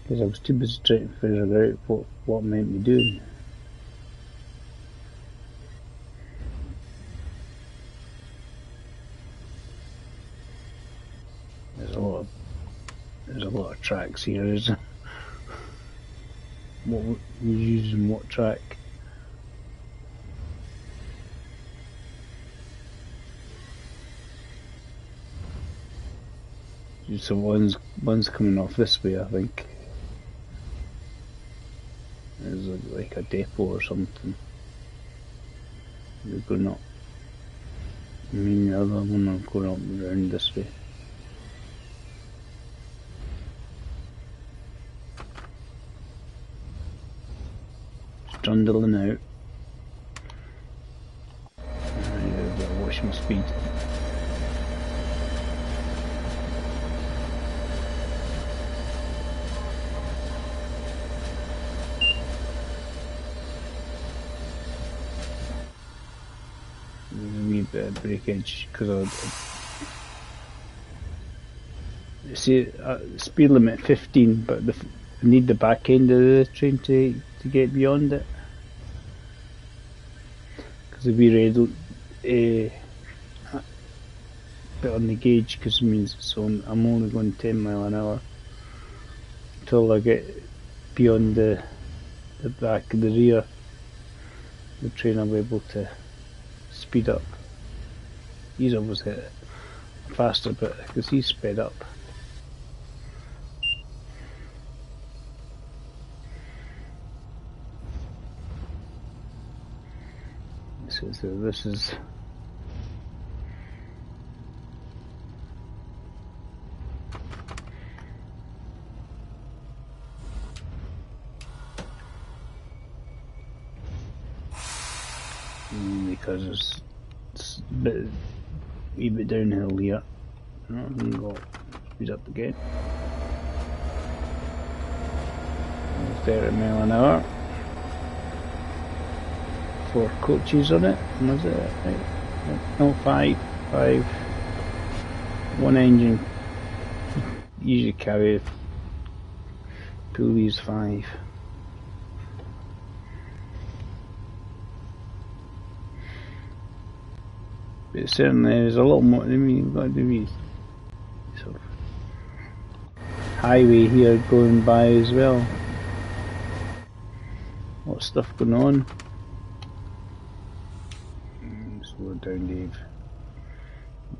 because I was too busy trying to figure out what I'm meant to be doing. There's a lot of tracks here, isn't there? What we're using, what track? So one's coming off this way, I think. There's like a depot or something. They're going up. I mean the other one are going up around this way. Trundling out. I better watch my speed. Bit of breakage because I see speed limit 15, but need the back end of the train to get beyond it. Because if we read bit on the gauge, because it means I'm only going 10 mile an hour until I get beyond the back of the rear. The train I'll be able to speed up. He's obviously faster, but because he's sped up. So this is because it's a wee bit downhill here. No, I can go speed up again. 30 mile an hour. 4 coaches on it. Was it? No, 5. 1 engine. Usually carry pull these 5. But certainly there's a lot more. I mean, you've got to do sort of highway here going by as well. A lot of stuff going on. Slow down, Dave.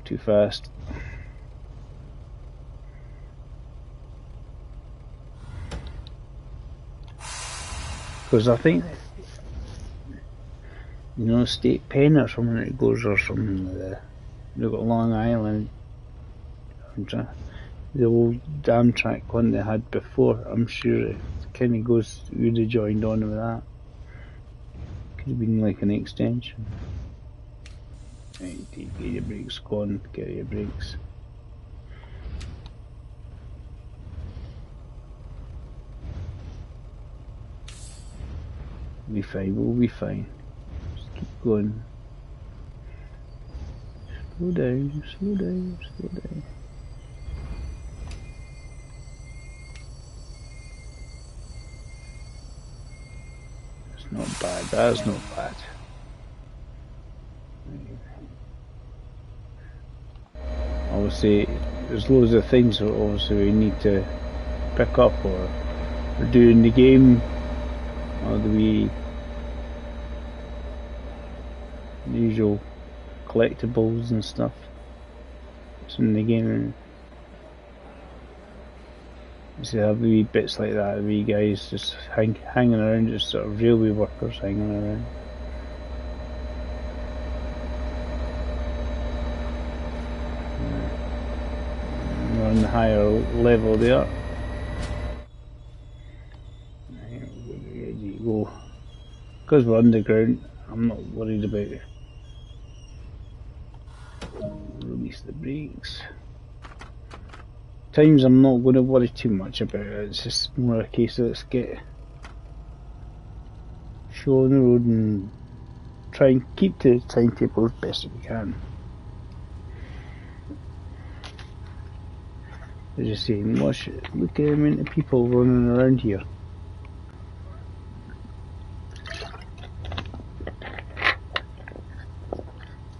Too fast. Because I think, you know, State Pen or something that goes or something like that. They've got Long Island. The old Amtrak one they had before. I'm sure it kind of goes, would have joined on with that. Could have been like an extension. Right, get your brakes gone, get your brakes. We'll be fine, we'll be fine. Just keep going. Slow down, slow down, slow down. That's not bad, that's not bad. Obviously, there's loads of things that obviously we need to pick up or do in the game, or the usual collectibles and stuff. It's in the game. You see, have wee bits like that, wee guys just hanging around, just sort of railway workers hanging around. On the higher level there. You go. Because we're underground, I'm not worried about it. Release the brakes. Times I'm not going to worry too much about it, it's just more a case of let's get show on the road and try and keep to the timetable as best as we can. As you see, look at the amount of people running around here.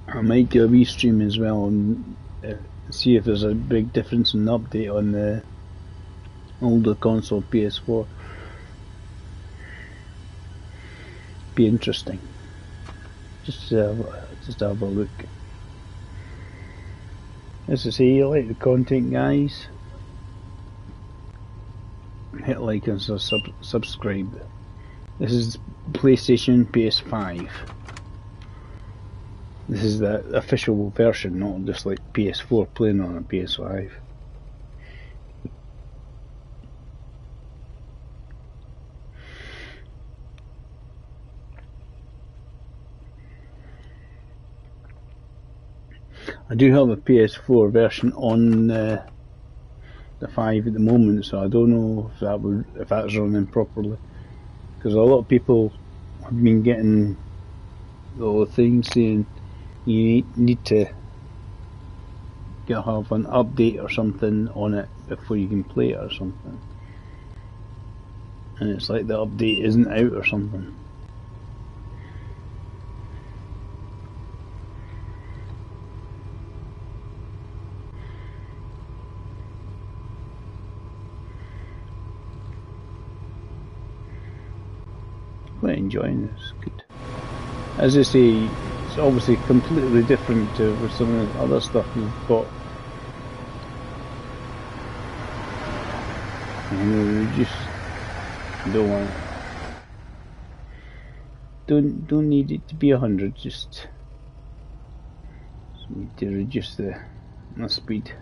I might do a wee stream as well and see if there's a big difference in the update on the older console PS4. Be interesting. Just have a look. As I say, you like the content, guys, hit like and subscribe. This is PlayStation PS5. This is the official version, not just like PS4 playing on a PS5. I do have a PS4 version on the 5 at the moment, so I don't know if that's running properly, because a lot of people have been getting the thing saying you need to have an update or something on it before you can play it or something. and it's like the update isn't out or something. Quite enjoying this. Good. As I say, it's obviously completely different to with some of the other stuff we've got. And we just don't want it. Don't need it to be 100. Just need to reduce the speed.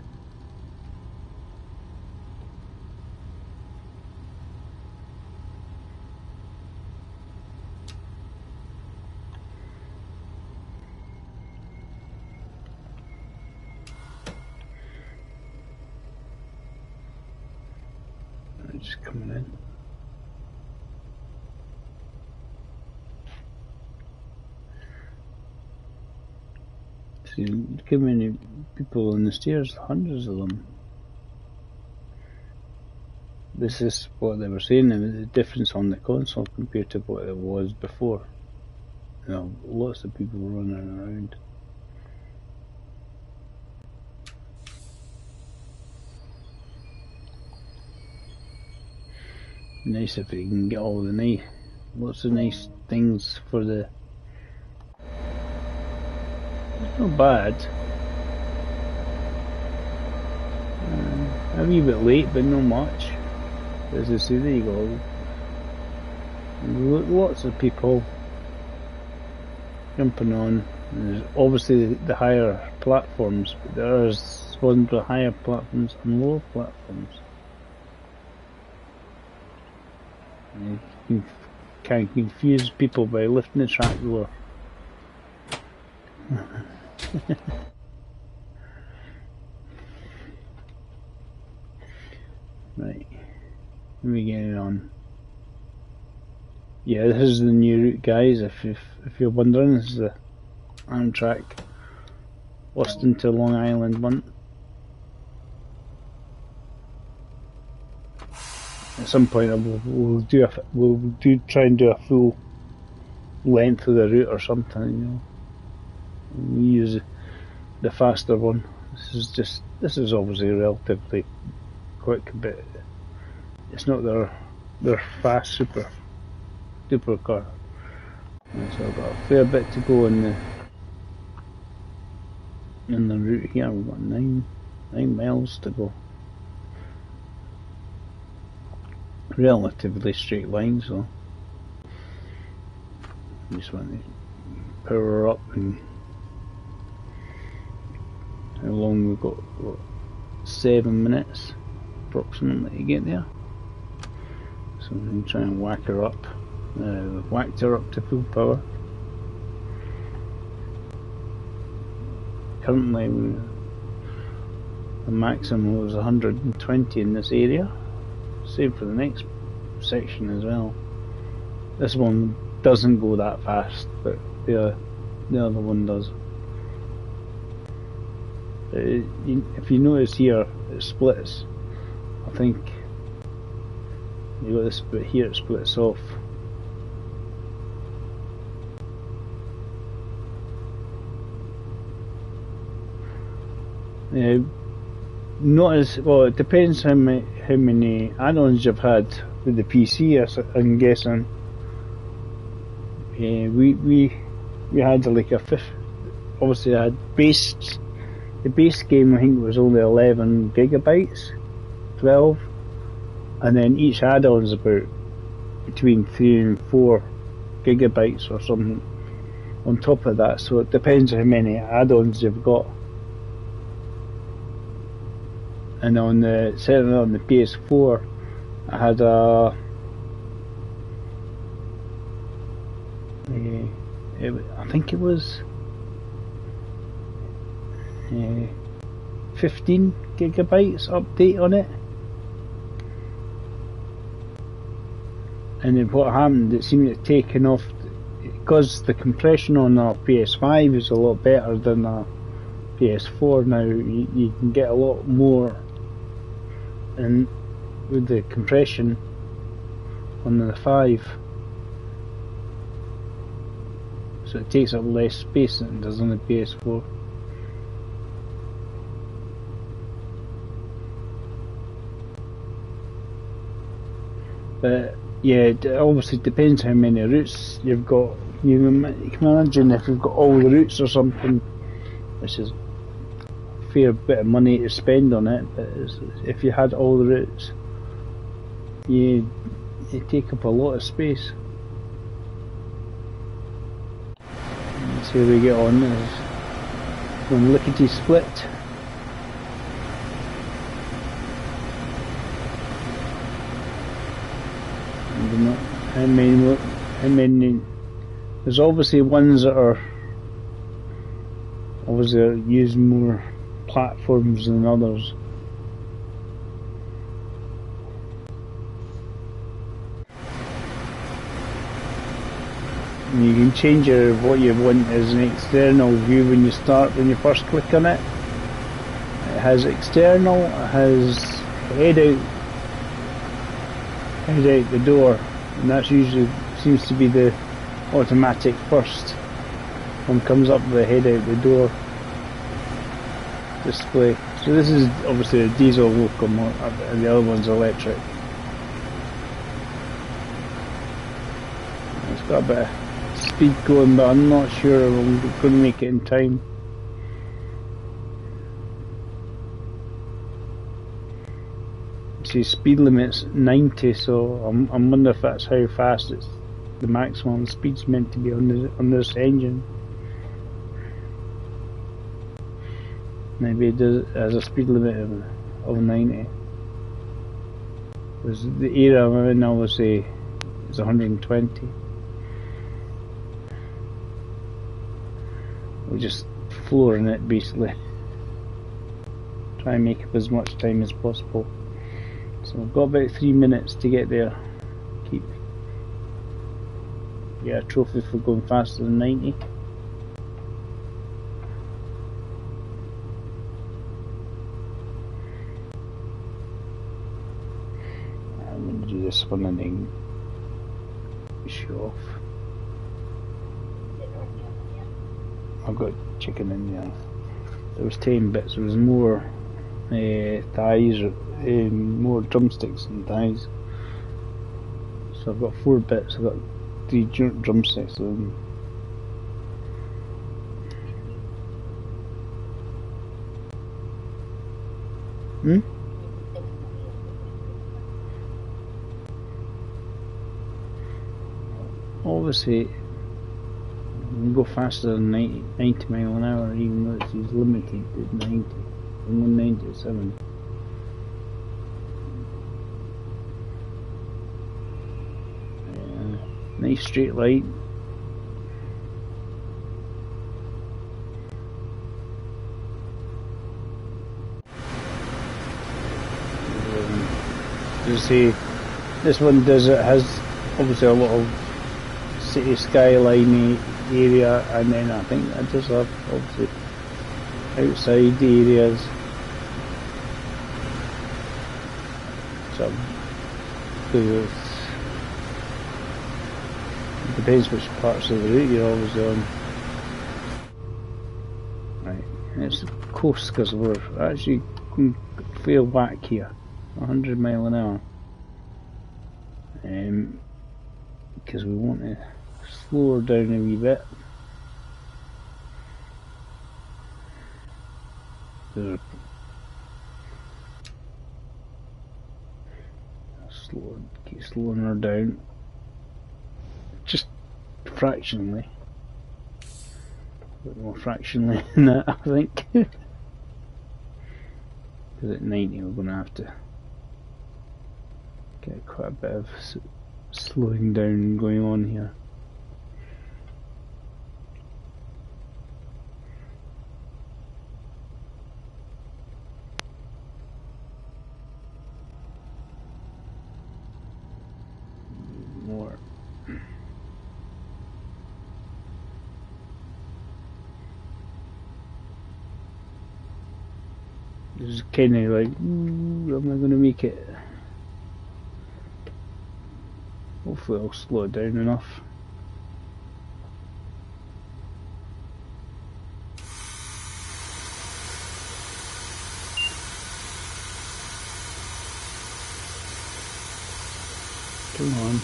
Just coming in. See, look how many people on the stairs, hundreds of them. This is what they were saying, the difference on the console compared to what it was before. You know, lots of people running around. Nice if you can get all the nice, lots of nice things for the. It's not bad. A wee bit late, but not much. As I say, there you go. Lots of people jumping on. There's obviously the higher platforms, but there's ones with higher platforms and lower platforms. You can confuse people by lifting the track lower. Right, let me get it on. Yeah, this is the new route, guys. If you're wondering, this is the Amtrak Austin to Long Island one. At some point, we'll try and do a full length of the route or something. You know, we use the faster one. This is obviously relatively quick, but it's not their fast super car. And so I've got a fair bit to go in the route here. We've got 9 miles to go. Relatively straight line, so just want to power up. And how long we've got? What, 7 minutes approximately to get there. So we can try and whack her up. We've whacked her up to full power. Currently, the maximum was 120 in this area. Same for the next section as well. This one doesn't go that fast, but the other one does. If you notice here, it splits. I think you got this bit here, it splits off. Not as well. It depends how many add-ons you've had with the PC. I'm guessing. We had like a fifth. Obviously, I had the base game. I think was only 11 gigabytes, 12, and then each add-on is about between 3 and 4 gigabytes or something on top of that. So it depends how many add-ons you've got. And certainly on the PS4, I had I think it was 15 gigabytes update on it. And then what happened, it seemed to have taken off, because the compression on our PS5 is a lot better than our PS4 now. You can get a lot more, and with the compression on the 5. So it takes up less space than it does on the PS4. But yeah, it obviously depends how many routes you've got. You can imagine if you've got all the routes or something, which is a fair bit of money to spend on it, but if you had all the routes, you take up a lot of space. Let's see how we get on. There's one lickety split. How many? There's obviously ones that are use more platforms than others. And you can change what you want as an external view when you first click on it. It has external, it has head out the door, and that's usually seems to be the automatic first one. Comes up with the head out the door display. So this is obviously a diesel locomotive and the other one's electric. It's got a bit of speed going, but I'm not sure I'm going to make it in time. See, speed limit's 90, so I'm wondering if that's how fast it's the maximum speed's meant to be on this engine. Maybe it has a speed limit of 90. Because the era I'm in now, say, is 120. We're just flooring it basically. Try and make up as much time as possible. So I've got about 3 minutes to get there. Get a trophy for going faster than 90. I'm going to do this one and then show off. I've got chicken in there. There was 10 bits. There was more thighs, more drumsticks and thighs. So I've got 4 bits. I've got 3 drumsticks of them. Obviously, you can go faster than 90 mile an hour, even though it's limited to 90 from 197. Nice straight light. As I say, this one has obviously a lot of city skyline area, and then I think it does have obviously outside areas. So it depends which parts of the route you're always on. Right, it's close because we're actually going fair back here, 100 mile an hour. Because we want to slow her down a wee bit. Keep slowing her down. Just fractionally. A bit more fractionally than that, I think. Because at 90 we're going to have to get quite a bit of slowing down going on here. More. This is kind of like, am I going to make it? Hopefully I'll slow it down enough. Come on.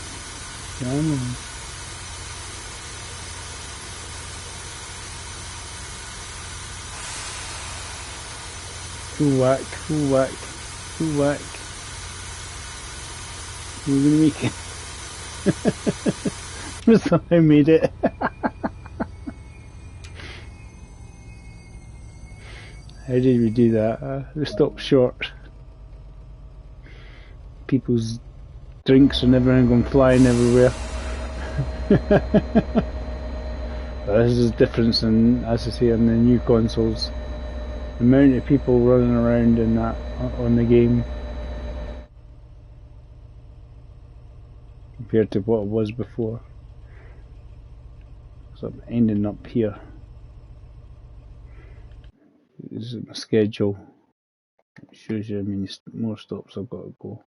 Come on. Full whack, full whack, full whack. We're gonna make it. I made it. How did we do that? We stopped short. People's drinks and everything going flying everywhere. This is the difference in, as I say, on the new consoles. The amount of people running around in that on the game compared to what it was before. So I'm ending up here. This is my schedule. It shows you how many more stops I've got to go.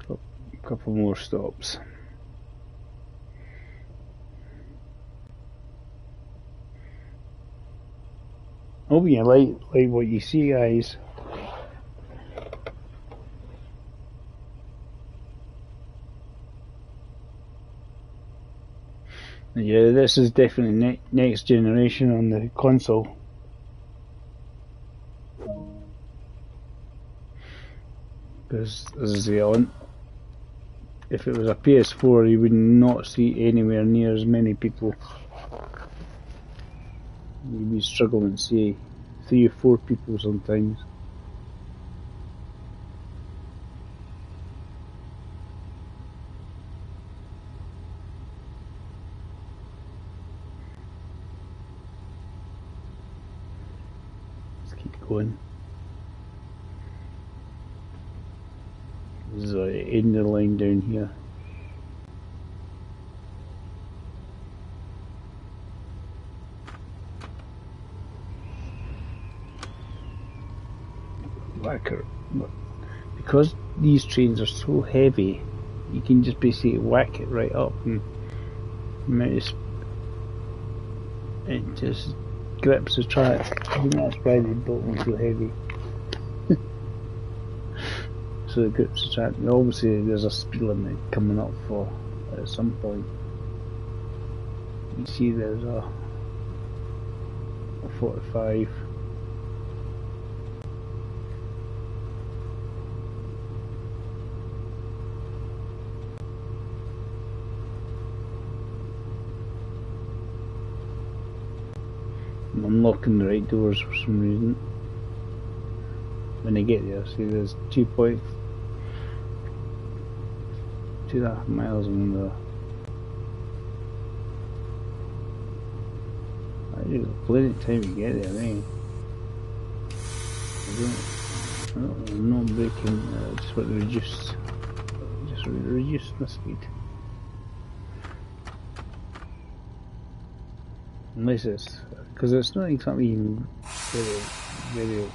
A couple more stops. Hope you like what you see, guys. Yeah, this is definitely next generation on the console. Because, as I say, if it was a PS4, you would not see anywhere near as many people. You'd be struggling to see 3 or 4 people sometimes. Let's keep going. This is the end of the line down here. Whacker. Because these trains are so heavy, you can just basically whack it right up and it just grips the track. I think that's why they built them so heavy. So it grips the track. And obviously there's a speed limit coming up for at some point. You see there's a 45. I'm unlocking the right doors for some reason. When I get there, see there's 2.5 miles on the... I think there's plenty of time to get there, eh? I'm not braking, I just want to reduce my speed. Unless it's, because it's not exactly very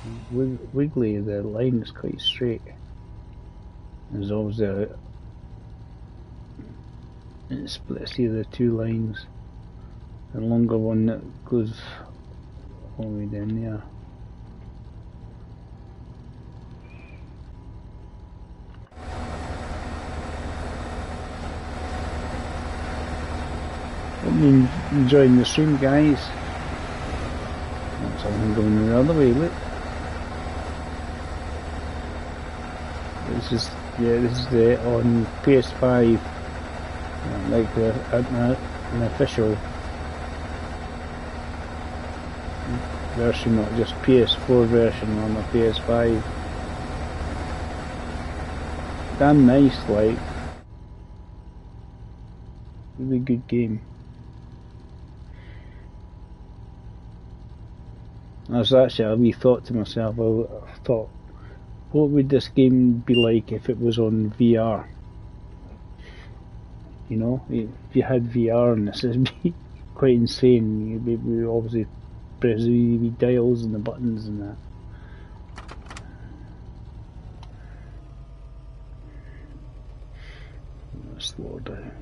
wiggly, the line is quite straight. There's always it splits here the 2 lines. The longer one that goes all the way down there. Hope you're enjoying the stream, guys. That's something going the other way, look. This is the on PS5, like an official version, not just PS4 version on the PS5. Damn nice, like. Really good game. I was actually a wee thought to myself, I thought, what would this game be like if it was on VR? You know, if you had VR on this, it'd be quite insane. You'd be obviously press the wee dials and the buttons and that. slow down.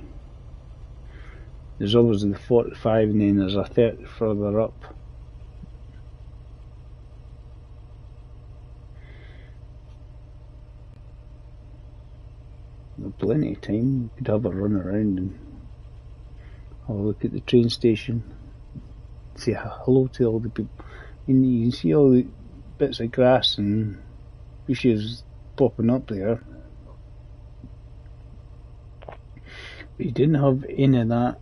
There's obviously the 45 and then there's a 30 further up. There's plenty of time. You could have a run around and have a look at the train station. Say hello to all the people. And you can see all the bits of grass and bushes popping up there. But you didn't have any of that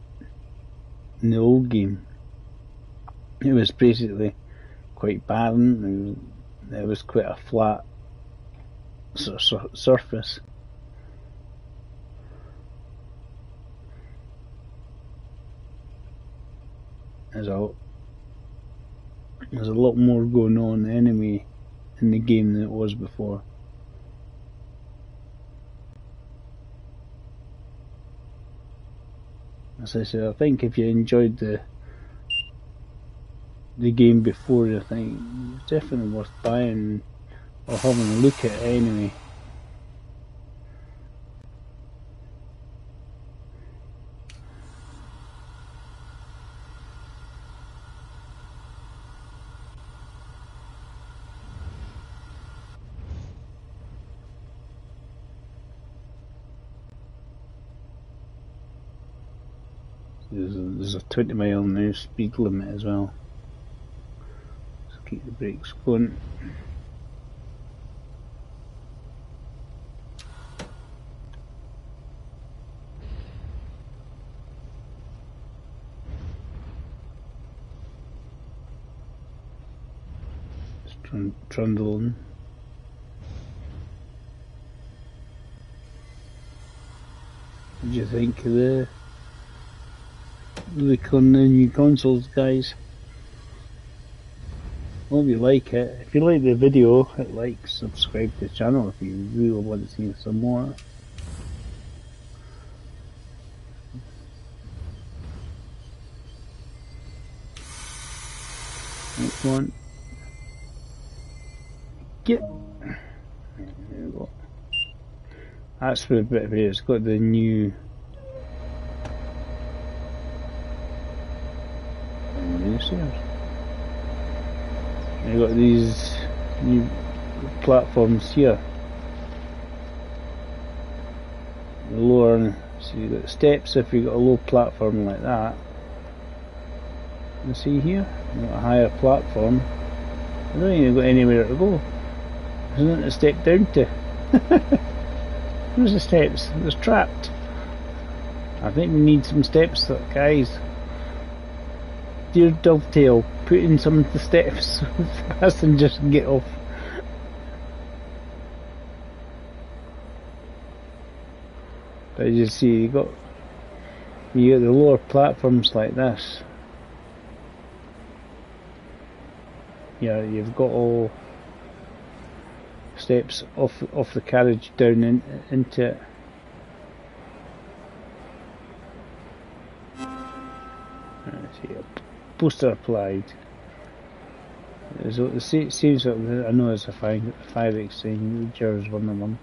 in the old game. It was basically quite barren. It was quite a flat sort of surface. There's a lot more going on anyway in the game than it was before. As I said, I think if you enjoyed the game before, I think it's definitely worth buying or having a look at it anyway. There's a 20-mile now speed limit as well. So keep the brakes going. Just trundling. What do you think of the look on the new consoles, guys? Hope you like it. If you like the video, hit like, subscribe to the channel if you really want to see some more. Next one. Get. There we go. That's for a bit of it. It's got the new. You've got these new platforms here. The lower, so you've got steps if you've got a low platform like that. You see here, you've got a higher platform. I don't think you've got anywhere to go. There's nothing to step down to. Where's the steps? It was trapped. I think we need some steps, guys. Dear Dovetail, put in some of the steps so the passengers can get off. But as you see, you got the lower platforms like this. Yeah, you've got all steps off the carriage down into it. Let's see. Poster applied. It seems like I know it's a fire extinguisher is one of them.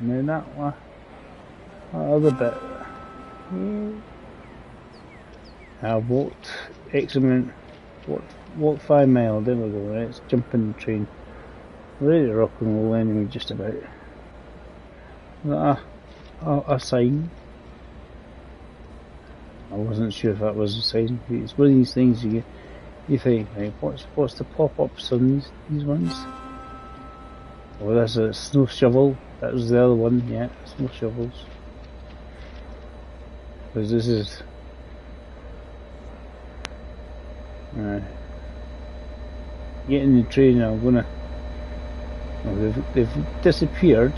Now that other bit. I walked X amount. Walked 5 miles. There we go. Right, let's jump in the train. Ready to rock and roll anyway, just about. A sign. I wasn't sure if that was a sign. It's one of these things you think, right, what's the pop-ups on these ones? Oh, that's a snow shovel. That was the other one, yeah, snow shovels. Because this is getting the train. I'm gonna. Oh, they've disappeared.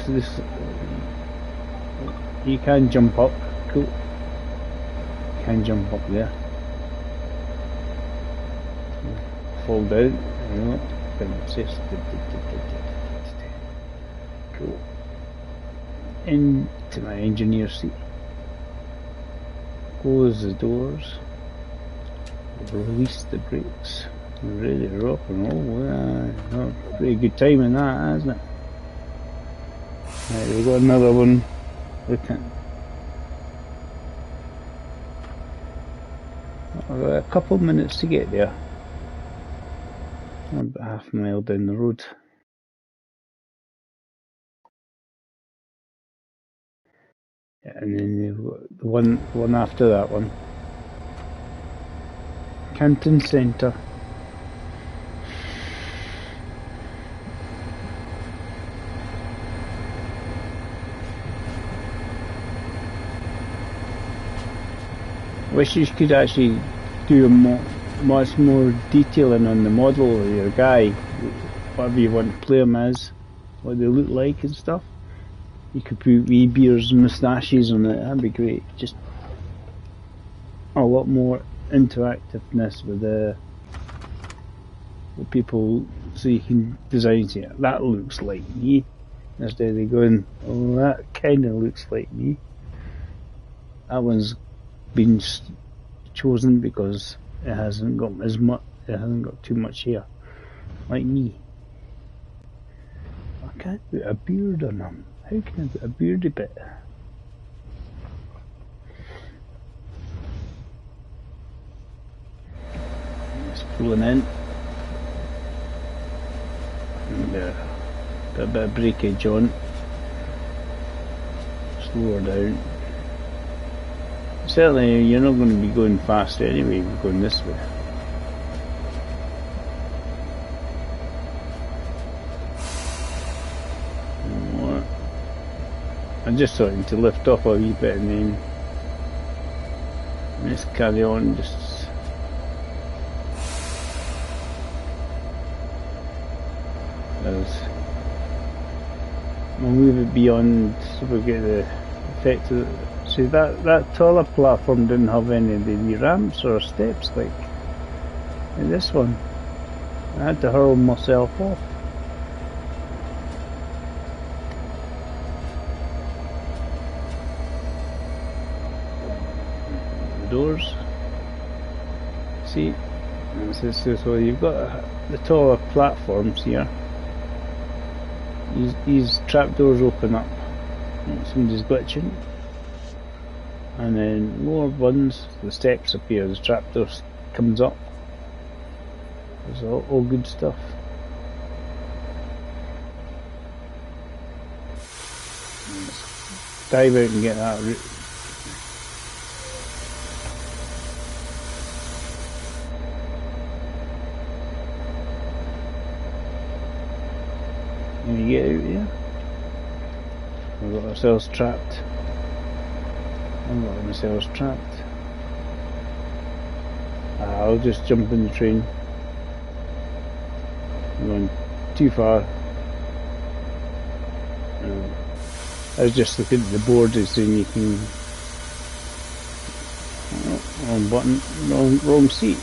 You can jump up. Cool. Can jump up there. Fall down. Cool. Into my engineer seat. Close the doors. Release the brakes. Ready to rock and roll. Pretty good timing that, isn't it? Right, we've got another one. I've got a couple of minutes to get there. I'm about half a mile down the road. And then you've got the one after that one. Canton Centre. Wish you could actually do much more detailing on the model of your guy, whatever you want to play him as, what they look like and stuff. You could put wee beards and moustaches on it, that'd be great. Just a lot more interactiveness with people, so you can design it. That looks like me. Instead of going, oh, that kind of looks like me. That one's been chosen because it hasn't got as much. It hasn't got too much hair, like me. I can't put a beard on him. How can I put a beardy bit? Just pulling in. And got a bit of breakage on. Slow her down. Certainly, you're not going to be going fast anyway. You're going this way. I'm just starting to lift off a wee bit and then let's carry on. Just we'll move it beyond so we get the effect of it. See that taller platform didn't have any of the ramps or steps like in this one. I had to hurl myself off. The doors. See, so you've got the taller platforms here. These trapdoors open up. Somebody's glitching. And then lower ones, the steps appear, the trapdoors comes up. It's all good stuff. Let's dive out and get that route. Can we get out here? We've got ourselves trapped. I've got myself trapped. I'll just jump in the train. I'm going too far. I was just looking at the board and saying you can. Oh, wrong button, wrong seat.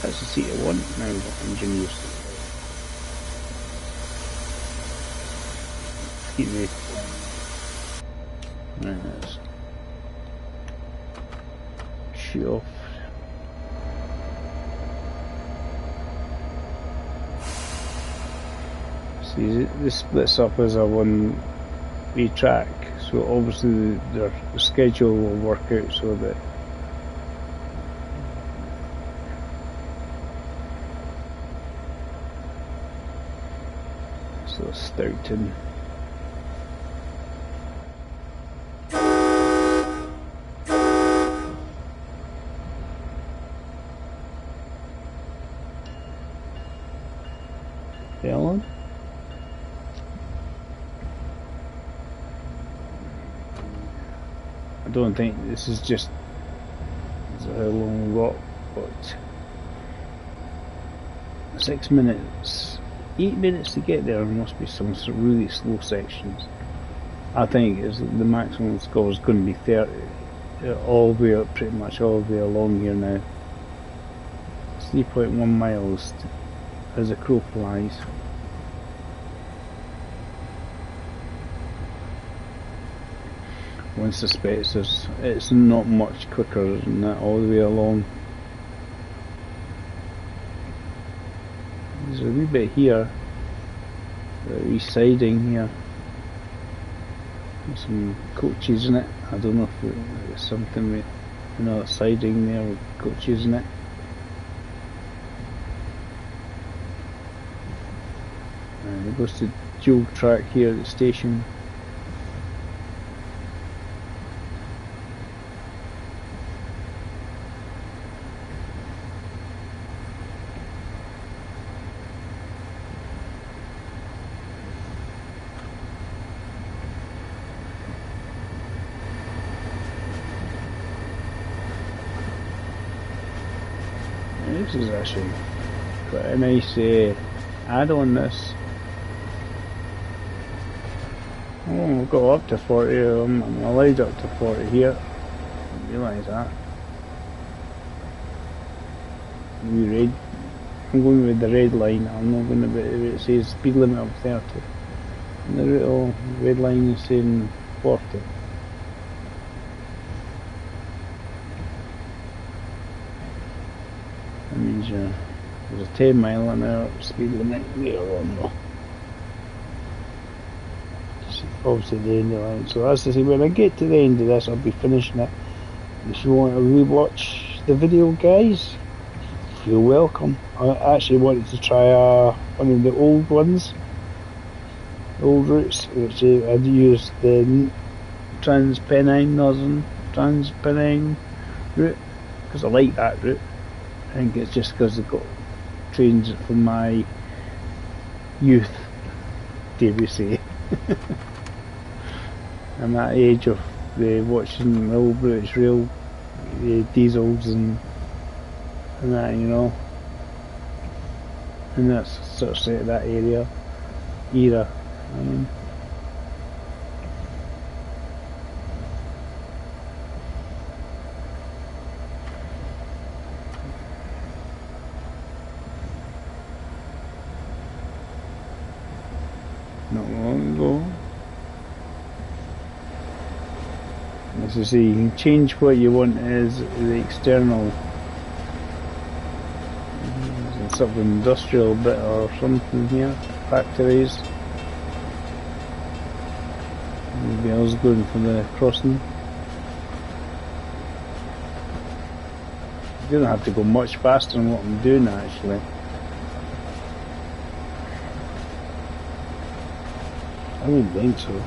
That's the seat I want. Now I've got engineers. Keep me. Right, let's shoot off. See, this splits up as a one-way track, so obviously the schedule will work out so that Stoughton. Ellen? I don't think this is just how long we got, but 6 minutes, 8 minutes to get there. There must be some really slow sections. I think the maximum score is going to be 30, all the way up, pretty much all the way along here now. 3.1 miles as a crow flies. One suspects it's not much quicker than that all the way along. There's a wee bit here, a wee siding here. There's some coaches in it. I don't know if there's something with Another siding there with coaches in it. And it goes to dual track here at the station. This is actually quite a nice add-on, this. Oh, we've got up to 40, I'm allowed up to 40 here. Didn't realise that. Red. I'm going with the red line, I'm not going to be, it says speed limit of 30. And the little red line is saying 40. That means there's a 10 mile an hour speed limit later on though. Obviously the end of the line. So as I say, when I get to the end of this I'll be finishing it. If you want to rewatch the video, guys, you're welcome. I actually wanted to try one of the old ones, old routes, which I'd used the Northern Trans-Pennine route, because I like that route. I think it's just because they've got trains from my youth, dare we say. I'm at the age of watching the old British Rail diesels and that, you know, and that's sort of set that era. Not long ago. As I say, you can change what you want as the external, sort of industrial bit or something here, factories. Maybe I was going for the crossing. You don't have to go much faster than what I'm doing actually. I wouldn't think so.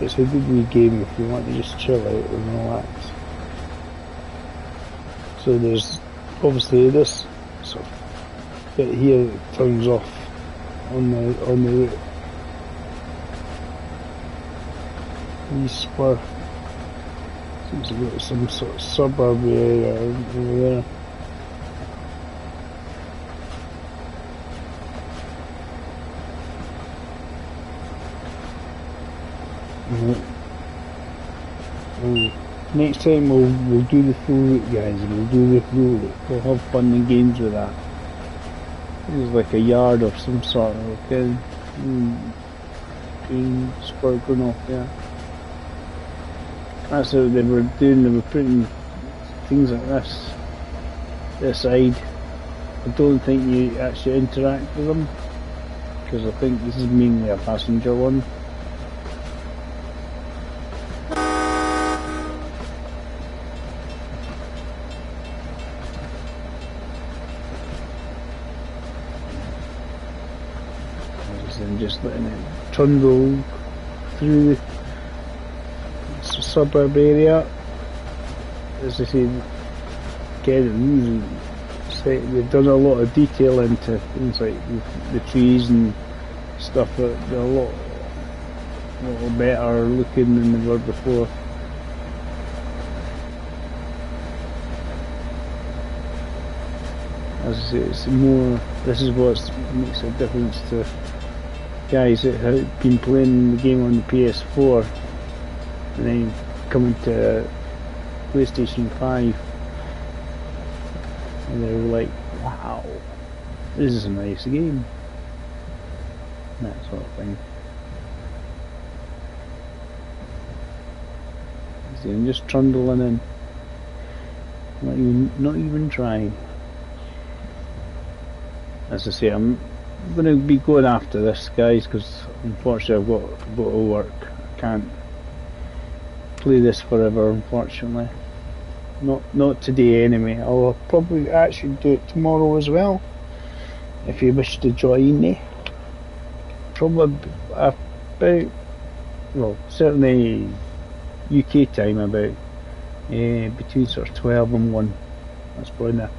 It's a good wee game if you want to just chill out and relax. So there's obviously this sort of bit here that turns off on the route. Wee spur. Seems to go to some sort of suburb area over there. Next time we'll do the full route, guys. We'll do the full route. We'll have fun and games with that. It's like a yard of some sort. Okay, green spur going off there. That's what they were doing. They were putting things like this side. I don't think you actually interact with them because I think this is mainly a passenger one. And just letting it trundle through the suburb area. As I say, again, they've done a lot of detail into things like the trees and stuff that they're a lot better looking than they were before. As I say, it's more. This is what makes a difference to guys that have been playing the game on the PS4 and then coming to PlayStation 5 and they're like, wow, this is a nice game, that sort of thing. See, I'm just trundling in, not even trying. As I say, I'm I'm going to be going after this, guys, because unfortunately I've got to work. I can't play this forever, unfortunately. Not today anyway. I'll probably actually do it tomorrow as well. If you wish to join me, probably about, well, certainly UK time about between sort of 12 and 1. That's when I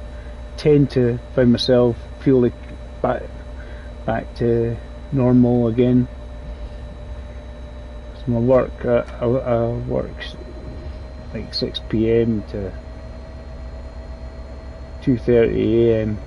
tend to find myself feel like back to normal again. So my work, I work like 6 PM to 2:30 AM.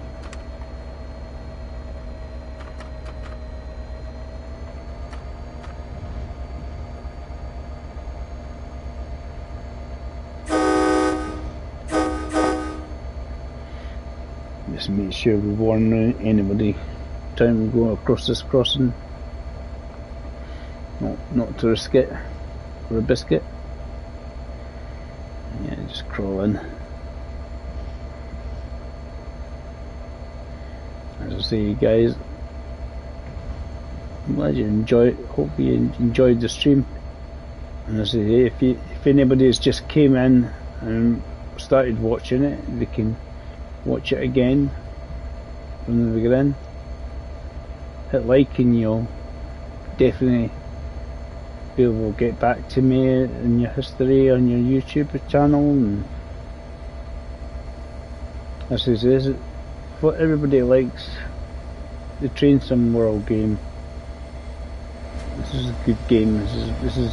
Just make sure we warn anybody time we go across this crossing. Not to risk it for a biscuit. Yeah, just crawl in. As I say, guys, I'm glad you enjoyed. Hope you enjoyed the stream. And as I say, if anybody has just came in and started watching it, they can watch it again from the beginning. Hit like and you'll definitely be able to get back to me in your history on your YouTube channel. And as I say, what everybody likes, the Train Sim World game. This is a good game. This is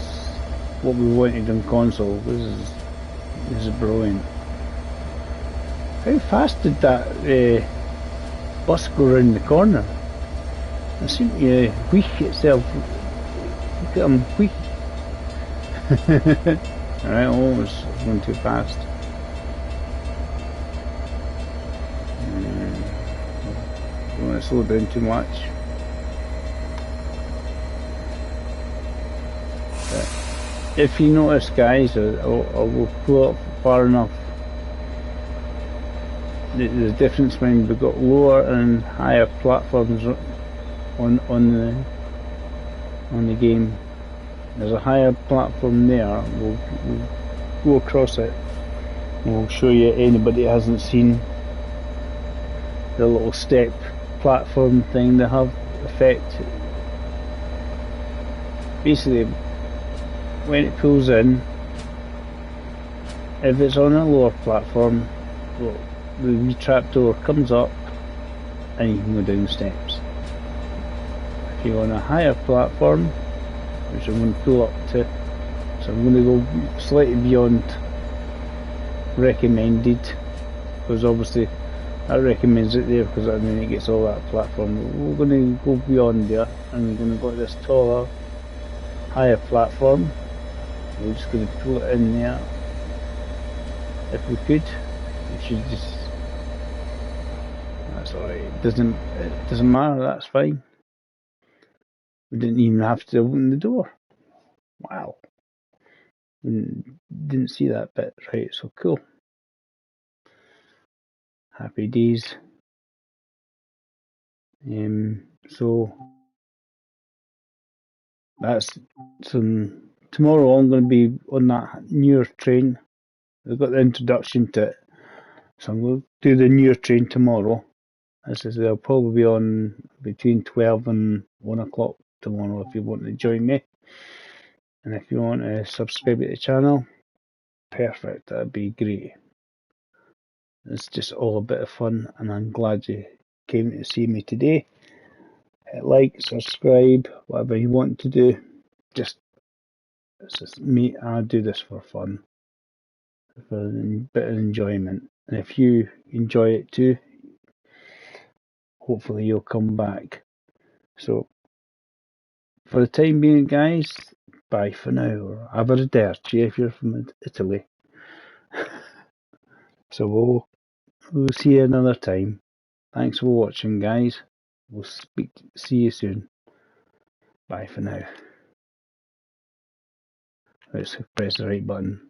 what we wanted on console. This is brilliant. How fast did that bus go round the corner? It seemed to wheak itself. Look at him wheak. Alright, almost going too fast. Don't want to slow down too much. But if you notice, guys, I will pull up far enough. The difference between we've got lower and higher platforms on the game. There's a higher platform there. We'll go across it. We'll show you anybody that hasn't seen the little step platform thing they have effect. Basically, when it pulls in, if it's on a lower platform, well, the wee trapdoor comes up and you can go down the steps. If you're on a higher platform, which I'm going to pull up to, so I'm going to go slightly beyond recommended, because obviously that recommends it there, because I mean it gets all that platform. We're going to go beyond there and we're going to go to this taller, higher platform. We're just going to pull it in there if we could. It should just, that's alright, it doesn't matter, that's fine. We didn't even have to open the door. Wow. Didn't see that bit, right, so cool. Happy days. So that's some, tomorrow I'm going to be on that newer train. I've got the introduction to it, so I'm going to do the newer train tomorrow. As I said, I'll probably be on between 12 and 1 o'clock tomorrow if you want to join me. And if you want to subscribe to the channel, perfect, that'd be great. It's just all a bit of fun, and I'm glad you came to see me today. Hit like, subscribe, whatever you want to do. It's just me, I do this for fun, for a bit of enjoyment. And if you enjoy it too, hopefully you'll come back. So, for the time being, guys, bye for now, or arrivederci if you're from Italy. So we'll see you another time. Thanks for watching, guys. We'll see you soon. Bye for now. Let's press the right button.